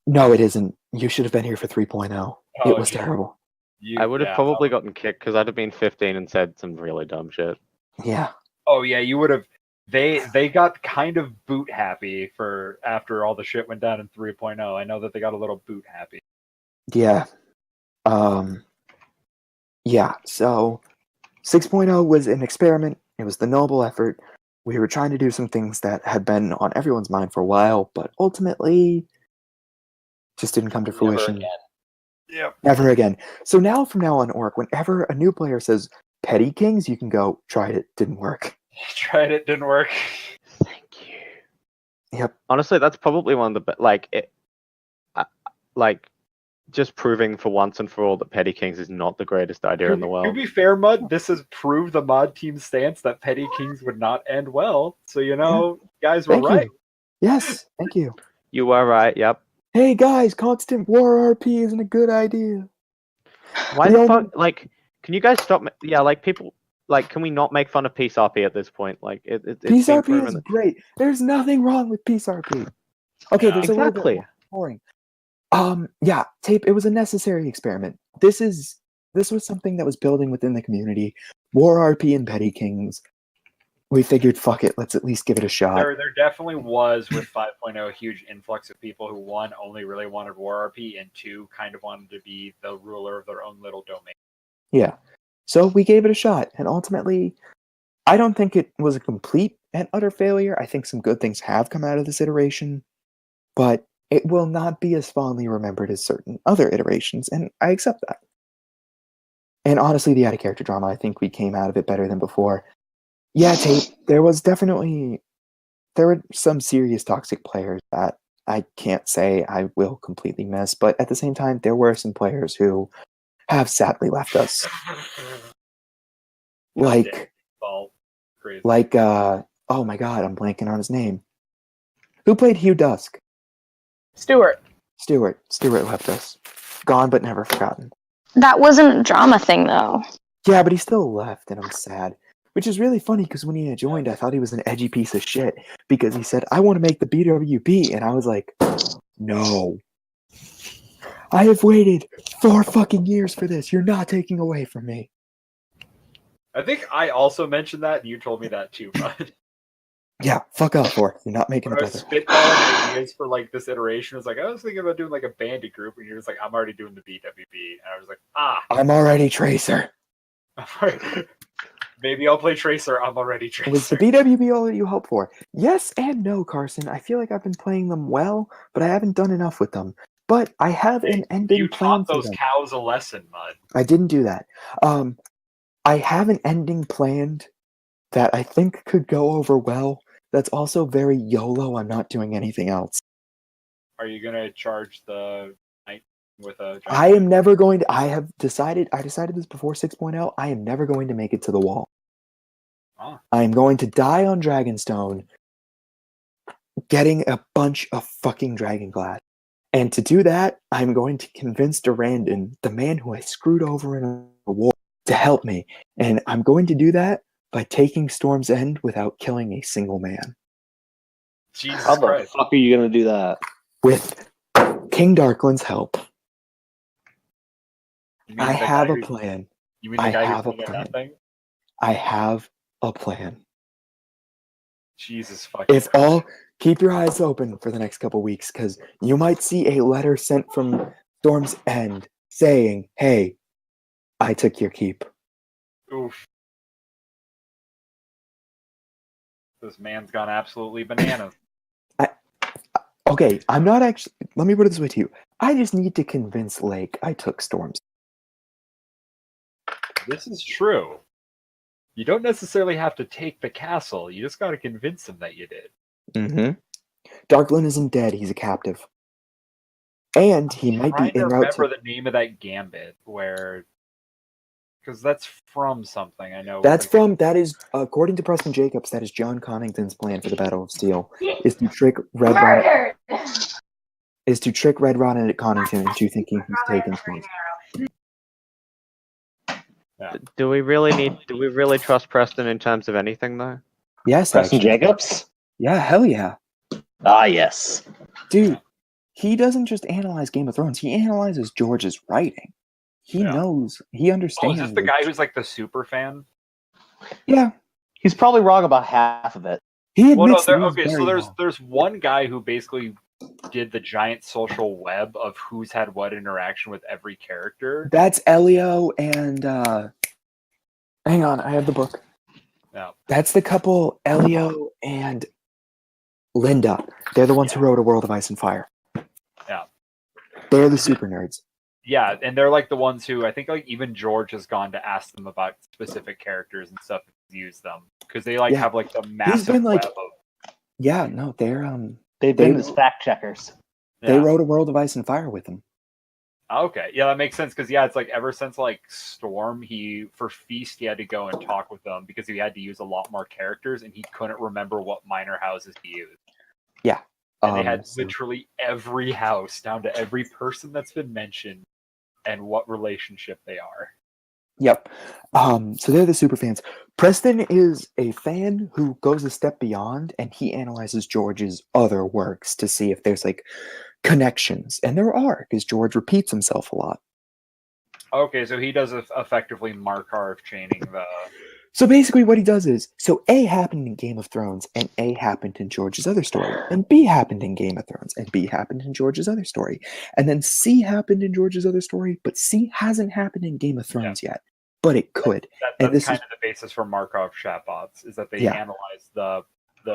No, it isn't. You should have been here for 3.0. It was terrible. I would have probably gotten kicked because I'd have been 15 and said some really dumb shit. Yeah. Oh yeah, you would have. They got kind of boot happy after all the shit went down in 3.0. I know that they got a little boot happy. Yeah. Yeah, so 6.0 was an experiment. It was the noble effort. We were trying to do some things that had been on everyone's mind for a while, but ultimately just didn't come to fruition. Yep. Never again. So now, from now on, Orc, whenever a new player says Petty Kings, you can go, tried it, didn't work. Tried it, didn't work. Yep. Honestly, that's probably one of the just proving for once and for all that Petty Kings is not the greatest idea in the To world. be fair, Mud, this has proved the mod team's stance that Petty Kings would not end well. So, you guys were Thank right. you. Yes, thank you. You were right. Yep. Hey guys, constant war RP isn't a good idea. Why the fuck? Like, can you guys stop? Yeah, like people. Like, can we not make fun of peace RP at this point? Like, it's been Peace RP proven is that. great. There's nothing wrong with Peace RP. Okay, there's a little bit Exactly. more boring. Yeah, tape. It was a necessary experiment. This was something that was building within the community. War RP and Petty Kings. We figured, fuck it, let's at least give it a shot. There definitely was with 5.0 a huge influx of people who, one, only really wanted War RP, and two, kind of wanted to be the ruler of their own little domain. Yeah. So we gave it a shot, and ultimately, I don't think it was a complete and utter failure. I think some good things have come out of this iteration, but it will not be as fondly remembered as certain other iterations, and I accept that. And honestly, the out-of-character drama, I think we came out of it better than before. Yeah, tape. There were some serious toxic players that I can't say I will completely miss, but at the same time, there were some players who have sadly left us. Like, oh my god, I'm blanking on his name. Who played Hugh Dusk? Stuart left us. Gone but never forgotten. That wasn't a drama thing, though. Yeah, but he still left, and I'm sad. Which is really funny, because when he joined, I thought he was an edgy piece of shit, because he said, I want to make the BWP, and I was like, no. I have waited 4 fucking years for this. You're not taking away from me. I think I also mentioned that, and you told me that too, bud. Yeah, fuck off, for you're not making When it I was better. spitballing ideas for like this iteration, I was like, I was thinking about doing like a bandit group, and you're just like, I'm already doing the BWB, and I was like, I'm already Tracer. maybe I'll play Tracer. I'm already Tracer. Was the BWB all that you hoped for? Yes and no, Carson. I feel like I've been playing them well, but I haven't done enough with them. But I have an ending You plan taught for those them. cows a lesson, Mud. I didn't do that. I have an ending planned that I think could go over well. That's also very YOLO. I'm not doing anything else. Are you gonna charge the knight with a? I am never going to. I decided this before 6.0. I am never going to make it to the wall. I am going to die on Dragonstone, getting a bunch of fucking dragon glass. And to do that, I'm going to convince Durandon, the man who I screwed over in a war, to help me. And I'm going to do that by taking Storm's End without killing a single man. Jesus How the Christ. fuck are you gonna do that? With King Darklin's help. I the have guy a who- plan. You mean the I guy have who a told me plan. nothing? I have a plan. Jesus fucking If all, keep your eyes open for the next couple weeks, because you might see a letter sent from Storm's End saying, hey, I took your keep. Oof. This man's gone absolutely bananas. Okay, I'm not actually, let me put it this way to you. I just need to convince Lake I took Storm's. This is true. You don't necessarily have to take the castle. You just got to convince him that you did. Mm-hmm. Darklin isn't dead, he's a captive. And he might be Trying to en route remember to... the name of that gambit where... Because that's from something, I know. That is, according to Preston Jacobs, that is John Connington's plan for the Battle of Steel, is to trick Red Ron and Connington into thinking he's taken Storm's. Do we really trust Preston in terms of anything though? Yes, Preston actually. Jacobs? Yeah, hell yeah. Ah, yes. Dude, he doesn't just analyze Game of Thrones, he analyzes George's writing. He knows, he Oh, understands. is this the guy who's like the super fan? Yeah. He's probably wrong about half of it. He Well, no, admits that he's okay, very so wrong. there's one guy who basically did the giant social web of who's had what interaction with every character. That's Elio and hang on, I have the book. Yeah. That's the couple, Elio and Linda. They're the ones who wrote A World of Ice and Fire. Yeah. They're the super nerds. Yeah, and they're like the ones who I think like even George has gone to ask them about specific characters and stuff and use them because they like have like the massive been, like- web of. Yeah, no, they're They've been his fact checkers. They Yeah. wrote A World of Ice and Fire with him. Okay, yeah, that makes sense because yeah, it's like ever since like Storm, for Feast he had to go and talk with them because he had to use a lot more characters and he couldn't remember what minor houses he used. Yeah. And they had literally every house down to every person that's been mentioned and what relationship they are. Yep. So they're the super fans. Preston is a fan who goes a step beyond, and he analyzes George's other works to see if there's like connections, and there are, because George repeats himself a lot. Okay, so he does effectively Markarov chaining the. So basically, what he does is, so A happened in Game of Thrones, and A happened in George's other story, and B happened in Game of Thrones, and B happened in George's other story, and then C happened in George's other story, but C hasn't happened in Game of Thrones yet, but it could. That's kind of the basis for Markov chatbots, is that they Yeah. analyze the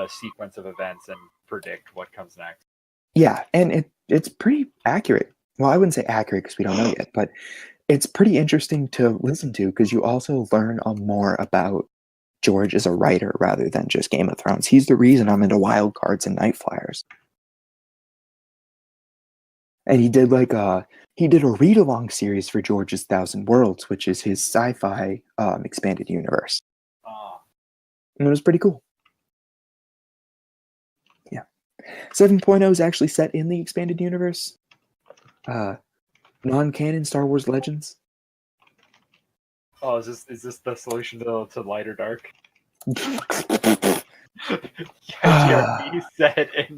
sequence of events and predict what comes next. Yeah, and it's pretty accurate. Well, I wouldn't say accurate because we don't know yet, but it's pretty interesting to listen to because you also learn more about George as a writer rather than just Game of Thrones. He's the reason I'm into Wild Cards and Night Flyers. And he did a read-along series for George's Thousand Worlds, which is his sci-fi expanded universe. And it was pretty cool. Yeah. 7.0 is actually set in the expanded universe. Non-canon Star Wars Legends. Oh, is this the solution to light or dark? GRP said in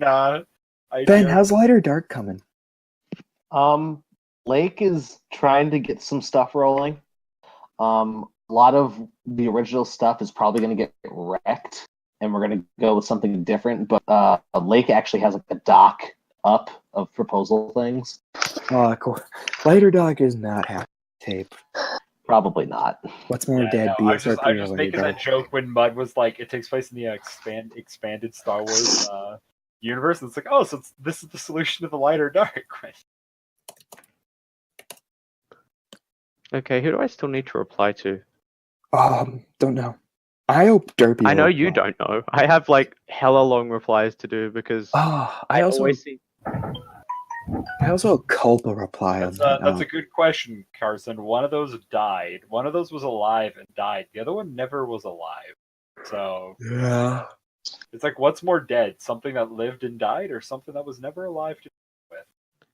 Ben, how's Light or Dark coming? Lake is trying to get some stuff rolling. A lot of the original stuff is probably going to get wrecked, and we're going to go with something different. But Lake actually has like a doc up of proposal things. Cool. Light or Dark is not half tape. Probably not. What's more dead? I was just making that joke when Mud was like, it takes place in the expanded Star Wars universe. And it's like, oh, so this is the solution to the light or dark. Okay, who do I still need to reply to? Don't know. I hope Derpy. I know you don't know. I have like hella long replies to do because I also always see. I also culp a reply on That's a good question, Carson. One of those died. One of those was alive and died. The other one never was alive. So yeah, it's like, what's more dead? Something that lived and died, or something that was never alive to begin with?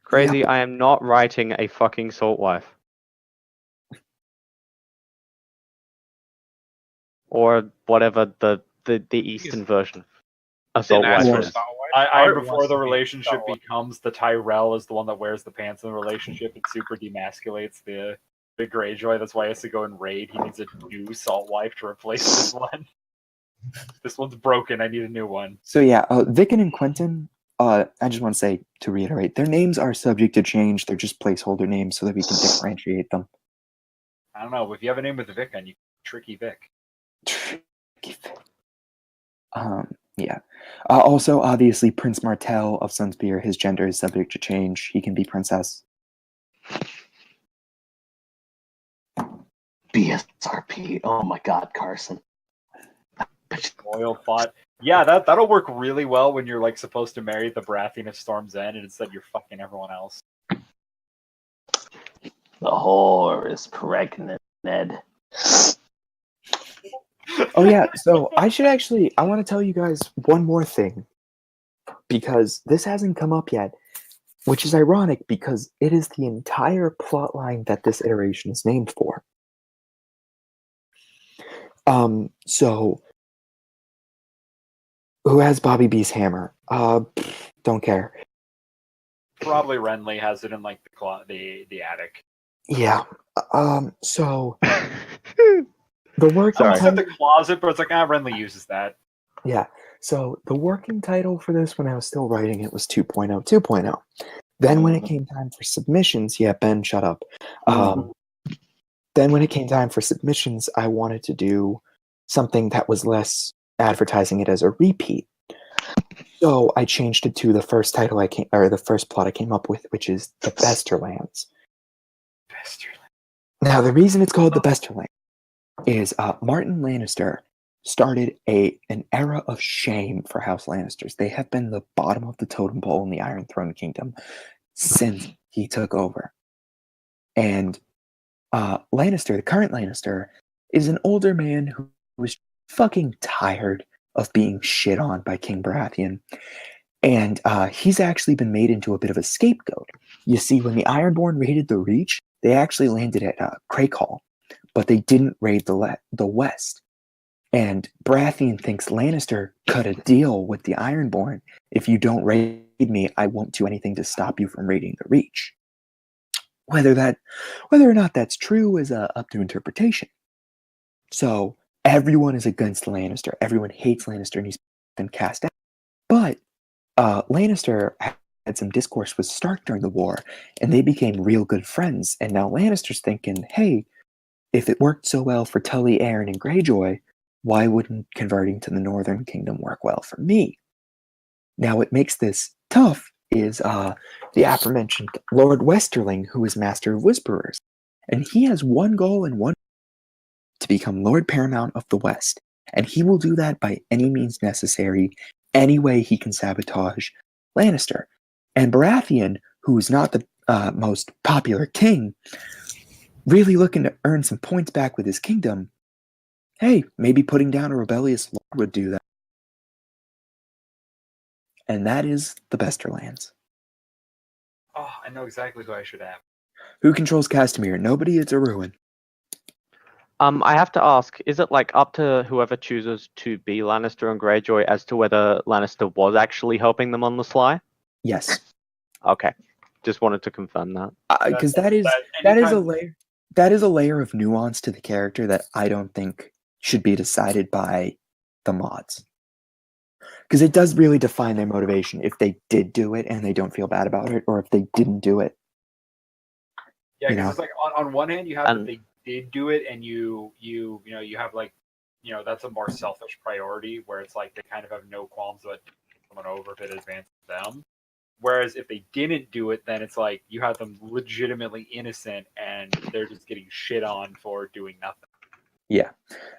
Crazy, yeah. I am not writing a fucking Salt Wife. Or whatever the Eastern version. Assault Wife. I before the relationship becomes the Tyrell is the one that wears the pants in the relationship. It super demasculates the Greyjoy. That's why he has to go and raid. He needs a new Salt Wife to replace this one. This one's broken. I need a new one. So yeah, Vicken and Quentin. I just want to say, to reiterate, their names are subject to change. They're just placeholder names so that we can differentiate them. I don't know. If you have a name with a Vic on, you Tricky Vic. Yeah. Also, obviously, Prince Martell of Sunspear, his gender is subject to change. He can be princess. BSRP. Oh my God, Carson. Loyal thought. Yeah, that'll work really well when you're like supposed to marry the Baratheon of Storm's End, and instead you're fucking everyone else. The whore is pregnant, Ned. Oh yeah, so I want to tell you guys one more thing, because this hasn't come up yet, which is ironic because it is the entire plot line that this iteration is named for. So who has Bobby B's hammer? Don't care. Probably Renly has it in like the attic. Yeah. So the working title in the closet, but it's like Renly uses that. Yeah. So the working title for this when I was still writing it was 2.0. 2.0. Then when it came time for submissions, yeah, Ben, shut up. Then when it came time for submissions, I wanted to do something that was less advertising it as a repeat. So I changed it to the first title the first plot I came up with, which is the Besterlands. Now the reason it's called the Besterlands is Martin Lannister started an era of shame for House Lannisters. They have been the bottom of the totem pole in the Iron Throne Kingdom since he took over. And Lannister, the current Lannister, is an older man who was fucking tired of being shit on by King Baratheon. And he's actually been made into a bit of a scapegoat. You see, when the Ironborn raided the Reach, they actually landed at Crakehall, but they didn't raid the West. And Baratheon thinks Lannister cut a deal with the Ironborn. If you don't raid me, I won't do anything to stop you from raiding the Reach. Whether or not that's true is up to interpretation. So everyone is against Lannister. Everyone hates Lannister, and he's been cast out. But Lannister had some discourse with Stark during the war, and they became real good friends. And now Lannister's thinking, hey, if it worked so well for Tully, Arryn, and Greyjoy, why wouldn't converting to the Northern Kingdom work well for me? Now, what makes this tough is the aforementioned Lord Westerling, who is Master of Whisperers. And he has one goal and one to become Lord Paramount of the West. And he will do that by any means necessary, any way he can sabotage Lannister. And Baratheon, who is not the most popular king, really looking to earn some points back with his kingdom, hey, maybe putting down a rebellious lord would do that. And that is the Besterlands. Oh, I know exactly who I should have. Who controls Castamere? Nobody, it's a ruin. I have to ask, is it like up to whoever chooses to be Lannister and Greyjoy as to whether Lannister was actually helping them on the sly? Yes. Okay. Just wanted to confirm that. Because that is a layer of nuance to the character that I don't think should be decided by the mods. Because it does really define their motivation if they did do it and they don't feel bad about it, or if they didn't do it. Yeah, because it's like on one hand you have that they did do it, and you have like, that's a more selfish priority where it's like they kind of have no qualms about someone over if it advances them. Whereas if they didn't do it, then it's like you have them legitimately innocent and they're just getting shit on for doing nothing. Yeah.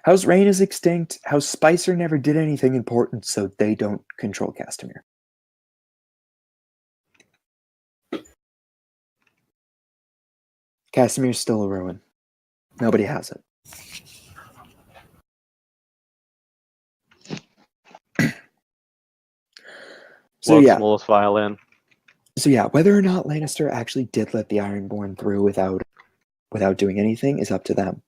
House Rain is extinct. House Spicer never did anything important, so they don't control Castamere. Castamere's still a ruin. Nobody has it. Smallest violin. So yeah, whether or not Lannister actually did let the Ironborn through without doing anything is up to them.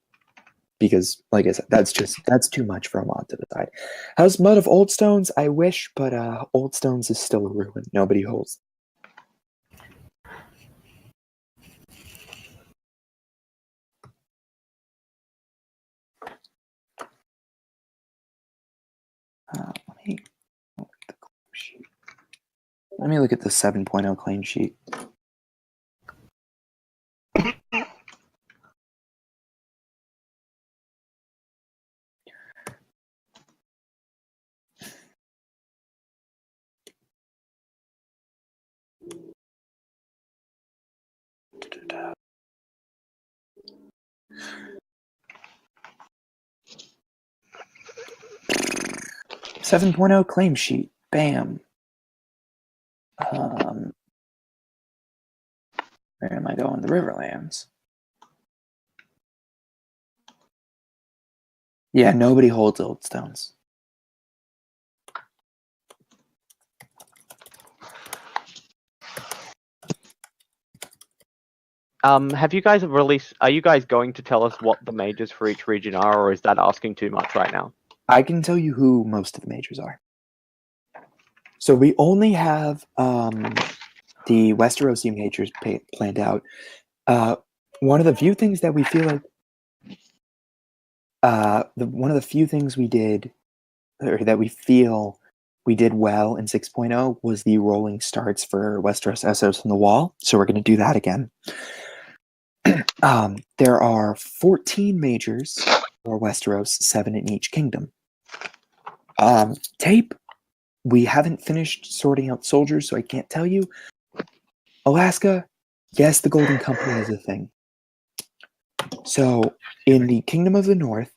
Because, like I said, that's too much for a mod to decide. House Mud of Oldstones, I wish, but Oldstones is still a ruin. Nobody holds. Let me look at the 7.0 claim sheet. Seven claim sheet. Bam. Where am I going? The Riverlands. Yeah, nobody holds Oldstones. Have you guys released? Are you guys going to tell us what the majors for each region are, or is that asking too much right now? I can tell you who most of the majors are. So we only have the Westerosi majors planned out. One of the few things that we feel like, one of the few things we did, or that we feel we did well in 6.0 was the rolling starts for Westeros, Essos, and the Wall. So we're going to do that again. There are 14 majors for Westeros, 7 in each kingdom. Tape, we haven't finished sorting out soldiers, so I can't tell you. Alaska, yes, the Golden Company is a thing. So in the Kingdom of the North,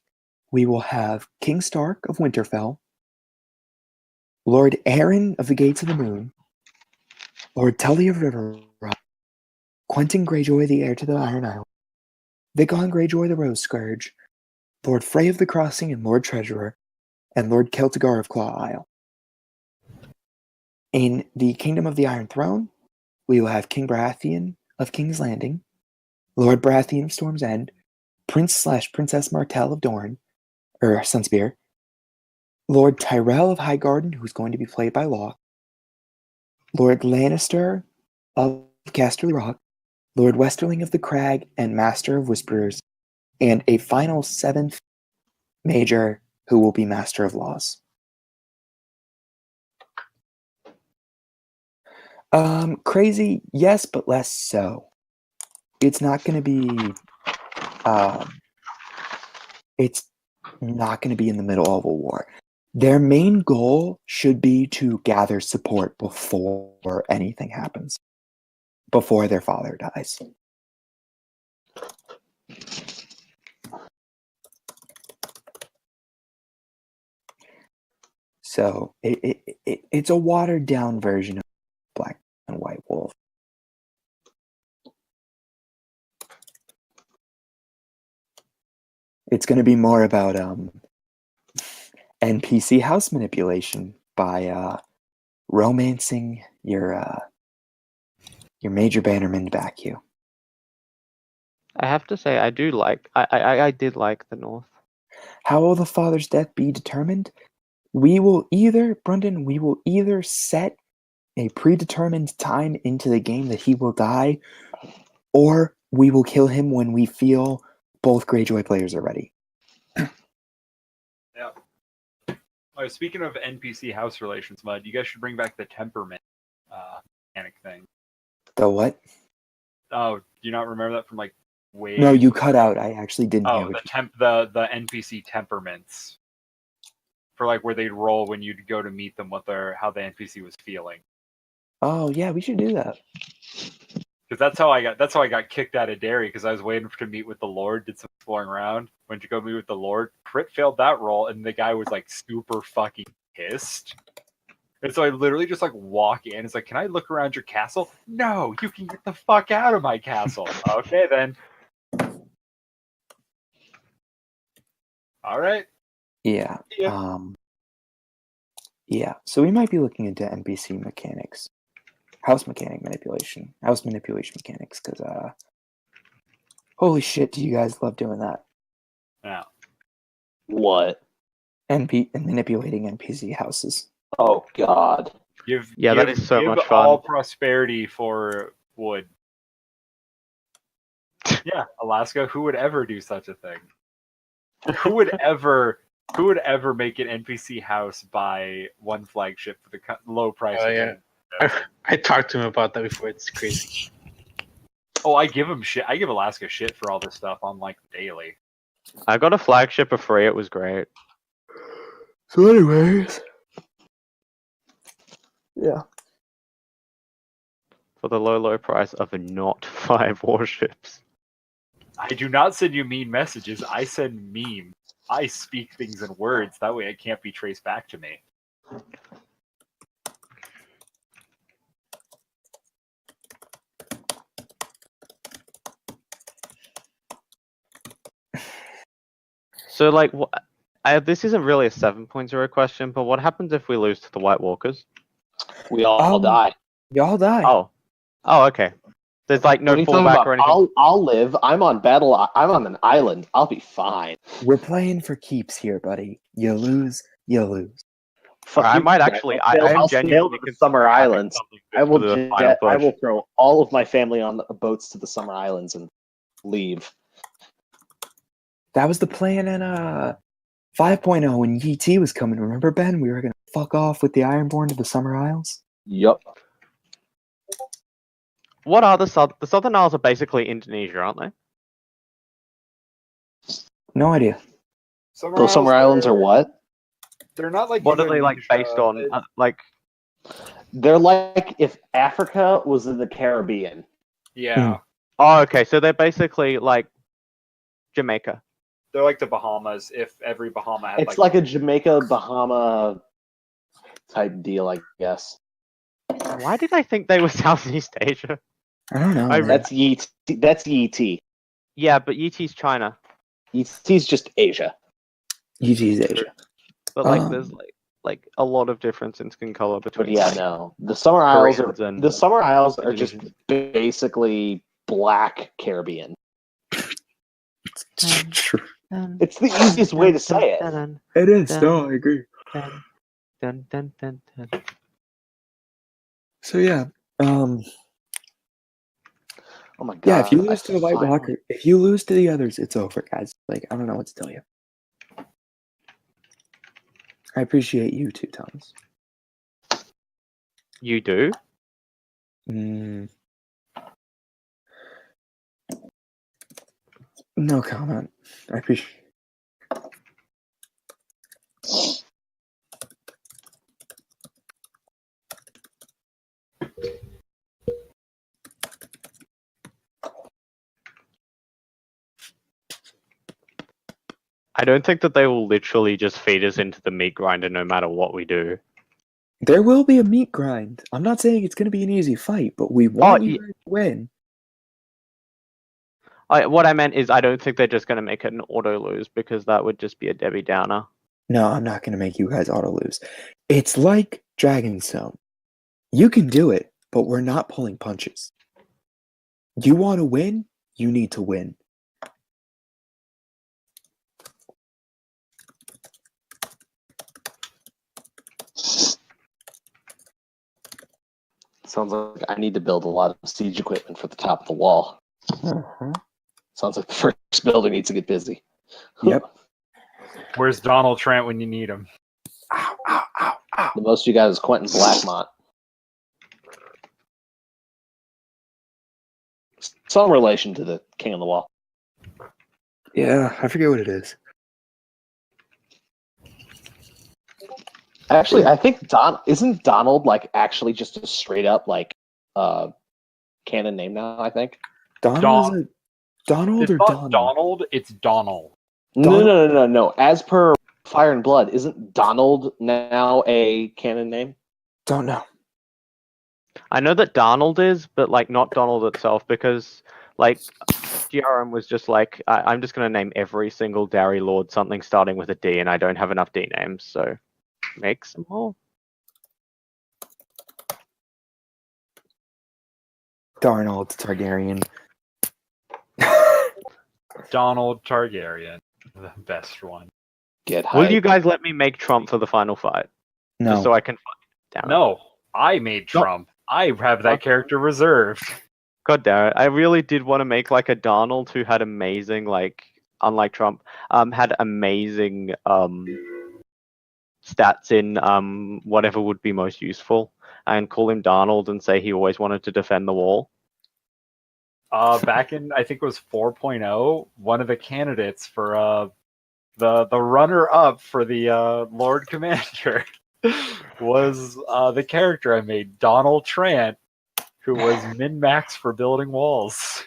we will have King Stark of Winterfell, Lord Arryn of the Gates of the Moon, Lord Tully of River Rock, Quentin Greyjoy, the heir to the Iron Island, Vigon Greyjoy, the Rose Scourge, Lord Frey of the Crossing and Lord Treasurer, and Lord Celtigar of Claw Isle. In the Kingdom of the Iron Throne, we will have King Baratheon of King's Landing, Lord Baratheon of Storm's End, Prince/Princess Martell of Dorne, or Sunspear, Lord Tyrell of Highgarden, who's going to be played by Locke, Lord Lannister of Casterly Rock, Lord Westerling of the Crag, and Master of Whisperers, and a final 7th Major who will be Master of Laws. Crazy, yes, but less so. It's not going to be. It's not going to be in the middle of a war. Their main goal should be to gather support before anything happens, before their father dies. So it's a watered down version of Black and White Wolf. It's going to be more about NPC house manipulation by romancing your Major Bannerman to back you. I have to say, I did like the North. How will the father's death be determined? We will either set a predetermined time into the game that he will die, or we will kill him when we feel both Greyjoy players are ready. Yeah. Oh, speaking of NPC house relations, Mud, you guys should bring back the temperament mechanic thing. The what? Oh, do you not remember that from like way? No, you cut out. I actually didn't hear Oh, what the NPC temperaments. For like where they'd roll when you'd go to meet them, how the NPC was feeling. Oh yeah, we should do that. Because that's how I got kicked out of Derry, because I was waiting to meet with the Lord, did some exploring around, went to go meet with the Lord, crit failed that roll, and the guy was like super fucking pissed. And so I literally just like walk in. It's like, can I look around your castle? No, you can get the fuck out of my castle. Okay then. All right. Yeah. Yeah. So we might be looking into NPC mechanics, house manipulation mechanics, because holy shit, do you guys love doing that? Yeah. What? Manipulating NPC houses. Oh God. That is so much fun. All prosperity for wood. Yeah, Alaska. Who would ever do such a thing? Who would ever make an NPC house buy one flagship for the low price? Oh yeah, I talked to him about that before. It's crazy. Oh, I give him shit. I give Alaska shit for all this stuff on like daily. I got a flagship for free. It was great. So, anyways, yeah. For the low price of not 5 warships. I do not send you mean messages. I send memes. I speak things in words. That way it can't be traced back to me. So, like, this isn't really a 7.0 question, but what happens if we lose to the White Walkers? We all die. You all die. Oh, okay. There's like no What are you talking fallback about? or anything. I'll live. I'm on an island. I'll be fine. We're playing for keeps here, buddy. You lose, you lose. I might actually. I'll sail to the Summer Islands. I will throw all of my family on the boats to the Summer Islands and leave. That was the plan in 5.0 when ET was coming. Remember, Ben? We were gonna fuck off with the Ironborn to the Summer Isles. Yup. What are the Southern Isles are basically Indonesia, aren't they? No idea. Those Summer Islands are what? They're not like. What are they like based on? Like, they're like if Africa was in the Caribbean. Yeah. Oh, okay. So they're basically like Jamaica. They're like the Bahamas. If every Bahama had It's like a Jamaica Bahama type deal, I guess. Why did I think they were Southeast Asia? I don't know. That's ET. That's ET. Yeah, but ET's China. ET's just Asia. ET's Asia. But like, there's like a lot of difference in skin color But between. yeah, like, no. The Summer Isles are Koreans and the Summer Isles are just Indonesians. basically black Caribbean. True. It's the easiest way to say it. It is. No, I agree. Dun, dun, dun, dun. So yeah, Oh my god! yeah. If you lose to the White finally- Walker, if you lose to the others, it's over, guys. Like I don't know what to tell you. I appreciate you too, Thomas. You do? Mm. No comment. I appreciate. I don't think that they will literally just feed us into the meat grinder no matter what we do. There will be a meat grind. I'm not saying it's going to be an easy fight, but we want you guys to win. What I meant is I don't think they're just going to make it an auto lose because that would just be a Debbie Downer. No, I'm not going to make you guys auto lose. It's like Dragonstone. You can do it, but we're not pulling punches. You want to win? You need to win. Sounds like I need to build a lot of siege equipment for the top of the wall. Sounds like the first builder needs to get busy. Yep. Where's Donald Trent when you need him? The most you got is Quentin Blackmont. Some relation to the King on the Wall. Yeah, I forget what it is. Actually, I think isn't Donald like actually just a straight up like canon name now, I think. Donald It's or not Donald? Donald, it's Donald. No. As per Fire and Blood, isn't Donald now a canon name? Don't know. I know that Donald is, but like not Donald itself because like GRM was just like I'm just gonna name every single Dairy Lord something starting with a D, and I don't have enough D names, so make some more. Darnold Targaryen. Donald Targaryen, the best one. Will you guys let me make Trump for the final fight? No. Just so I can fight down. No, I made Trump. I have that character reserved. God damn it! I really did want to make like a Donald who had amazing, like unlike Trump, had amazing stats in whatever would be most useful, and call him Donald and say he always wanted to defend the wall. Back in I think it was 4.0, one of the candidates for the runner-up for the Lord Commander was the character I made, Donald Trant, who was min-max for building walls.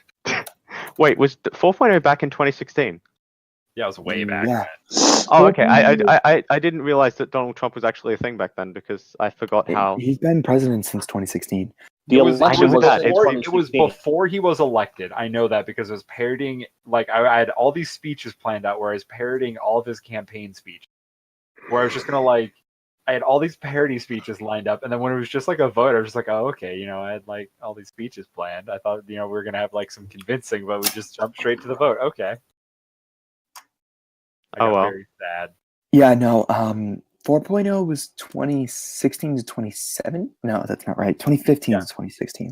Wait, was 4.0 back in 2016? Yeah, it was way back. Yeah. Oh, okay. I didn't realize that Donald Trump was actually a thing back then because I forgot how. He's been president since 2016. The election It was before he was elected. I know that because I was parodying, like I had all these speeches planned out where I was parodying all of his campaign speeches. Where I was just gonna like, I had all these parody speeches lined up, and then when it was just like a vote, I was just like, oh, okay, I had like all these speeches planned. I thought, we were gonna have like some convincing, but we just jumped straight to the vote. Okay. I got very sad. Yeah, no. 4.0 was 2016 to 27. No, that's not right. 2015 to 2016.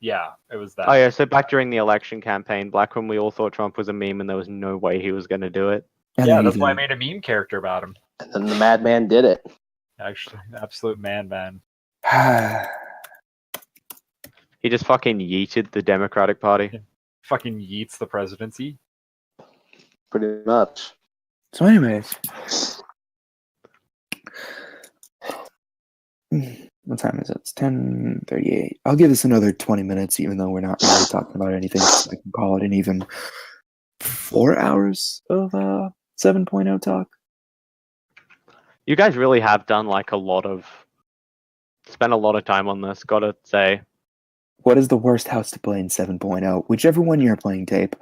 Yeah, it was that. Oh yeah, so back during the election campaign, back when we all thought Trump was a meme and there was no way he was going to do it. Yeah, that's why I made a meme character about him. And then the madman did it. Actually, absolute man. He just fucking yeeted the Democratic Party. Fucking yeets the presidency. Pretty much. So, anyways, what time is it? It's 10:38. I'll give this another 20 minutes, even though we're not really talking about anything. So I can call it an even 4 hours of 7.0 talk. You guys really have done like spent a lot of time on this, gotta say. What is the worst house to play in 7.0? Whichever one you're playing, Tape.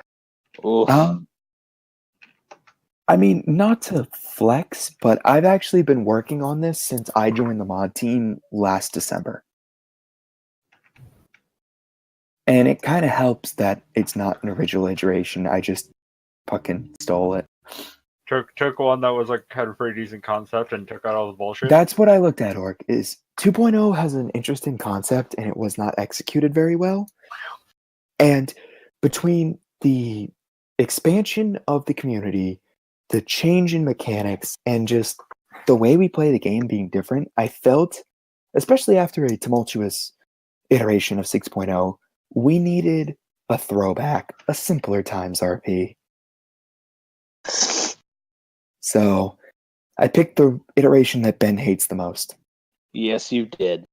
I mean, not to flex, but I've actually been working on this since I joined the mod team last December. And it kind of helps that it's not an original iteration. I just fucking stole it. Took one that was like had a pretty decent concept and took out all the bullshit. That's what I looked at, Orc, is 2.0 has an interesting concept and it was not executed very well. And between the expansion of the community, the change in mechanics, and just the way we play the game being different, I felt, especially after a tumultuous iteration of 6.0, we needed a throwback, a simpler times RP. So I picked the iteration that Ben hates the most. Yes, you did.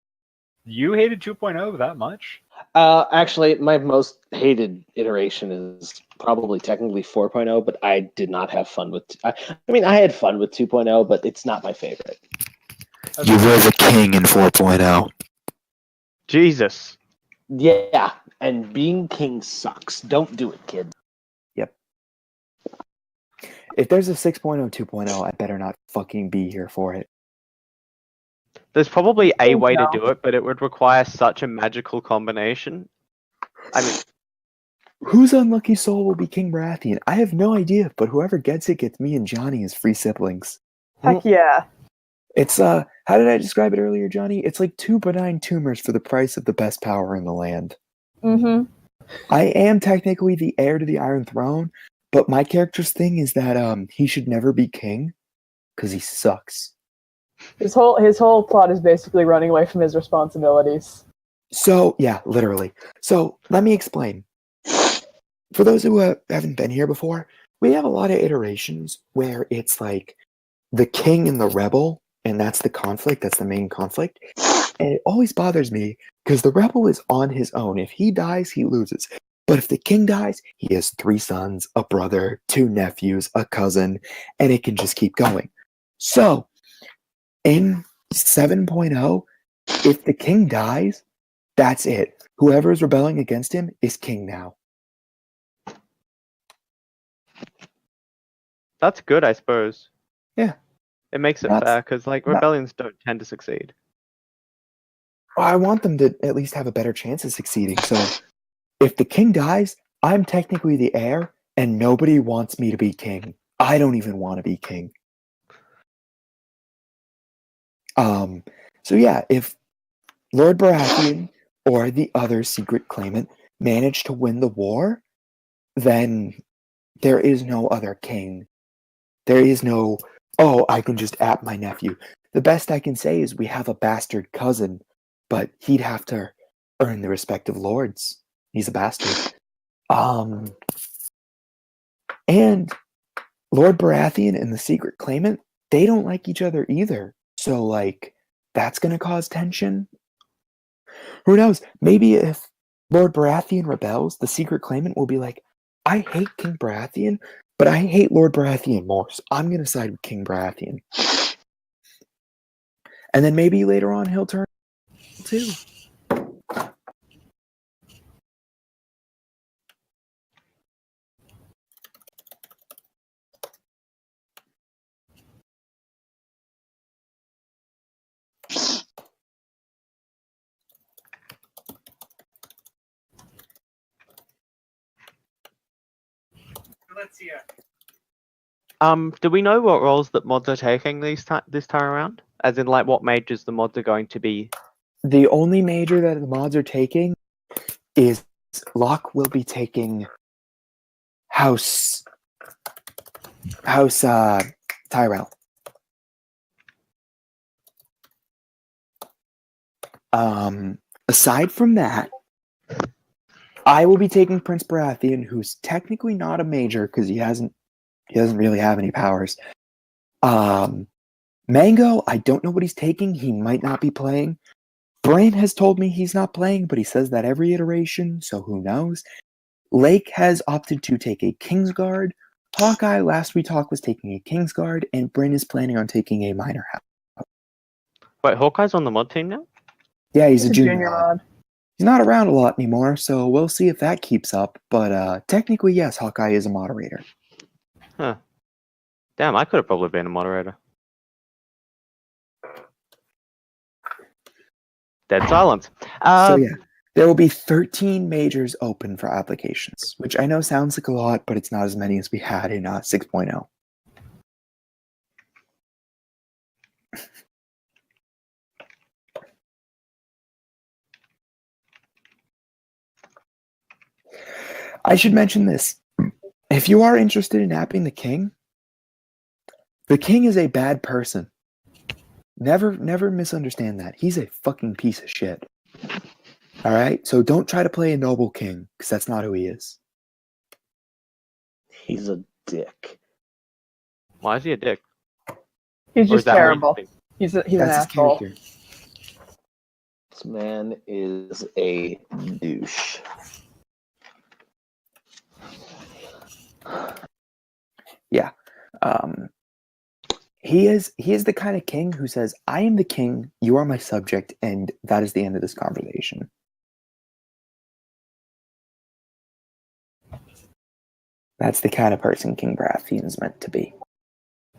You hated 2.0 that much? Actually, my most hated iteration is probably technically 4.0, but I did not have fun with. I mean, I had fun with 2.0, but it's not my favorite. You were the king in 4.0. Jesus. Yeah, and being king sucks. Don't do it, kids. Yep. If there's a 6.0, 2.0, I better not fucking be here for it. There's probably a way to No. do it, but it would require such a magical combination. I mean, Whose unlucky soul will be King Baratheon? I have no idea, but whoever gets it gets me and Johnny as free siblings. Heck yeah. It's how did I describe it earlier, Johnny? It's like 2 benign tumors for the price of the best power in the land. Mm-hmm. I am technically the heir to the Iron Throne, but my character's thing is that he should never be king because he sucks. His whole plot is basically running away from his responsibilities. So yeah, literally. So let me explain. For those who haven't been here before, we have a lot of iterations where it's like the king and the rebel, and that's the conflict, that's the main conflict. And it always bothers me because the rebel is on his own. If he dies, he loses. But if the king dies, he has 3 sons, a brother, 2 nephews, a cousin, and it can just keep going. So, in 7.0, if the king dies, that's it. Whoever is rebelling against him is king now. that's good, I suppose. Yeah. It makes it That's- fair, because like rebellions don't tend to succeed. I want them to at least have a better chance of succeeding. So, if the king dies, I'm technically the heir, and nobody wants me to be king. I don't even want to be king. So yeah, if Lord Baratheon or the other secret claimant manage to win the war, then there is no other king. There is no, oh, I can just app my nephew. The best I can say is we have a bastard cousin, but he'd have to earn the respect of lords. He's a bastard. And Lord Baratheon and the secret claimant, they don't like each other either. So, like, that's going to cause tension. Who knows? Maybe if Lord Baratheon rebels, the secret claimant will be like, I hate King Baratheon, but I hate Lord Baratheon more, so I'm going to side with King Baratheon. And then maybe later on he'll turn too. Let's see. Do we know what roles that mods are taking this time around? As in, like, what majors the mods are going to be? The only major that the mods are taking is Locke will be taking House Tyrell. Aside from that, I will be taking Prince Baratheon, who's technically not a major because he doesn't really have any powers. Mango, I don't know what he's taking. He might not be playing. Brain has told me he's not playing, but he says that every iteration, so who knows? Lake has opted to take a Kingsguard. Hawkeye, last we talked, was taking a Kingsguard, and Bryn is planning on taking a minor house. Wait, Hawkeye's on the mod team now? Yeah, he's a junior mod. He's not around a lot anymore, so we'll see if that keeps up. But technically, yes, Hawkeye is a moderator. Huh. Damn, I could have probably been a moderator. Dead silence. So yeah, there will be 13 majors open for applications, which I know sounds like a lot, but it's not as many as we had in 6.0. I should mention this. If you are interested in apping the king is a bad person. Never misunderstand that. He's a fucking piece of shit. Alright? So don't try to play a noble king, because that's not who he is. He's a dick. Why is he a dick? He's Or is just that terrible. what you think? He's an That's his asshole. character. This man is a douche. Yeah. He is the kind of king who says, I am the king, you are my subject, and that is the end of this conversation. That's the kind of person King Baratheon is meant to be.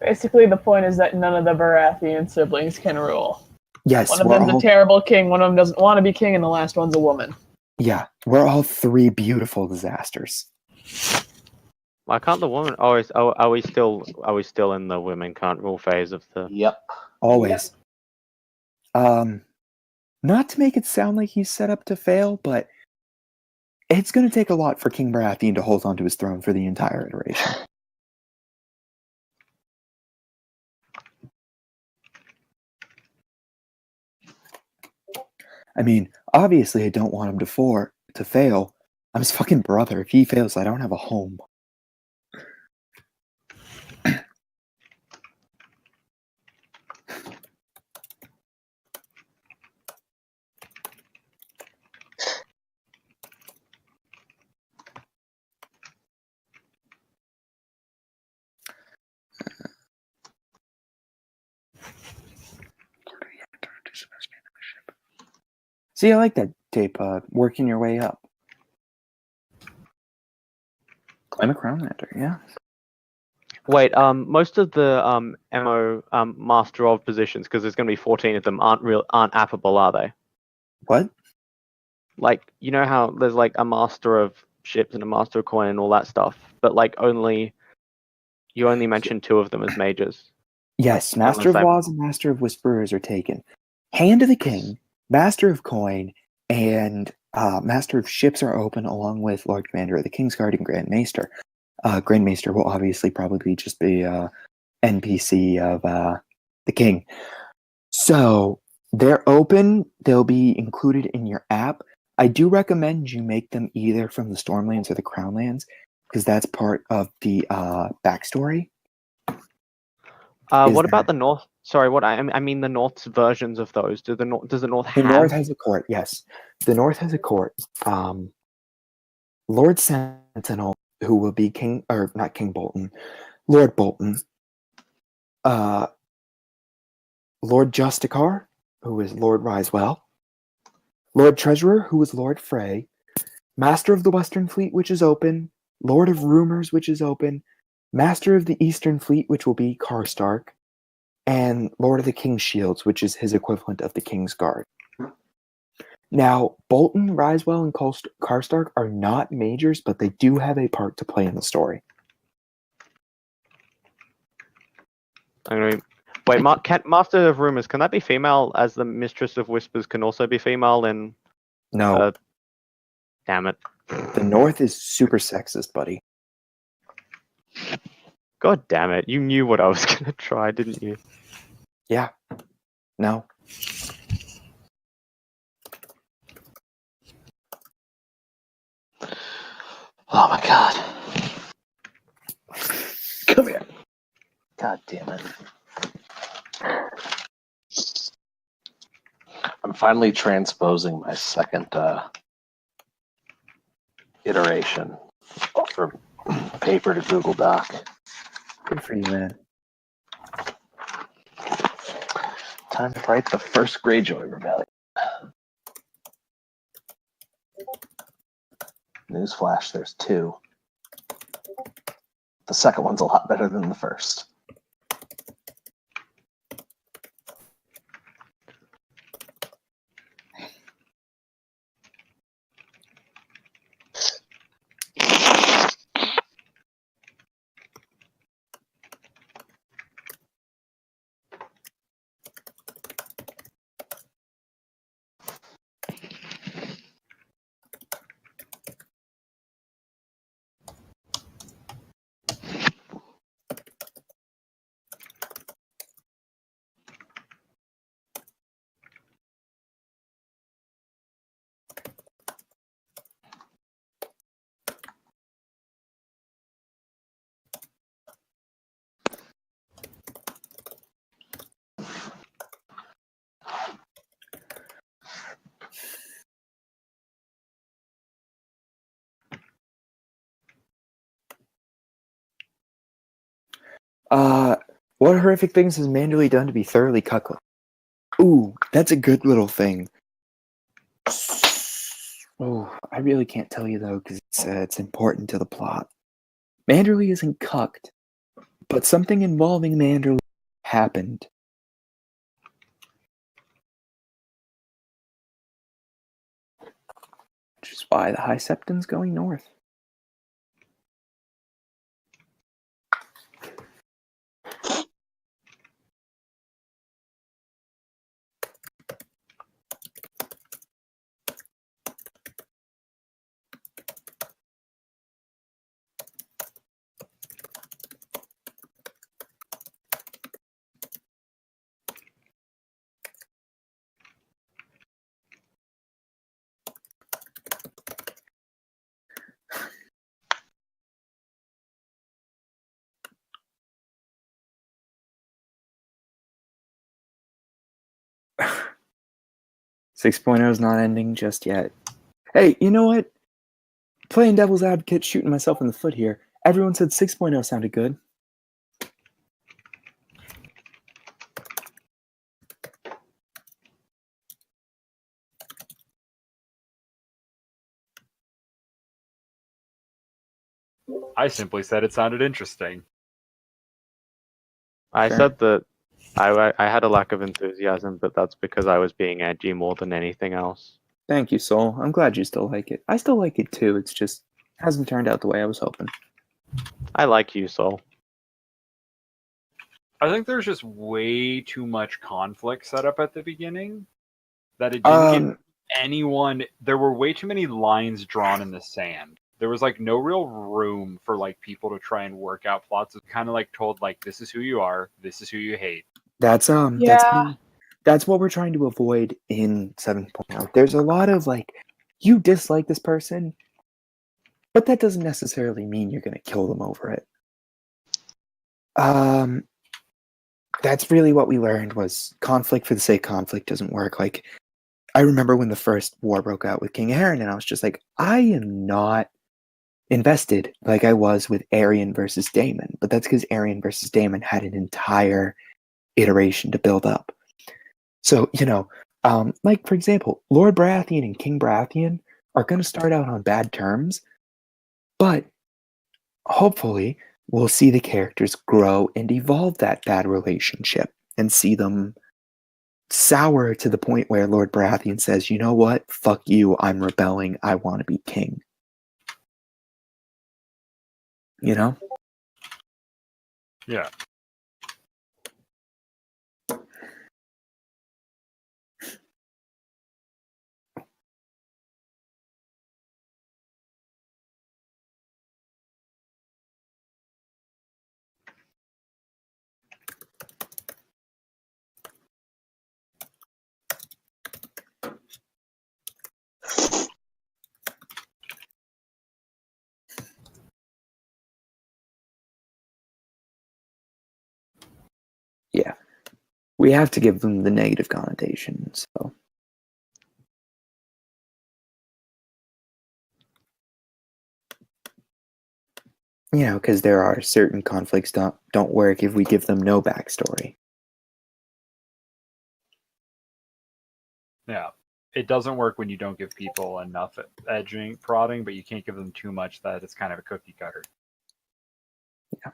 Basically, the point is that none of the Baratheon siblings can rule. Yes, one of we're them's all- a terrible king, one of them doesn't want to be king, and the last one's a woman. Yeah, we're all three beautiful disasters. Why can't the woman? Are we still in the women can't rule phase of the? Yep. Always. Not to make it sound like he's set up to fail, but it's going to take a lot for King Baratheon to hold onto his throne for the entire iteration. I mean, obviously I don't want him to fail. I'm his fucking brother. If he fails, I don't have a home. See, I like that tape, working your way up. Claim a Crown Lander, yeah. Wait, most of the MO Master of positions, because there's going to be 14 of them, aren't appable, are they? What? Like, you know how there's like a Master of Ships and a Master of Coin and all that stuff, but like you only mentioned 2 of them as majors. Yes, Master of Laws and Master of Whisperers are taken. Hand of the King, Master of Coin, and Master of Ships are open, along with Lord Commander of the Kingsguard and Grand Maester. Grand Maester will obviously probably just be NPC of the King. So they're open. They'll be included in your app. I do recommend you make them either from the Stormlands or the Crownlands, because that's part of the backstory. What about the North? Sorry, what I mean the North's versions of those. Does the North have? The North has a court. Yes, the North has a court. Lord Sentinel, who will be King, or not King Bolton, Lord Bolton. Lord Justicar, who is Lord Risewell. Lord Treasurer, who is Lord Frey. Master of the Western Fleet, which is open. Lord of Rumors, which is open. Master of the Eastern Fleet, which will be Karstark. And Lord of the King's Shields, which is his equivalent of the King's Guard. Now, Bolton, Risewell, and Karstark are not majors, but they do have a part to play in the story. Wait, Master of Rumors, can that be female, as the Mistress of Whispers can also be female in... No. Damn it. The North is super sexist, buddy. God damn it, you knew what I was going to try, didn't you? Yeah. No. Oh my god. Come here. God damn it. I'm finally transposing my second iteration from paper to Google Doc. Good for you, man. Time to write the first Greyjoy Rebellion. Newsflash, there's 2. The second one's a lot better than the first. What horrific things has Manderley done to be thoroughly cuckold? Ooh, that's a good little thing. Oh, I really can't tell you though, because it's important to the plot. Manderley isn't cucked, but something involving Manderley happened. Which is why the High Septon's going north. Six point oh is not ending just yet. Hey, you know what? Playing devil's advocate, shooting myself in the foot here. Everyone said 6.0 sounded good. I simply said it sounded interesting. I Sure. said that I had a lack of enthusiasm, but that's because I was being edgy more than anything else. Thank you, Soul. I'm glad you still like it. I still like it too. It's just hasn't turned out the way I was hoping. I like you, Soul. I think there's just way too much conflict set up at the beginning that it didn't give anyone. There were way too many lines drawn in the sand. There was like no real room for like people to try and work out plots. It's kind of like told like this is who you are, this is who you hate. That's what we're trying to avoid in 7.0. There's a lot of like, you dislike this person, but that doesn't necessarily mean you're going to kill them over it. That's really what we learned was conflict for the sake of conflict doesn't work. Like, I remember when the first war broke out with King Aaron, and I was just like, I am not invested like I was with Arian versus Daemon, but that's because Arian versus Daemon had an entire iteration to build up. So, like for example, Lord Baratheon and King Baratheon are going to start out on bad terms, but hopefully we'll see the characters grow and evolve that bad relationship and see them sour to the point where Lord Baratheon says, you know what, fuck you, I'm rebelling, I want to be king. You know? Yeah. Yeah. We have to give them the negative connotation, so. Because there are certain conflicts don't work if we give them no backstory. Yeah. It doesn't work when you don't give people enough edging, prodding, but you can't give them too much that it's kind of a cookie cutter. Yeah.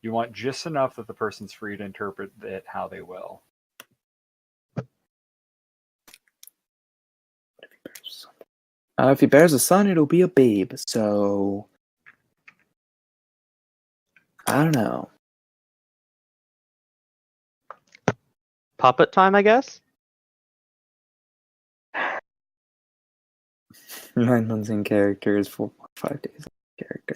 You want just enough that the person's free to interpret it how they will. If he bears a son, it'll be a babe, so. I don't know. Puppet time, I guess? 9 months in character is 4.5 days in character.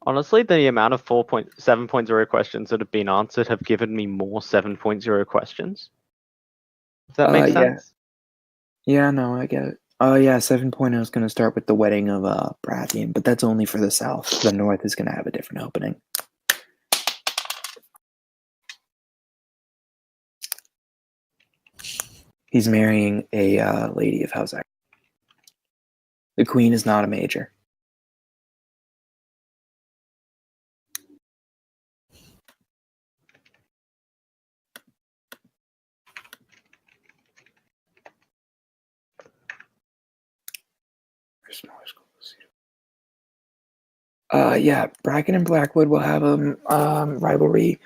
Honestly, the amount of 7.0 questions that have been answered have given me more 7.0 questions. Does that make sense? Yeah, no, I get it. Oh, yeah, 7.0 is going to start with the wedding of Baratheon, but that's only for the south. The north is going to have a different opening. He's marrying a lady of House Iron. The queen is not a major. Yeah, Bracken and Blackwood will have a rivalry.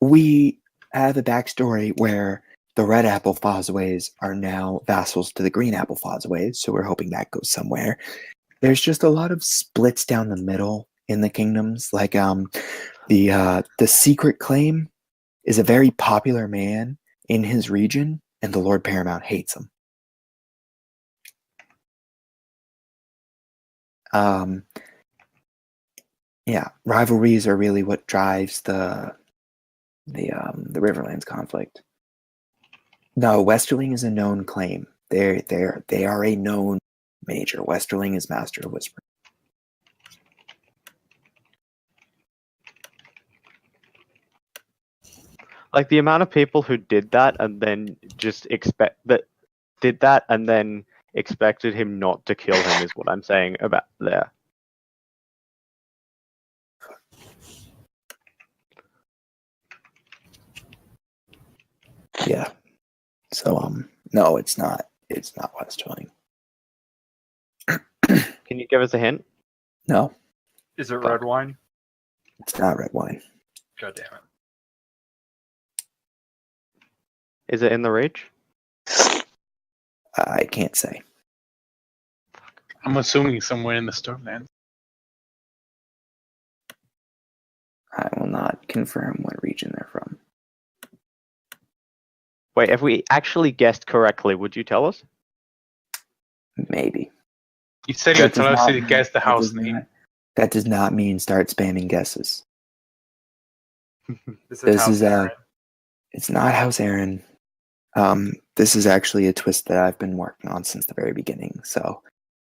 We have a backstory where the Red Apple Fosways are now vassals to the Green Apple Fosways, so we're hoping that goes somewhere. There's just a lot of splits down the middle in the kingdoms. Like the Secret Claim is a very popular man in his region, and the Lord Paramount hates him. Yeah, rivalries are really what drives the Riverlands conflict. No, Westerling is a known claim. They are a known major. Westerling is Master of Whispering. Like the amount of people who did that and then just expected him not to kill him is what I'm saying about there. Yeah. So no, it's not. It's not Westerling. Can you give us a hint? No, Is it red wine? it's not red wine. God damn it. Is it in the Reach? I can't say. I'm assuming somewhere in the Stormlands. I will not confirm what region they're from. Wait, if we actually guessed correctly, would you tell us? Maybe. You said you would tell us to guess the house name. That does not mean start spamming guesses. This is it's not House Aaron. This is actually a twist that I've been working on since the very beginning, so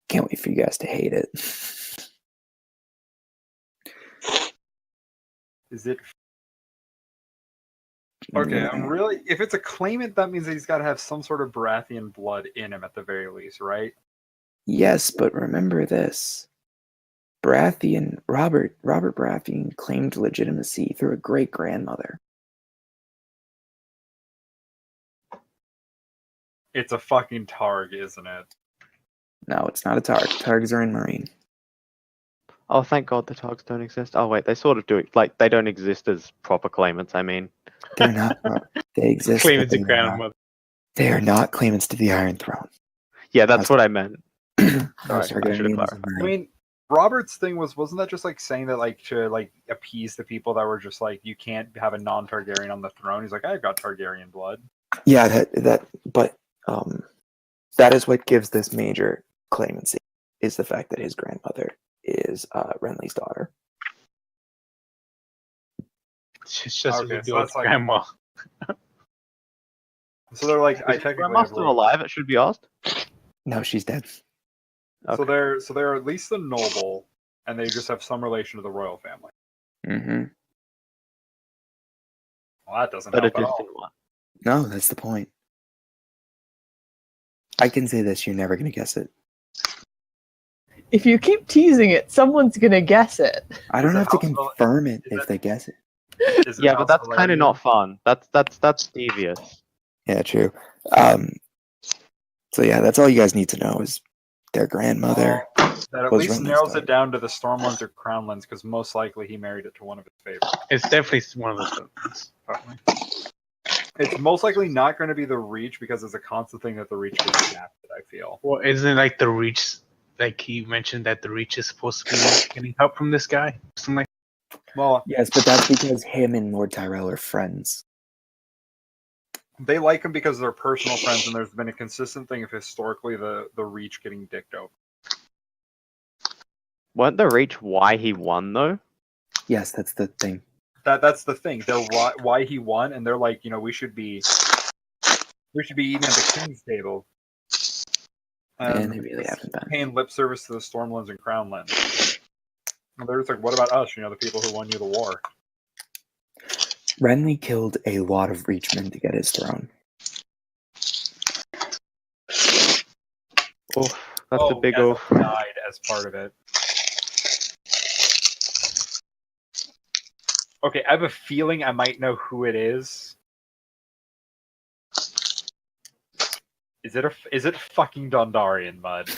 can't wait for you guys to hate it. Is it? Okay, I'm really. If it's a claimant, that means that he's got to have some sort of Baratheon blood in him at the very least, right? Yes, but remember this. Robert Baratheon claimed legitimacy through a great-grandmother. It's a fucking Targ, isn't it? No, it's not a Targ. Targs are in Marine. Oh, thank God the Targs don't exist. Oh, wait, they sort of do. Like, they don't exist as proper claimants, I mean. They're not. They exist. Claimants but of grandmother. They are not claimants to the Iron Throne. Yeah, that's what I meant. Sorry, I should have clarified. I mean, Robert's thing wasn't that just like saying that like to like appease the people that were just like you can't have a non-Targaryen on the throne. He's like, I've got Targaryen blood. Yeah, but that is what gives this major claimancy, is the fact that his grandmother is Renly's daughter. She's just Okay, with so your that's like- grandma. So they're like, I Is technically Grandma have, still like- alive? It should be asked. No, she's dead. So they're at least the noble, and they just have some relation to the royal family. Mm-hmm. Well, that doesn't But help a at all. distant one. No, that's the point. I can say this, you're never going to guess it. If you keep teasing it, someone's gonna guess it. I don't Is it have to House of- confirm it if they guess it. Is it Yeah, House but that's of kind of Valerian? not fun. That's devious. Yeah, true. So yeah, that's all you guys need to know is their grandmother That at was least Renly's narrows daughter. it down to the Stormlands or Crownlands, because most likely he married it to one of his favorites. It's definitely one of the Stormlands, probably. It's most likely not going to be the Reach, because it's a constant thing that the Reach gets adapted, I feel. Well, isn't it like the Reach? Like he mentioned that the Reach is supposed to be getting help from this guy, something like. Well, Yes, but that's because him and Lord Tyrell are friends. they like him because they're personal friends, and there's been a consistent thing of historically the Reach getting dicked over. Weren't the Reach why he won though? Yes, that's the thing. That's the thing. They're why he won, and they're like, we should be eating at the king's table. And they really haven't been. Paying lip service to the Stormlands and Crownlands. And they're just like, what about us? The people who won you the war. Renly killed a lot of Reachmen to get his throne. Oof, that's a big yeah, oof. died as part of it. Okay, I have a feeling I might know who it is. Is it fucking Dondarian, Mud?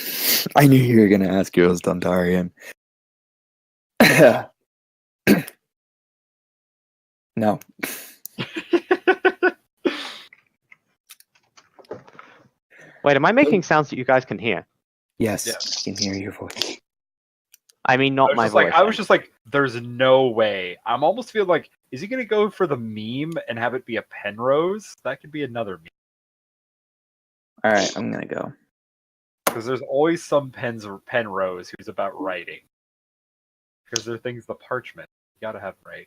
I knew you were gonna ask if it was Dondarian. No. Wait, am I making sounds that you guys can hear? Yes, I can hear your voice. I mean, not my voice. I was just like, there's no way. I'm almost feel like, is he gonna go for the meme and have it be a Penrose? That could be another meme. All right, I'm gonna go. Because there's always some Penrose who's about writing. Because there are things the parchment. You gotta have right.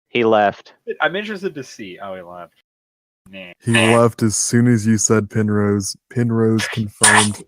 He left. I'm interested to see. Oh, he left. Nah. He left as soon as you said Penrose. Penrose confirmed.